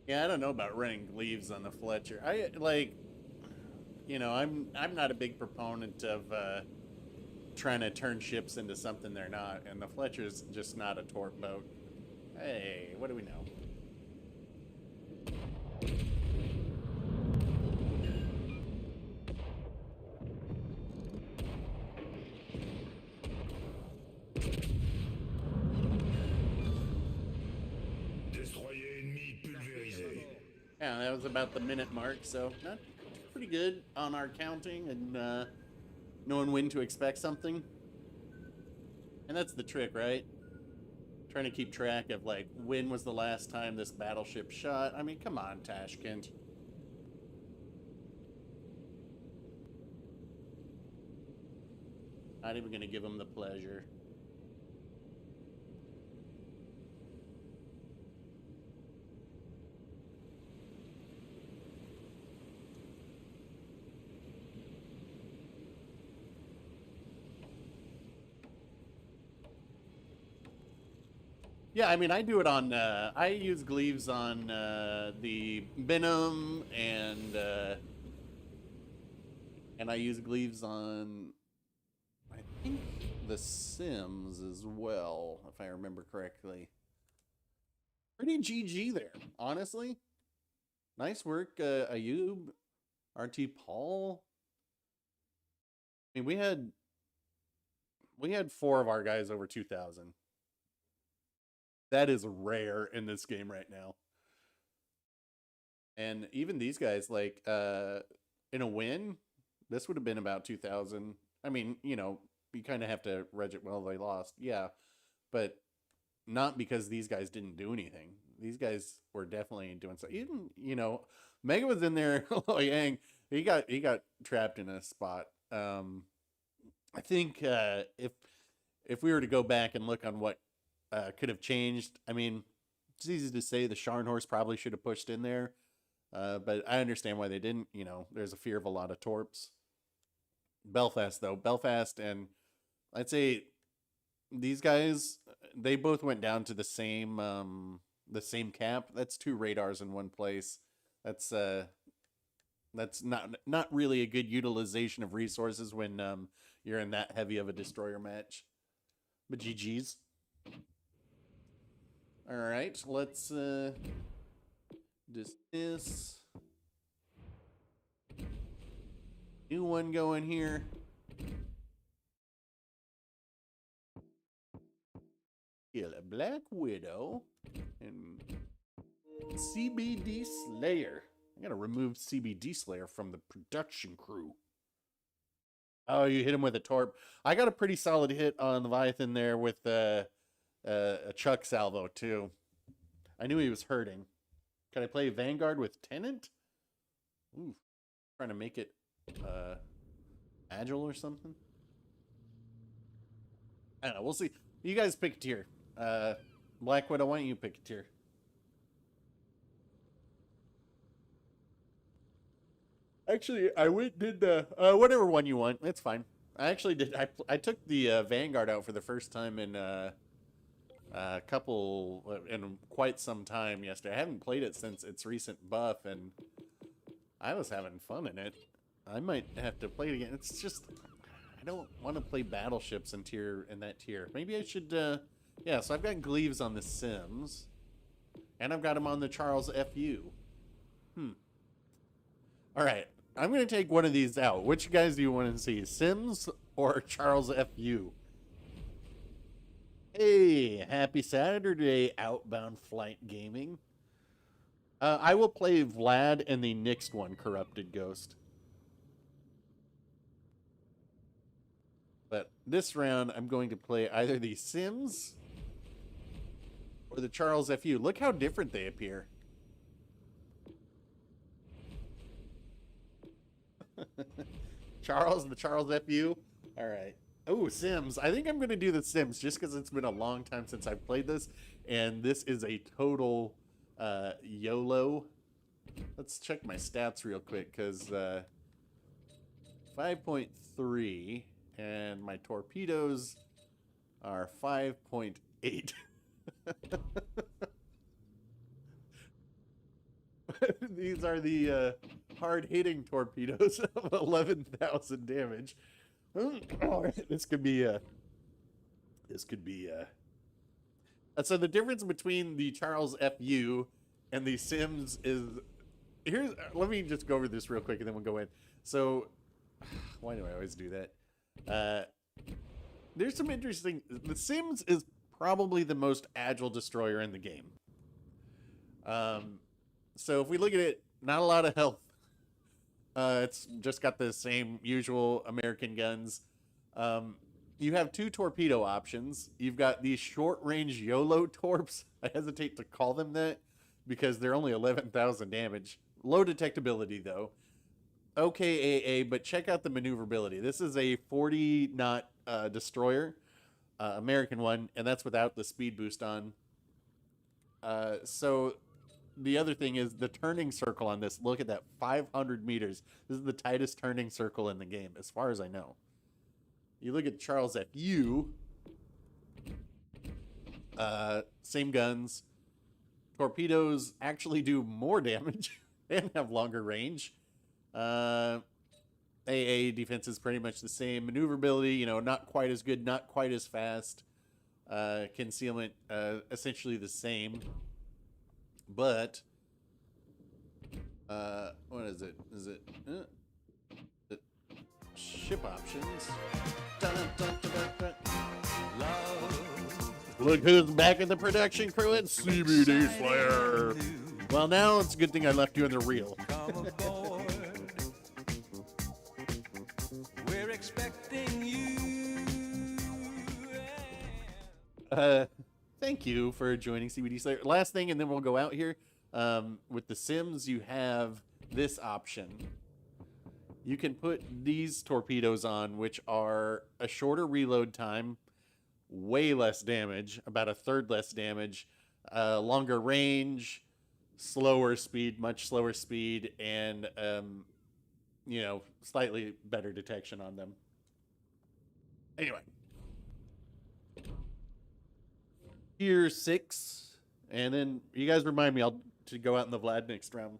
Yeah, I don't know about running Glaives on the Fletcher. I like, you know, I'm not a big proponent of trying to turn ships into something they're not, and the Fletcher's just not a torp boat. Hey, what do we know? Destroyer ennemi pulvérisé. Yeah, that was about the minute mark, so not pretty good on our counting and knowing when to expect something. And that's the trick, right? Trying to keep track of, like, when was the last time this battleship shot. I mean, come on, Tashkent. Not even gonna give him the pleasure. Yeah, I mean, I do it on, I use Glaives on the Venom, and I use Glaives on, I think, the Sims as well, if I remember correctly. Pretty GG there, honestly. Nice work, Ayub, RT Paul. I mean, we had 4 of our guys over 2,000. That is rare in this game right now. And even these guys, like, in a win, this would have been about 2,000. I mean, you know, you kind of have to reg it, well, they lost. Yeah. But not because these guys didn't do anything. These guys were definitely doing something. Even, you know, Mega was in there. Yang, he got trapped in a spot. I think if we were to go back and look on what could have changed, I mean, it's easy to say the Scharnhorst probably should have pushed in there, but I understand why they didn't. You know, there's a fear of a lot of torps. Belfast, though, Belfast, and I'd say these guys, they both went down to the same cap. That's 2 radars in one place. That's not really a good utilization of resources when you're in that heavy of a destroyer match. But GG's. All right, let's dismiss. New one going here. Kill a Black Widow and CBD Slayer. I gotta remove CBD Slayer from the production crew. Oh, you hit him with a torp. I got a pretty solid hit on Leviathan there with a chuck salvo too. I knew he was hurting. Can I play Vanguard with Tenant? Ooh, trying to make it Agile or something. I don't know. We'll see. You guys pick a tier. Black Widow, why don't you pick a tier? Actually, I went did the whatever one you want. It's fine. I actually did. I took the Vanguard out for the first time in a couple in quite some time yesterday. I haven't played it since its recent buff, and I was having fun in it. I might have to play it again. It's just I don't want to play battleships in that tier. Maybe I should. Yeah. So I've got Gleaves on the Sims, and I've got him on the Charles FU. All right. I'm going to take one of these out. Which guys do you want to see? Sims or Charles FU? Hey, happy Saturday, Outbound Flight Gaming. I will play Vlad and the next one, Corrupted Ghost. But this round, I'm going to play either the Sims or the Charles FU. Look how different they appear. the Charles FU. All right. Oh, Sims. I think I'm going to do the Sims just because it's been a long time since I've played this. And this is a total YOLO. Let's check my stats real quick because 5.3 and my torpedoes are 5.8. These are the hard-hitting torpedoes of 11,000 damage. Oh, this could be so the difference between the Charles FU and the Sims is let me just go over this real quick and then we'll go in. So why do I always do that? There's some interesting. The Sims is probably the most agile destroyer in the game. So if we look at it, not a lot of health. It's just got the same usual American guns. You have two torpedo options. You've got these short-range YOLO torps. I hesitate to call them that because they're only 11,000 damage. Low detectability, though. Okay, AA, but check out the maneuverability. This is a 40-knot destroyer, American one, and that's without the speed boost on. So the other thing is the turning circle on this. Look at that, 500 meters. This is the tightest turning circle in the game, as far as I know. You look at Charles FU, same guns. Torpedoes actually do more damage and have longer range. AA defense is pretty much the same. Maneuverability, not quite as good, not quite as fast. Concealment, essentially the same. But what is it? Is it ship options? Dun, dun, dun, dun, dun. Look who's back in the production crew at CBD Slayer. Well, now it's a good thing I left you in the reel. Come aboard. We're expecting you. Thank you for joining CBD Slayer. Last thing, and then we'll go out here. With the Sims, you have this option. You can put these torpedoes on, which are a shorter reload time, way less damage, about a third less damage, longer range, slower speed, much slower speed, and slightly better detection on them. Anyway. Tier 6, and then you guys remind me to go out in the Vlad next round.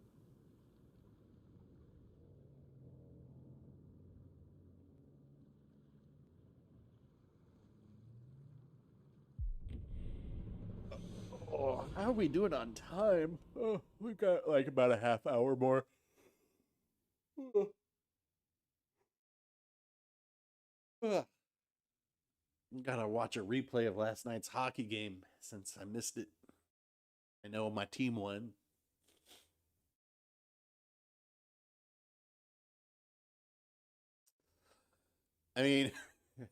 Oh, how are we doing on time? Oh, we've got like about a half hour more. Gotta watch a replay of last night's hockey game since I missed it. I know my team won. I mean,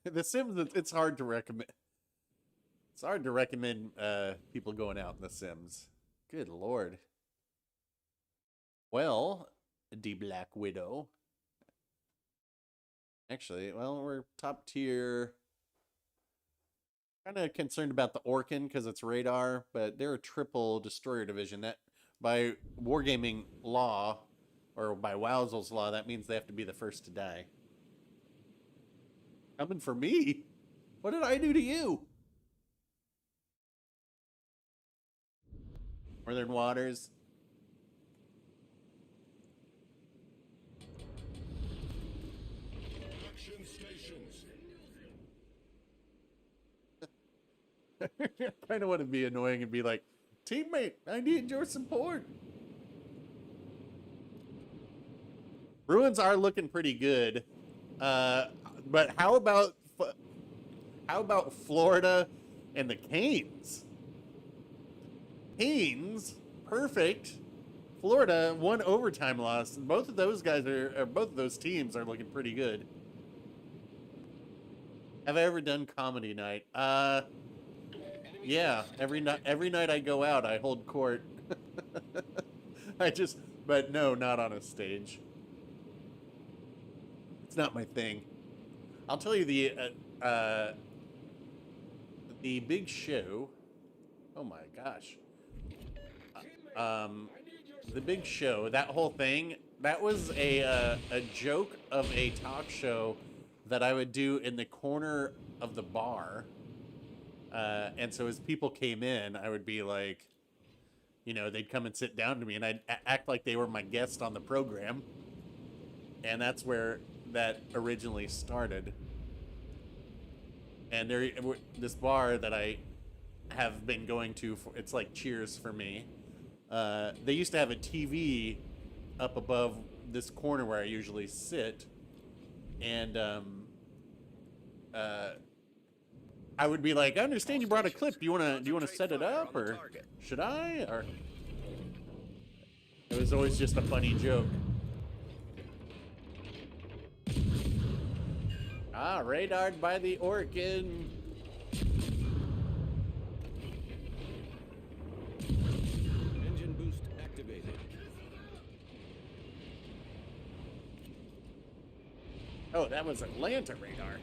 The Sims, it's hard to recommend. It's hard to recommend people going out in The Sims. Good lord. Well, the Black Widow. Actually, well, we're top tier. Kind of concerned about the Orkin because it's radar, but they're a triple destroyer division. That by wargaming law, or by Wowzel's law, that means they have to be the first to die. Coming for me? What did I do to you? Northern Waters. Action stations. I kind of want to be annoying and be like, teammate, I need your support. Ruins are looking pretty good. But how about Florida and the Canes? Canes, perfect. Florida, 1 overtime loss. Both of those guys both of those teams are looking pretty good. Have I ever done comedy night? Yeah, every night I go out, I hold court. But no, not on a stage. It's not my thing. I'll tell you the big show. Oh my gosh. The big show, that whole thing, that was a joke of a talk show that I would do in the corner of the bar. And so as people came in, I would be like, you know, they'd come and sit down to me and I'd act like they were my guest on the program. And that's where that originally started. And this bar that I have been going to, it's like Cheers for me. They used to have a TV up above this corner where I usually sit. And I would be like, I understand you brought a clip. Do you wanna set it up, or should I? Or it was always just a funny joke. Radared by the Orkin. Engine boost activated. Oh, that was Atlanta radar.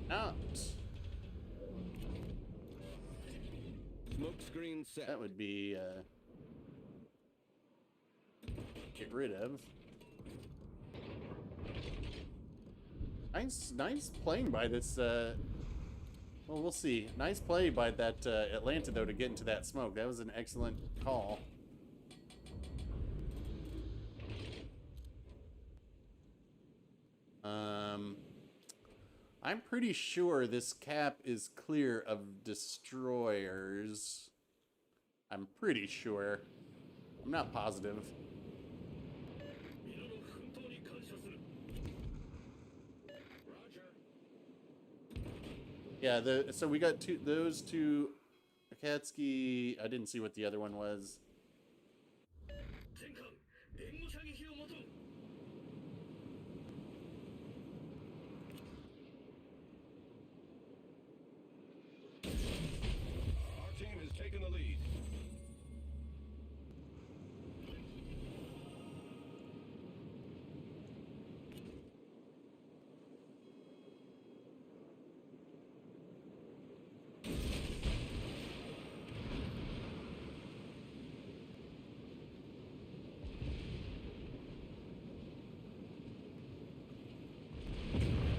Not. Smoke screen set. That would be get rid of. Nice playing by this. Well, we'll see. Nice play by that Atlanta though to get into that smoke. That was an excellent call. I'm pretty sure this cap is clear of destroyers. I'm pretty sure. I'm not positive. Yeah, so we got those two. Akatsuki, I didn't see what the other one was. Our team has taken the lead.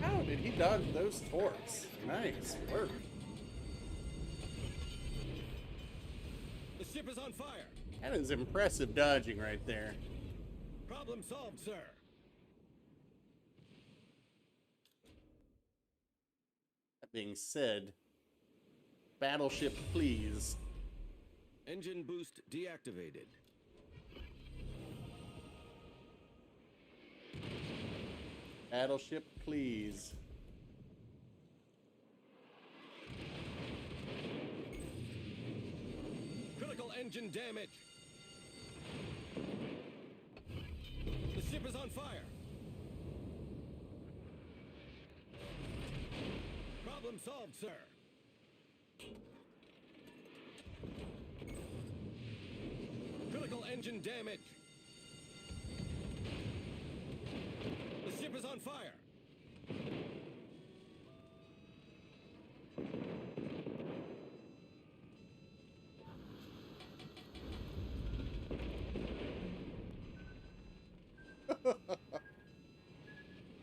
How did he dodge those torps? Nice work. The ship is on fire. That is impressive dodging right there. Problem solved, sir. That being said, battleship, please. Engine boost deactivated. Battleship, please. Critical engine damage. The ship is on fire. Problem solved, sir. engine damage. The ship is on fire.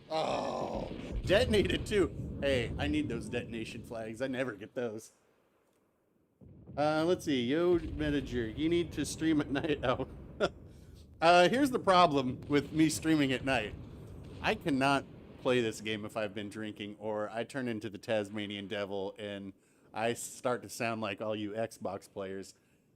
Oh, detonated too. Hey, I need those detonation flags. I never get those. Let's see. Yo, manager, you need to stream at night. Oh. Here's the problem with me streaming at night. I cannot play this game if I've been drinking, or I turn into the Tasmanian devil and I start to sound like all you Xbox players,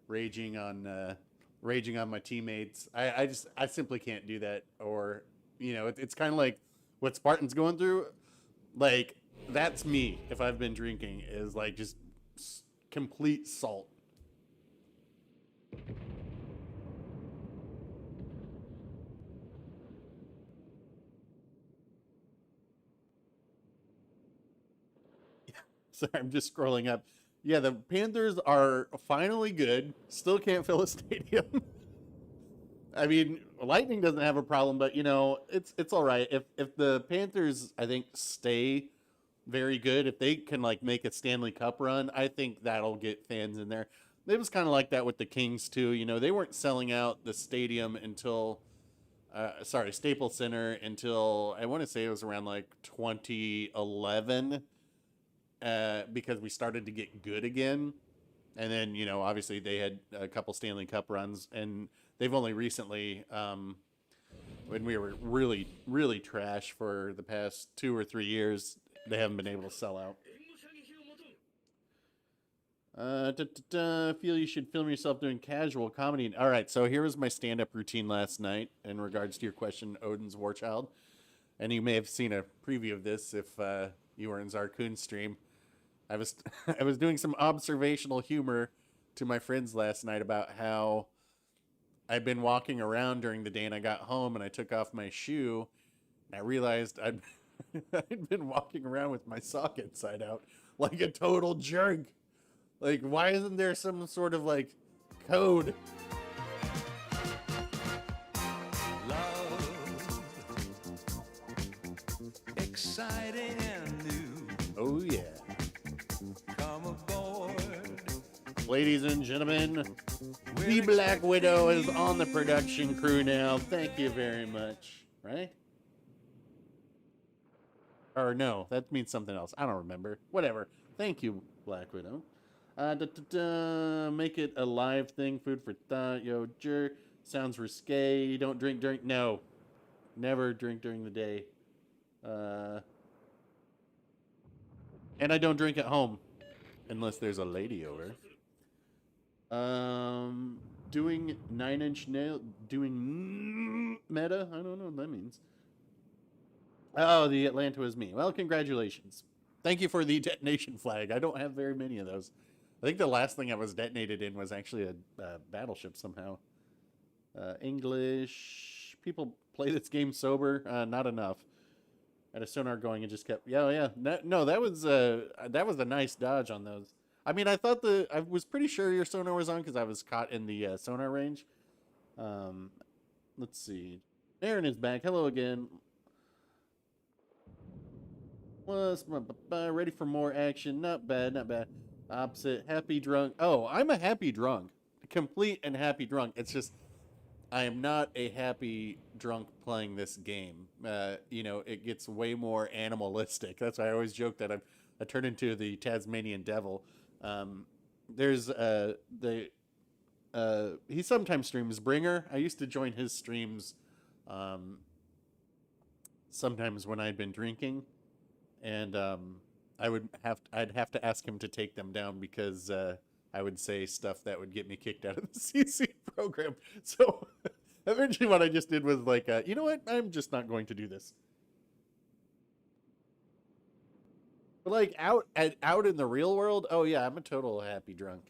raging on my teammates. I simply can't do that. Or, you know, it's kind of like what Spartan's going through. Like, that's me if I've been drinking, is like just complete salt. Sorry, I'm just scrolling up. Yeah, the Panthers are finally good. Still can't fill a stadium. I mean, Lightning doesn't have a problem, but you know, it's all right. If the Panthers, I think, stay very good, if they can like make a Stanley Cup run, I think that'll get fans in there. It was kind of like that with the Kings too. You know, they weren't selling out the stadium until, Staples Center until I want to say it was around like 2011. Because we started to get good again. And then, you know, obviously they had a couple Stanley Cup runs, and they've only recently, when we were really, really trash for the past 2 or 3 years, they haven't been able to sell out. Feel you should film yourself doing casual comedy. All right, so here was my stand-up routine last night in regards to your question, Odin's Warchild. And you may have seen a preview of this if you were in Zarkoon's stream. I was doing some observational humor to my friends last night about how I'd been walking around during the day, and I got home and I took off my shoe, and I realized I'd been walking around with my sock inside out like a total jerk. Like, why isn't there some sort of like code? Love, exciting and new. Oh yeah. Come aboard. Ladies and gentlemen, the Black Widow is on the production crew now. Thank you very much. Right? Or no, that means something else. I don't remember. Whatever. Thank you, Black Widow. Make it a live thing. Food for thought. Yo, jerk. Sounds risque. You don't drink during... No. Never drink during the day. And I don't drink at home. Unless there's a lady over. Doing 9-inch nail... Doing meta? I don't know what that means. Oh, the Atlanta was me. Well, congratulations. Thank you for the detonation flag. I don't have very many of those. I think the last thing I was detonated in was actually a battleship somehow. English. People play this game sober. Not enough. Had a sonar going and just kept... Yeah. No, that was a nice dodge on those. I mean, I was pretty sure your sonar was on because I was caught in the sonar range. Let's see. Aaron is back. Hello again. Ready for more action. Not bad. Opposite. Happy drunk. Oh, I'm a happy drunk. Complete and happy drunk. It's just, I am not a happy drunk playing this game. You know, it gets way more animalistic. That's why I always joke that I turn into the Tasmanian devil. He sometimes streams Bringer. I used to join his streams sometimes when I'd been drinking. And I'd have to ask him to take them down because I would say stuff that would get me kicked out of the CC program. So eventually what I just did was like, you know what? I'm just not going to do this. But like out in the real world, oh yeah, I'm a total happy drunk.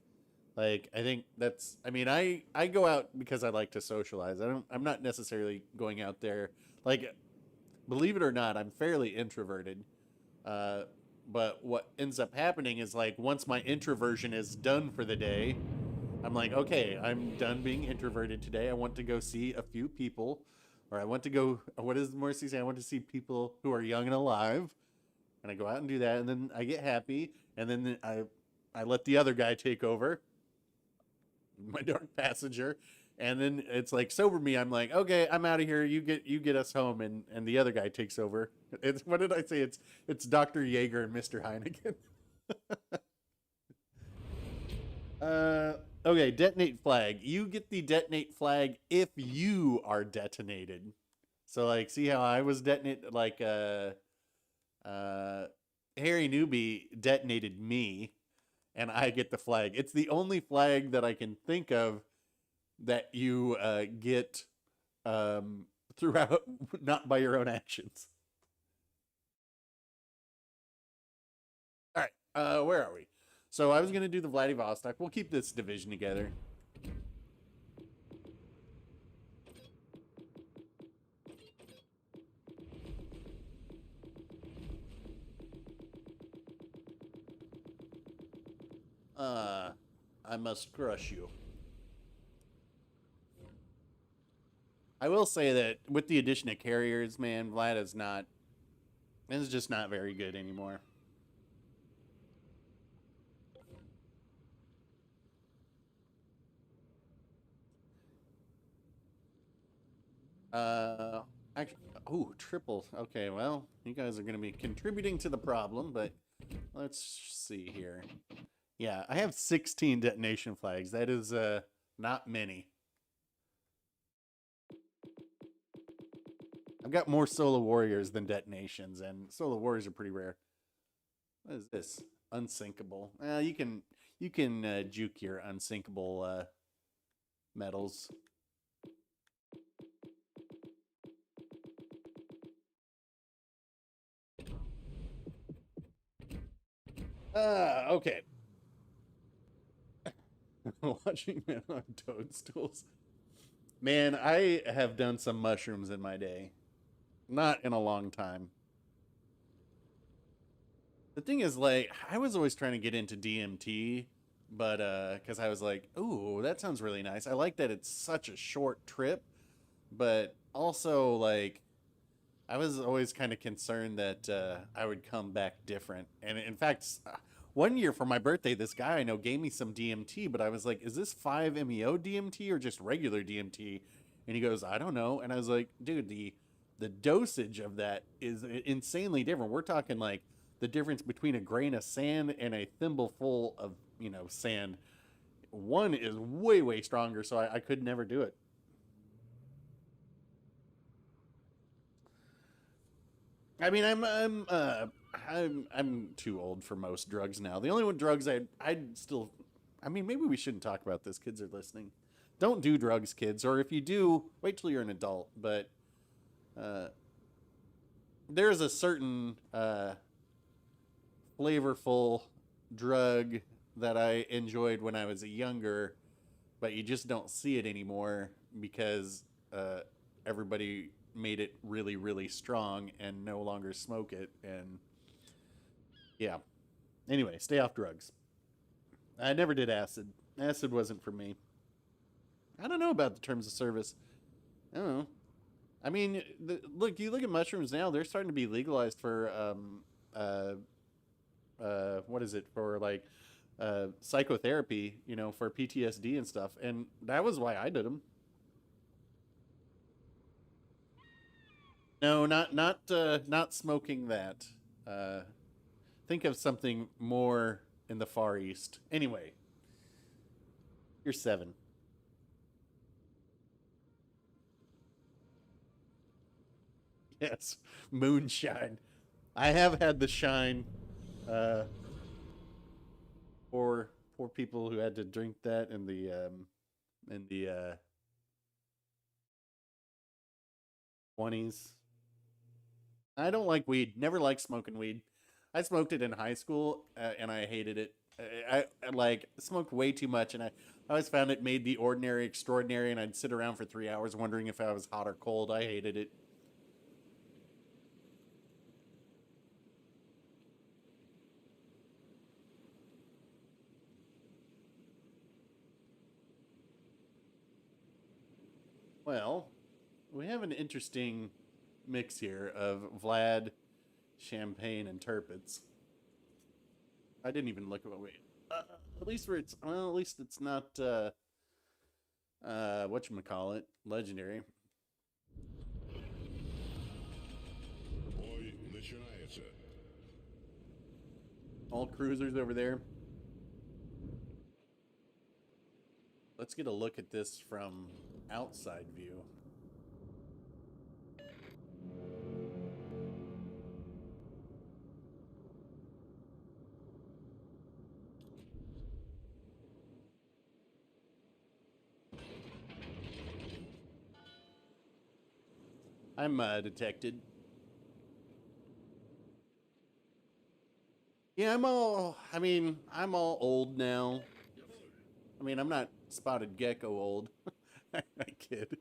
Like, I think that's, I mean, I go out because I like to socialize. I'm not necessarily going out there. Like, believe it or not, I'm fairly introverted. But what ends up happening is, like, once my introversion is done for the day, I'm like, okay, I'm done being introverted today. I want to go see a few people, or I want to go. What does Morrissey say? I want to see people who are young and alive, and I go out and do that, and then I get happy, and then I let the other guy take over, my dark passenger, and then it's like sober me. I'm like, okay, I'm out of here. You get us home, and the other guy takes over. It's what did I say? It's Dr. Yeager and Mr. Heineken. Uh, okay, detonate flag. You get the detonate flag if you are detonated. So like, see how I was detonated? Like, Harry Newbie detonated me, and I get the flag. It's the only flag that I can think of that you get throughout, not by your own actions. All right, where are we? So I was gonna do the Vladivostok. We'll keep this division together. I must crush you. I will say that with the addition of carriers, man, Vlad is just not very good anymore. Actually, oh, triple. Okay, well, you guys are going to be contributing to the problem, but let's see here. Yeah, I have 16 detonation flags. That is not many. I've got more solo warriors than detonations, and solo warriors are pretty rare. What is this? Unsinkable. You can juke your unsinkable medals. Okay. Watching men on toadstools. Man, I have done some mushrooms in my day. Not in a long time. The thing is, like, I was always trying to get into DMT, but because I was like, ooh, that sounds really nice. I like that it's such a short trip, but also, like, I was always kind of concerned that I would come back different. And in fact, one year for my birthday, this guy I know gave me some DMT, but I was like, is this 5-MeO DMT or just regular DMT? And he goes, I don't know. And I was like, dude, the dosage of that is insanely different. We're talking like the difference between a grain of sand and a thimbleful of, sand. One is way, way stronger, so I could never do it. I mean, I'm too old for most drugs now. The only one drugs I'd still, I mean, maybe we shouldn't talk about this. Kids are listening. Don't do drugs, kids. Or if you do, wait till you're an adult. But there's a certain flavorful drug that I enjoyed when I was younger, but you just don't see it anymore because everybody made it really, really strong and no longer smoke it. And yeah. Anyway, stay off drugs. I never did acid. Acid wasn't for me. I don't know about the terms of service. I don't know. I mean, look, you look at mushrooms now; they're starting to be legalized for what is it for like psychotherapy? For PTSD and stuff. And that was why I did them. No, not smoking that. Uh, think of something more in the Far East. Anyway, you're 7. Yes, moonshine. I have had the shine. Uh, poor people who had to drink that in the 20s. I don't like weed. Never liked smoking weed. I smoked it in high school and I hated it. I like smoked way too much, and I always found it made the ordinary extraordinary. And I'd sit around for 3 hours wondering if I was hot or cold. I hated it. Well, we have an interesting mix here of Vlad, Champagne, and Turpits. I didn't even look at what we. At least where it's well, at least it's not whatchamacallit, legendary. Бой начинается. All cruisers over there. Let's get a look at this from outside view. I'm detected. Yeah, I'm all old now. I mean, I'm not spotted gecko old. I kid.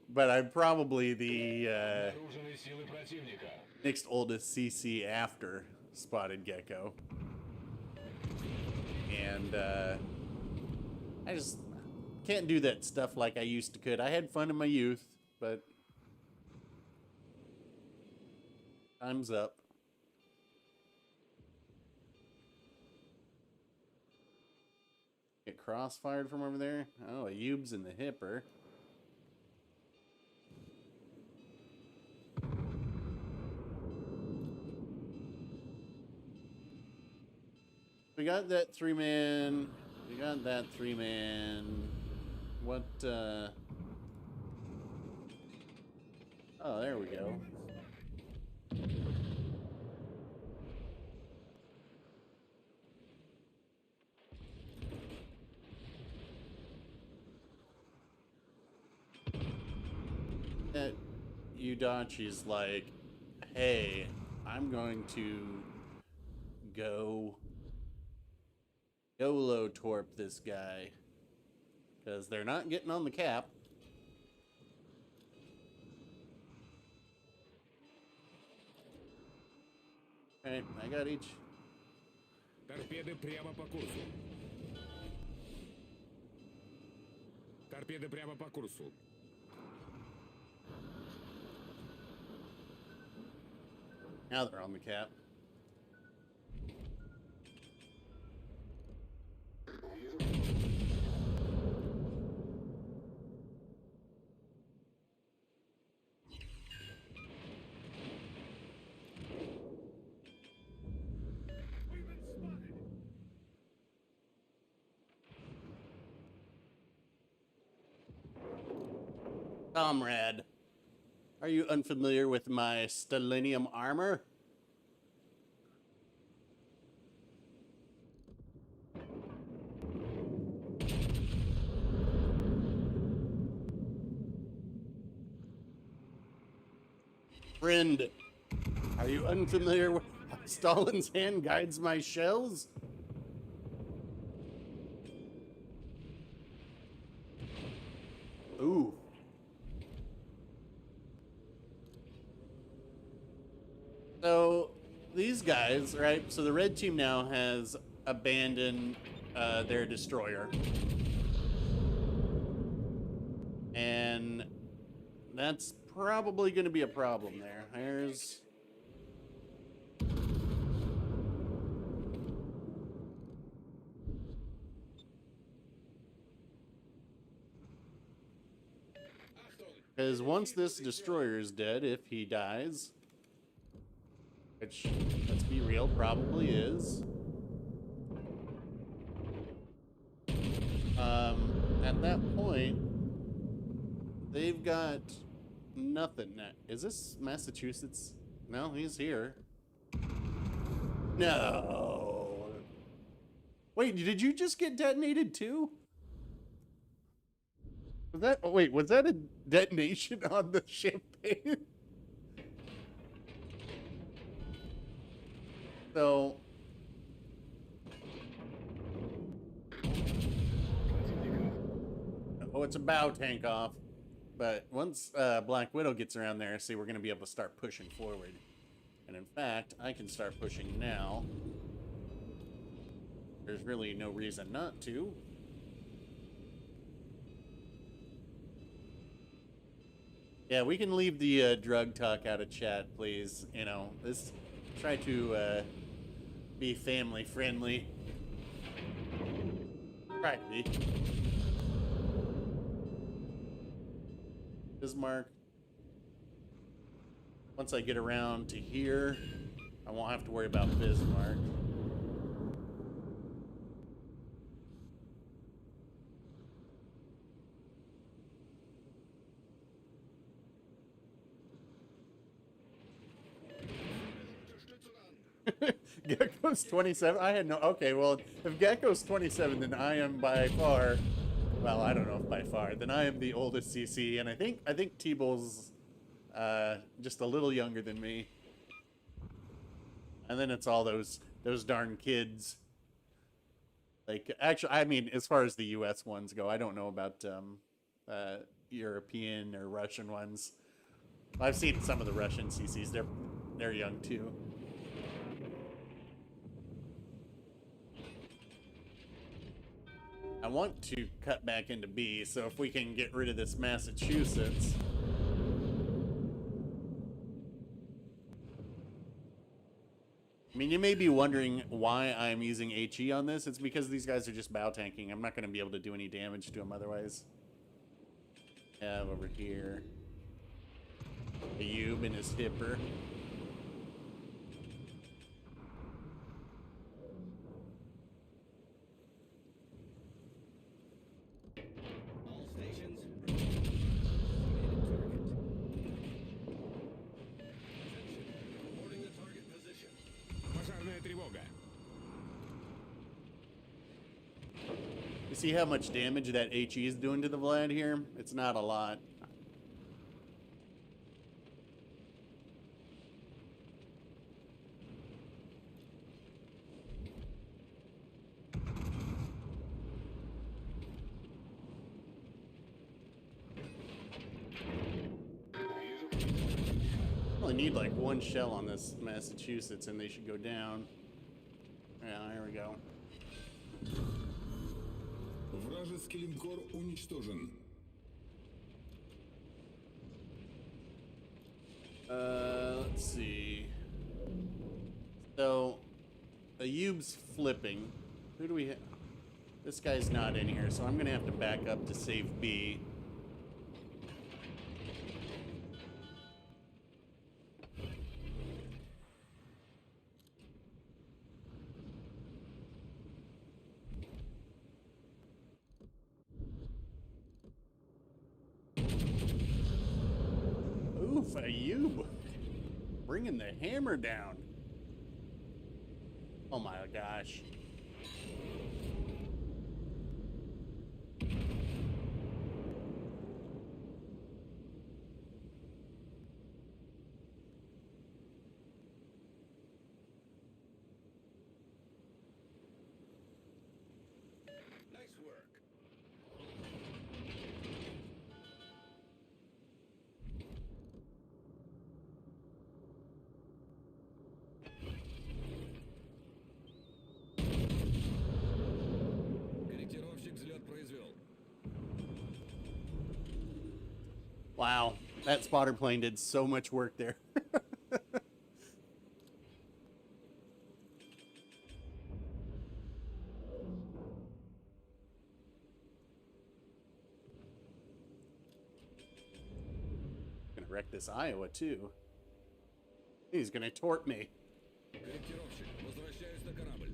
But I'm probably the Обнаружены силы противника. next oldest CC after spotted gecko. And I just can't do that stuff like I used to could. I had fun in my youth, but time's up. Get crossfired from over there. Oh, a Yubes in the hipper. We got that 3-man. We got that 3-man. What, Oh, there we go. That Udachi's like, hey, I'm going to go YOLO torp this guy. Because they're not getting on the cap. Alright, I got each. Торпеды прямо по курсу. Торпеды прямо по курсу. Now they're on the cap. Comrade, are you unfamiliar with my stellinium armor? Friend, are you unfamiliar with how Stalin's hand guides my shells? Ooh. So, these guys, right? So the red team now has abandoned their destroyer. And that's probably going to be a problem there. There's... Because once this destroyer is dead, if he dies, which, let's be real, probably is, at that point, they've got nothing. Is this Massachusetts? No, he's here. No. Wait, did you just get detonated too? Was that, oh wait, was that a detonation on the champagne? So, oh, it's a bow tank off. But once Black Widow gets around there, see, we're going to be able to start pushing forward. And in fact, I can start pushing now. There's really no reason not to. Yeah, we can leave the drug talk out of chat, please. You know, let's try to be family friendly. Try to be. Bismarck. Once I get around to here, I won't have to worry about Bismarck. Gecko's 27. I had no. Okay, well, if Gecko's 27, then I am by far. Well, I don't know if by far. Then I am the oldest CC, and I think T-Bull's just a little younger than me. And then it's all those darn kids. Like, actually, I mean, as far as the U.S. ones go, I don't know about European or Russian ones. I've seen some of the Russian CCs. They're young too. I want to cut back into B, so if we can get rid of this Massachusetts. I mean, you may be wondering why I'm using HE on this. It's because these guys are just bow tanking. I'm not going to be able to do any damage to them otherwise. Have over here Ayub and his Dipper. All stations. Reporting the target position. Пожарная тревога. You see how much damage that HE is doing to the Vlad here? It's not a lot. Only need like one shell on this Massachusetts and they should go down. Yeah, there we go. Вражеский линкор уничтожен. Let's see. So, Ayub's flipping. Who do we have? This guy's not in here, so I'm going to have to back up to save B. Oof, Ayub. Bringing the hammer down. Oh my gosh. Nice work. Корректировщик взлет произвел. Wow, that spotter plane did so much work there. Gonna wreck this Iowa too. He's gonna tort me. Корректировщик, возвращаюсь на корабль.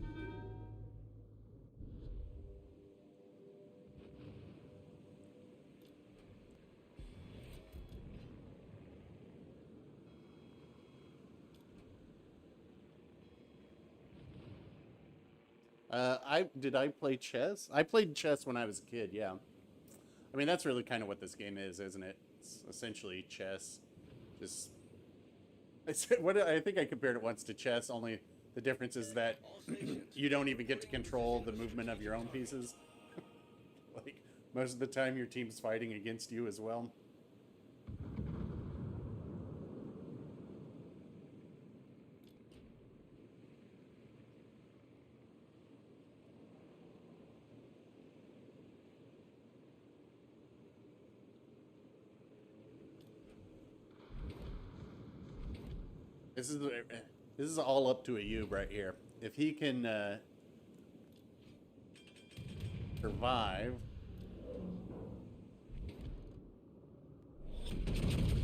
Did I play chess? I played chess when I was a kid, yeah. I mean, that's really kind of what this game is, isn't it? It's essentially chess. Just, I think I compared it once to chess, only the difference is that you don't even get to control the movement of your own pieces. Like, most of the time your team's fighting against you as well. This is all up to Ayub right here. If he can survive.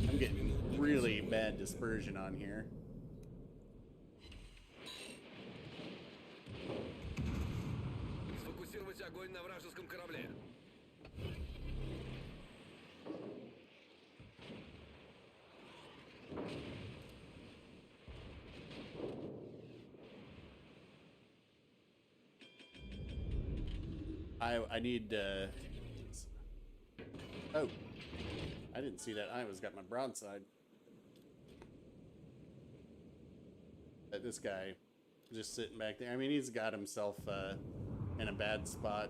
I'm getting really bad dispersion on here. Сфокусировать огонь на вражеском корабле. I need oh, I didn't see that. I was got my broadside. This guy just sitting back there. I mean, he's got himself in a bad spot.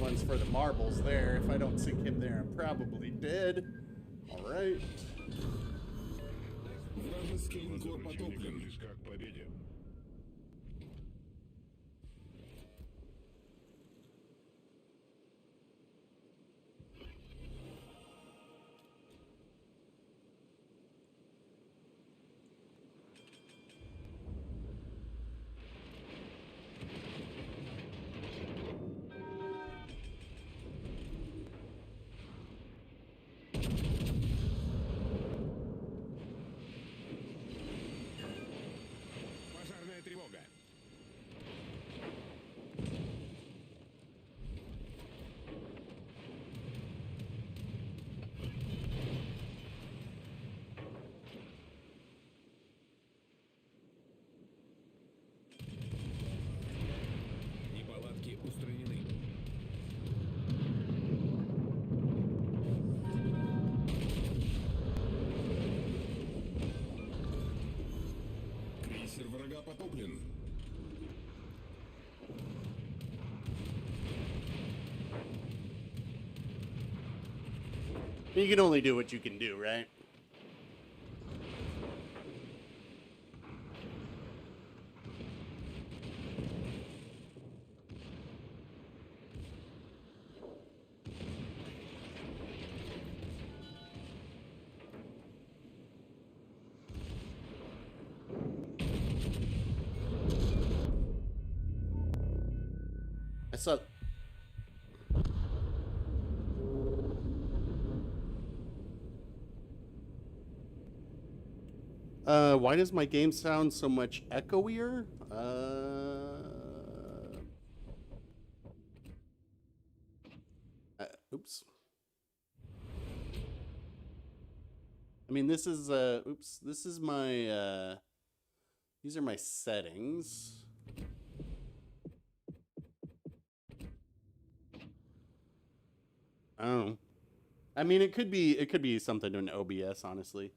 One's for the marbles there. If I don't sink him there, I'm probably dead. All right. Вражеский линкор потоплен. Близко к победе. Пожарная тревога. Неполадки устранены. Крейсер врага потоплен. You can only do what you can do, right? I saw. Why does my game sound so much echoier? Oops. I mean, this is oops. This is my these are my settings. I don't know. I mean, it could be something in OBS, honestly.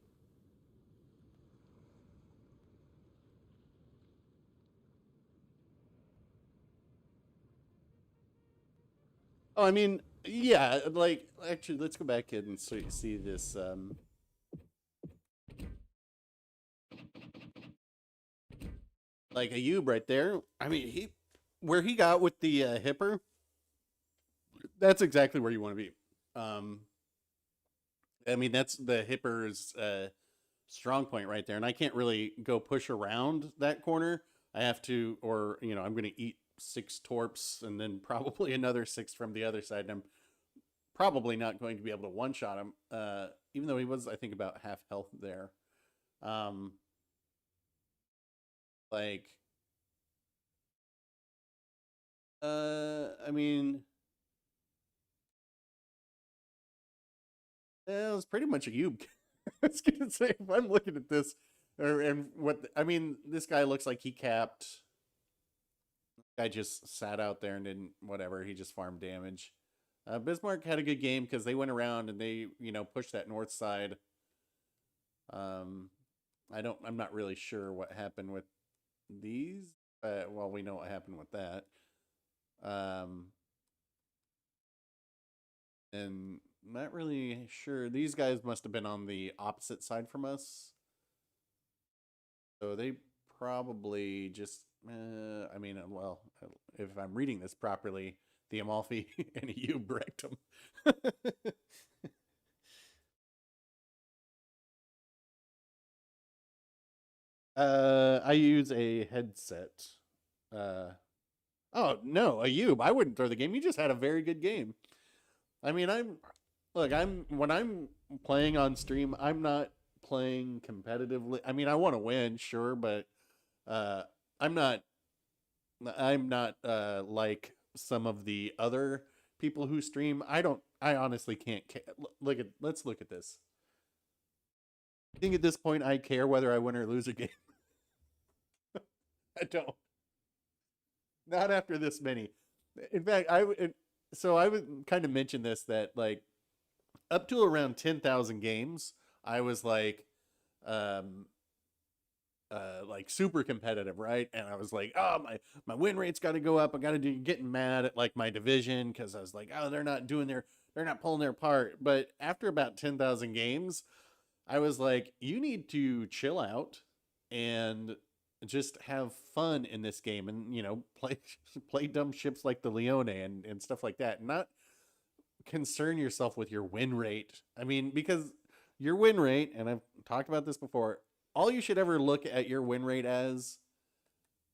Oh, I mean, yeah, like, actually, let's go back and see this. Like Ayub right there. I mean, where he got with the hipper, that's exactly where you want to be. I mean, that's the hipper's strong point right there, and I can't really go push around that corner. I have to, or I'm going to eat 6 torps and then probably another 6 from the other side. And I'm probably not going to be able to one-shot him, even though he was, I think, about half health there. I mean, it was pretty much a Ayub. I was going to say, if I'm looking at this, And what I mean, this guy looks like he capped. Guy just sat out there and didn't whatever. He just farmed damage. Bismarck had a good game because they went around and they pushed that north side. I'm not really sure what happened with these. Well, we know what happened with that. And not really sure. These guys must have been on the opposite side from us. So they probably just, I mean, well, if I'm reading this properly, the Amalfi and you wrecked them. I use a headset. Oh no, Ayub, I wouldn't throw the game. You just had a very good game. I mean, when I'm playing on stream, I'm not playing competitively. I mean, I want to win, sure, but I'm not like some of the other people who stream. I honestly can't let's look at this. I think at this point I care whether I win or lose a game. I don't. Not after this many. In fact, I would kind of mention this, that like up to around 10,000 games, I was like super competitive, right? And I was like, oh, my win rate's got to go up. I got to do getting mad at like my division because I was like, oh, they're not pulling their part. But after about 10,000 games, I was like, you need to chill out and just have fun in this game, and play dumb ships like the Leone and stuff like that. Not concern yourself with your win rate. I mean, because your win rate, and I've talked about this before, all you should ever look at your win rate as,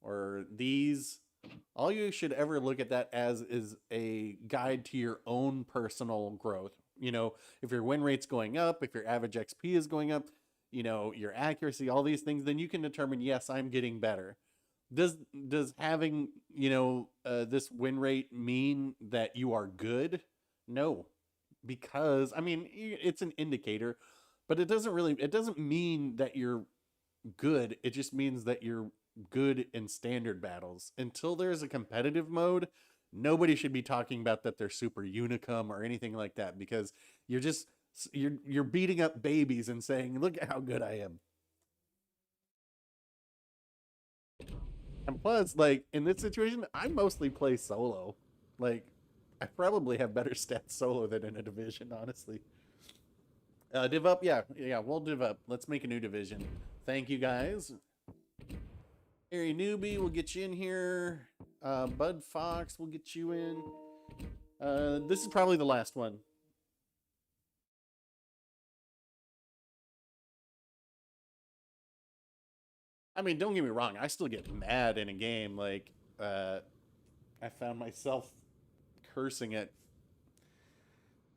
all you should ever look at that as is a guide to your own personal growth. If your win rate's going up, if your average XP is going up, your accuracy, all these things, then you can determine, yes, I'm getting better. Does having, this win rate mean that you are good? No, because I mean, it's an indicator, but it doesn't mean that you're good. It just means that you're good in standard battles. Until there's a competitive mode, nobody should be talking about that they're super unicum or anything like that, because you're beating up babies and saying, look at how good I am. And plus, like, in this situation, I mostly play solo. Like, I probably have better stats solo than in a division, honestly. Div up? Yeah, we'll div up. Let's make a new division. Thank you, guys. Harry Newbie, we'll get you in here. Bud Fox, we'll get you in. This is probably the last one. I mean, don't get me wrong. I still get mad in a game. Like, I found myself cursing at...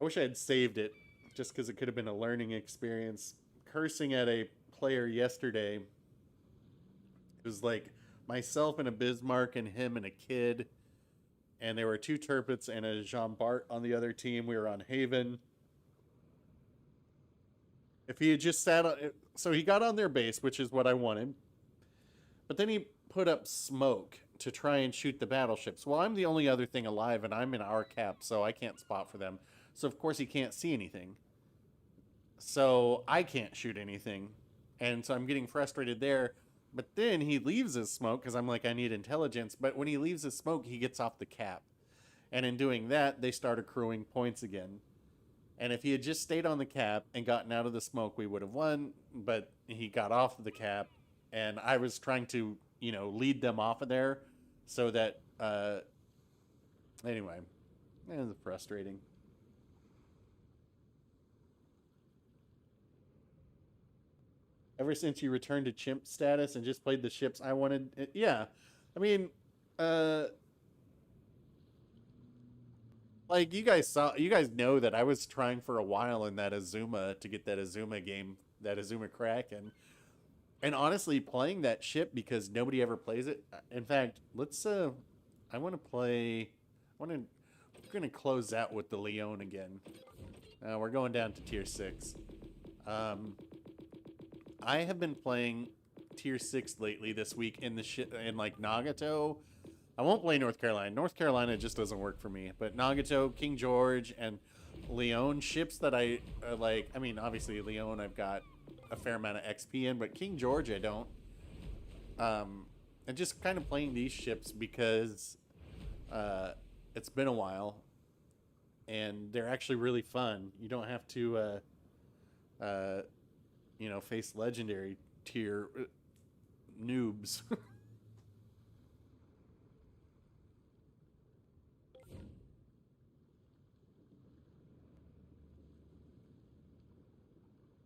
I wish I had saved it, just because it could have been a learning experience. Cursing at a player yesterday. It was like myself and a Bismarck and him and a kid. And there were 2 Turpits and a Jean Bart on the other team. We were on Haven. If he had just sat on... So he got on their base, which is what I wanted. But then he put up smoke to try and shoot the battleships. Well, I'm the only other thing alive, and I'm in our cap, so I can't spot for them. So, of course, he can't see anything. So, I can't shoot anything. And so I'm getting frustrated there. But then he leaves his smoke, because I'm like, I need intelligence. But when he leaves his smoke, he gets off the cap. And in doing that, they start accruing points again. And if he had just stayed on the cap and gotten out of the smoke, we would have won. But he got off the cap. And I was trying to, lead them off of there so that, anyway, it was frustrating. Ever since you returned to chimp status and just played the ships I wanted, yeah. I mean, like you guys know that I was trying for a while in that Azuma to get that Azuma game, that Azuma crack, and honestly, playing that ship because nobody ever plays it. In fact, we're gonna close out with the Leone again. We're going down to tier 6. I have been playing tier 6 lately this week in like Nagato. I won't play North Carolina. North Carolina just doesn't work for me. But Nagato, King George, and Leone ships that I like. I mean, obviously Leone I've got a fair amount of XP in, but King George I don't. And just kind of playing these ships because it's been a while, and they're actually really fun. You don't have to, you know, face legendary tier noobs.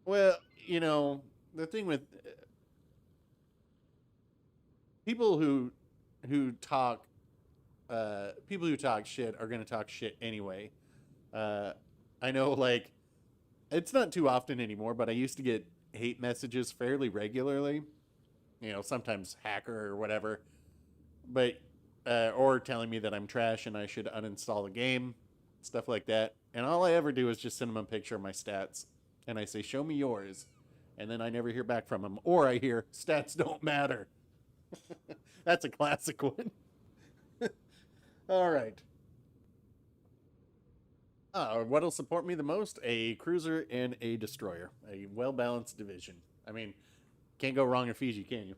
Well, you know, the thing with people who talk people who talk shit are going to talk shit anyway. I know, like, it's not too often anymore, but I used to get hate messages fairly regularly. You know, sometimes hacker or whatever, but or telling me that I'm trash and I should uninstall the game, stuff like that. And all I ever do is just send them a picture of my stats, and I say, "Show me yours," and then I never hear back from them, or I hear, "Stats don't matter." That's a classic one. All right. What'll support me the most? A cruiser and a destroyer. A well-balanced division. I mean, can't go wrong in Fiji, can you?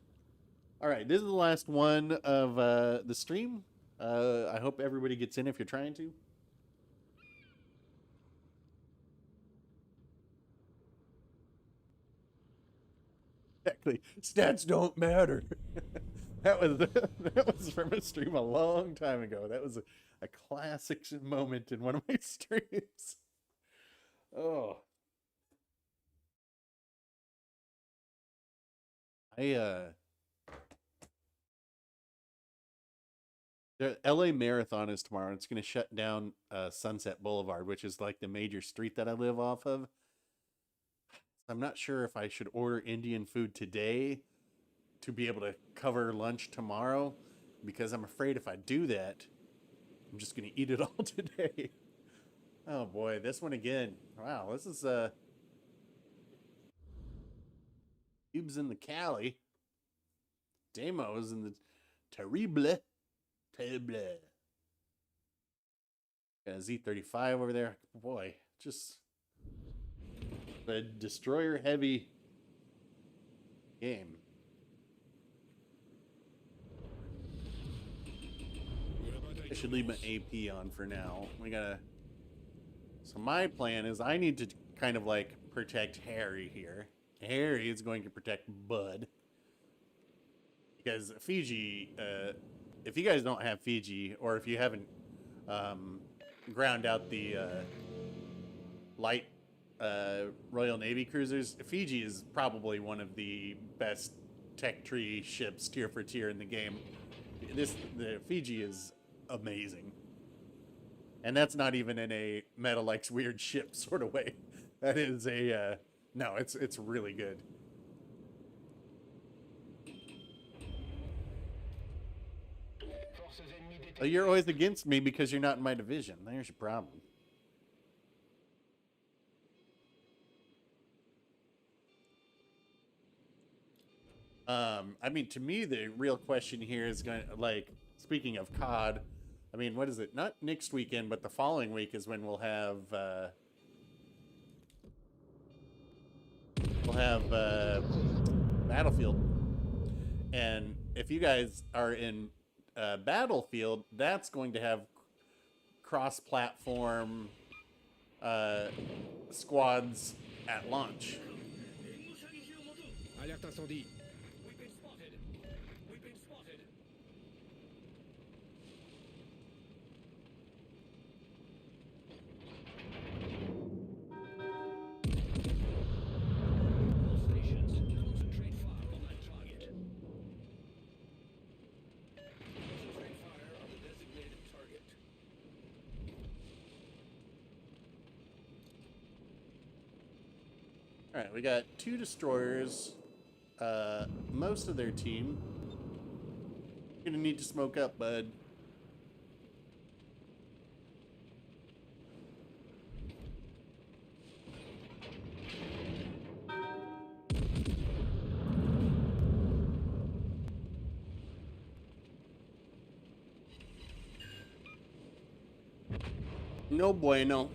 All right, this is the last one of the stream. I hope everybody gets in if you're trying to. Exactly. Stats don't matter. that was from a stream a long time ago. That was a classic moment in one of my streams. Oh. The LA Marathon is tomorrow. It's going to shut down Sunset Boulevard, which is like the major street that I live off of. I'm not sure if I should order Indian food today to be able to cover lunch tomorrow, because I'm afraid if I do that, I'm just going to eat it all today. Oh boy, this one again. Wow, this is Cubes in the Cali. Demos in the Terrible. Got a Z35 over there. Boy, just the destroyer heavy game. I should leave my AP on for now. We gotta. So my plan is I need to kind of like protect Harry here. Harry is going to protect Bud. Because Fiji, if you guys don't have Fiji, or if you haven't ground out the light Royal Navy cruisers, Fiji is probably one of the best tech tree ships tier for tier in the game. The Fiji is amazing. And that's not even in a meta likes weird ship sort of way. That is a no, it's really good. Oh, you're always against me because you're not in my division. There's your problem. I mean, to me, the real question here is going to, like, speaking of COD, I mean, what is it? Not next weekend, but the following week is when we'll have Battlefield. And if you guys are in Battlefield, that's going to have cross-platform squads at launch. Alerte incendie. All right, we got 2 destroyers, most of their team. You're gonna need to smoke up, bud. No bueno.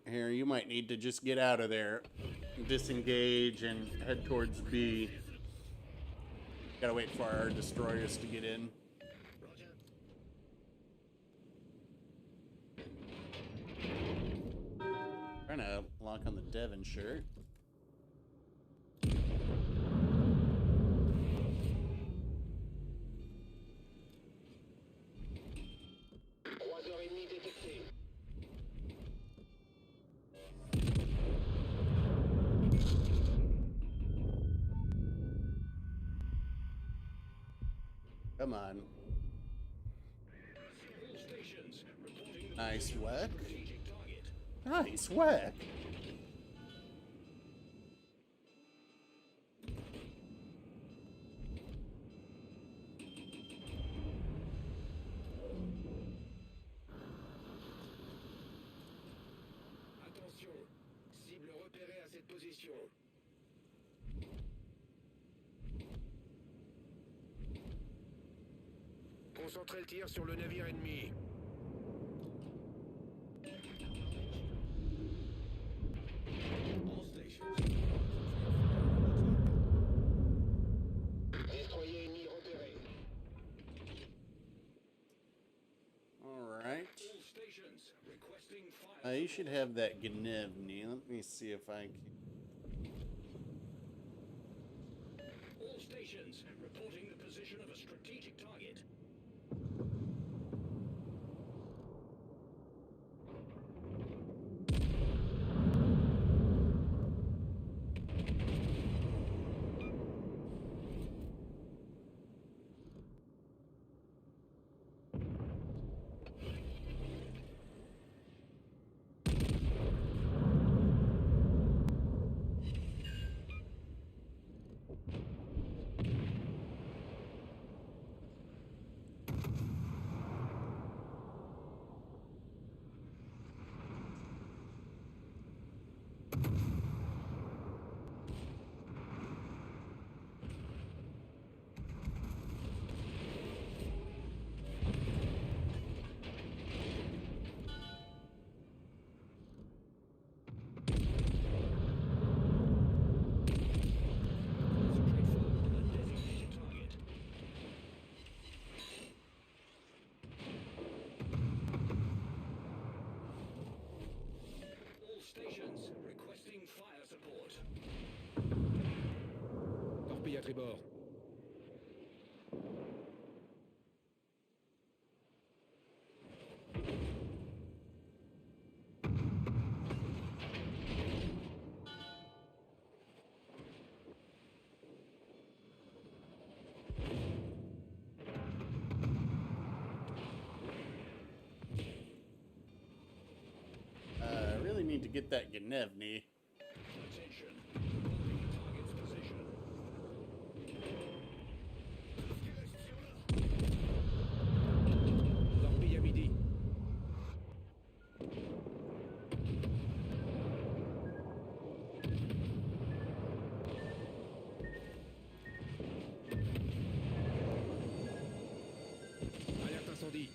Here, you might need to just get out of there. Disengage and head towards B. Gotta wait for our destroyers to get in. Trying to lock on the Devonshire. Come on. Nice work. Nice work. Attention, cible repérée à cette position. Concentrez le tir sur le navire ennemi. Destroyer ennemi repéré. All right. All stations requesting fire. You should have that Gnevny. Let me see if I can. All stations reporting the position of a strategic target. Stations requesting fire support. Torpille à tribord. Need to get that Gnevny. Attention. Reporting target's position. Torpille à midi. Alerte incendie.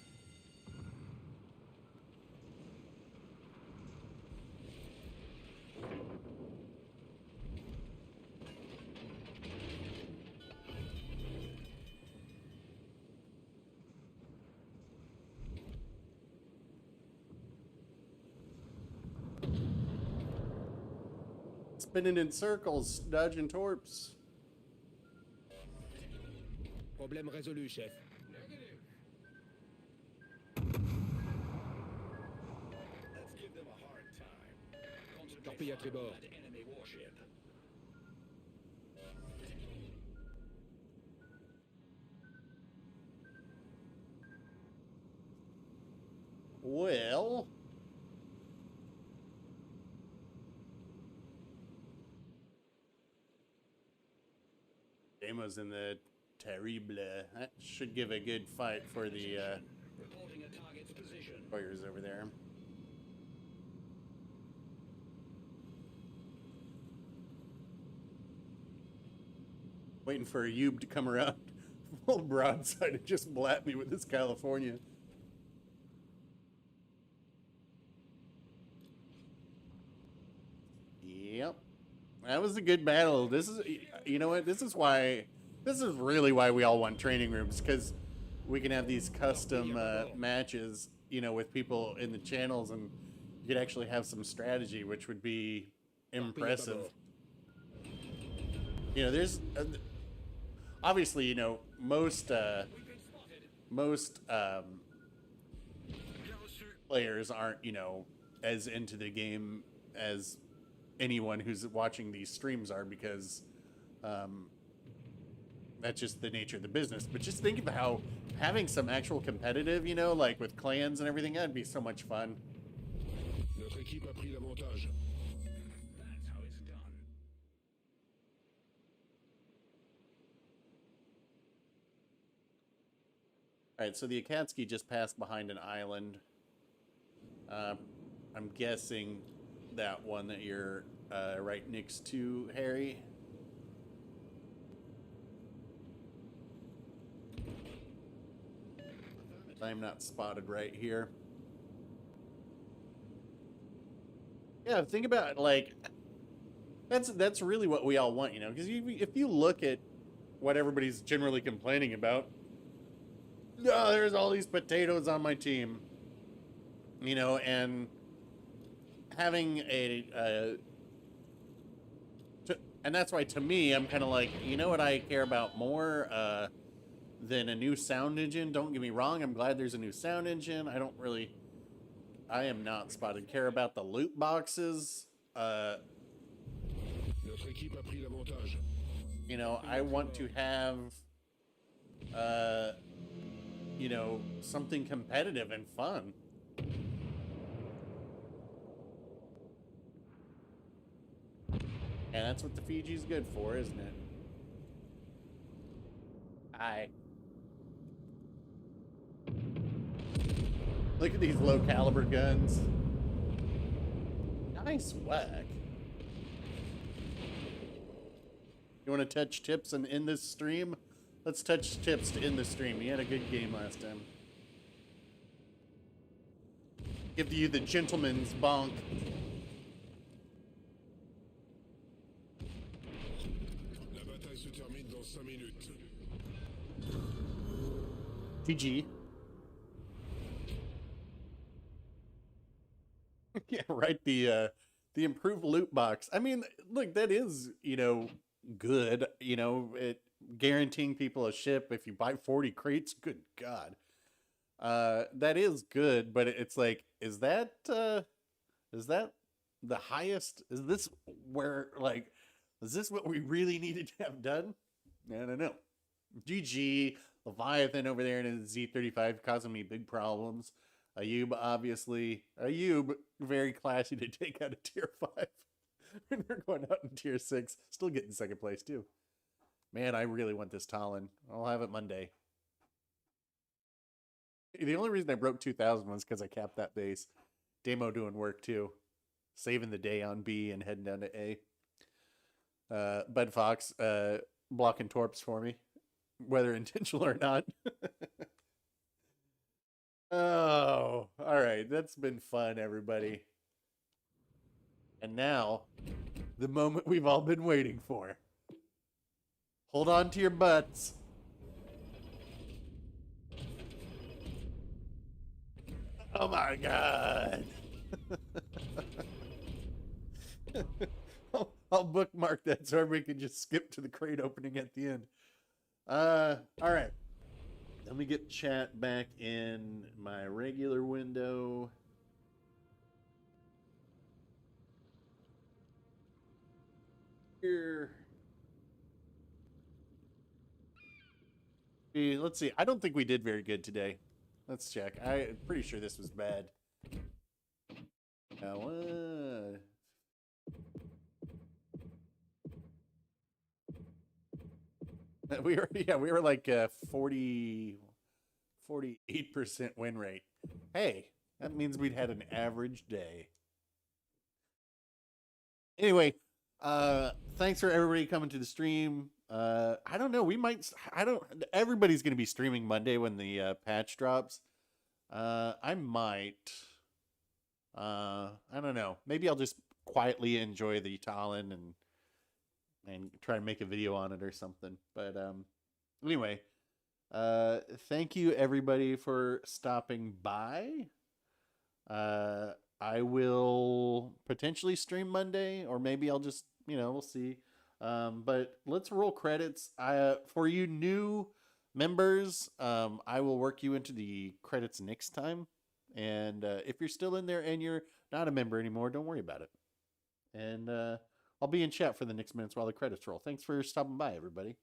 Spinning in circles, dodging torps. Problème résolu, chef. Let's give them a hard time. Torpille à tribord. Enemy warship. Well, Demo's in the Terrible. That should give a good fight for the Reporting a target's position. warriors over there. Waiting for a Yube to come around Old broadside and just blapped me with this California. Yep. That was a good battle. This is, you know what? This is really why we all want training rooms, because we can have these custom matches, you know, with people in the channels, and you could actually have some strategy, which would be impressive. You know, there's obviously, you know, most players aren't, you know, as into the game as anyone who's watching these streams are, because that's just the nature of the business. But just think of how having some actual competitive, you know, like with clans and everything, that'd be so much fun. Notre équipe a pris l'avantage. That's how it's done. All right, so the Akatsuki just passed behind an island. I'm guessing that one that you're right next to, Harry. I'm not spotted right here. Yeah, think about it, like that's really what we all want, you know, because if you look at what everybody's generally complaining about, no, there's all these potatoes on my team, you know, and having and that's why, to me, I'm kind of like, you know what I care about more than a new sound engine. Don't get me wrong, I'm glad there's a new sound engine. I am not spotted. Care about the loot boxes. Notre équipe a pris l'avantage. You know, I want to have, you know, something competitive and fun. And that's what the Fiji's good for, isn't it? Hi. Look at these low caliber guns. Nice whack. You want to touch tips and end this stream? Let's touch tips to end the stream. You had a good game last time. Give you the gentleman's bonk. La bataille se termine dans 5 minutes. GG. Yeah, right. The improved loot box. I mean, look, that is, you know, good. You know, it guaranteeing people a ship if you buy 40 crates. Good God, that is good. But it's like, is that the highest? Is this where, like, is this what we really needed to have done? I don't know. GG. Leviathan over there in his Z35 causing me big problems. Ayub, obviously. Ayub, very classy to take out a tier 5. And we're going out in tier 6. Still getting second place, too. Man, I really want this Talon. I'll have it Monday. The only reason I broke 2,000 was because I capped that base. Demo doing work, too. Saving the day on B and heading down to A. Bud Fox blocking torps for me, whether intentional or not. Oh, all right. That's been fun, everybody. And now, the moment we've all been waiting for. Hold on to your butts. Oh my God. I'll bookmark that so we can just skip to the crate opening at the end. All right. Let me get chat back in my regular window. Here. Let's see. I don't think we did very good today. Let's check. I'm pretty sure this was bad. Now, we were like 48% win rate. Hey, that means we'd had an average day. Anyway, thanks for everybody coming to the stream. I don't know. We might. I don't. Everybody's going to be streaming Monday when the patch drops. I might. I don't know. Maybe I'll just quietly enjoy the Talon and try to make a video on it or something. But anyway, thank you everybody for stopping by. I will potentially stream Monday, or maybe I'll just, we'll see. But let's roll credits. For you new members, I will work you into the credits next time. And if you're still in there and you're not a member anymore, don't worry about it. And I'll be in chat for the next minutes while the credits roll. Thanks for stopping by, everybody.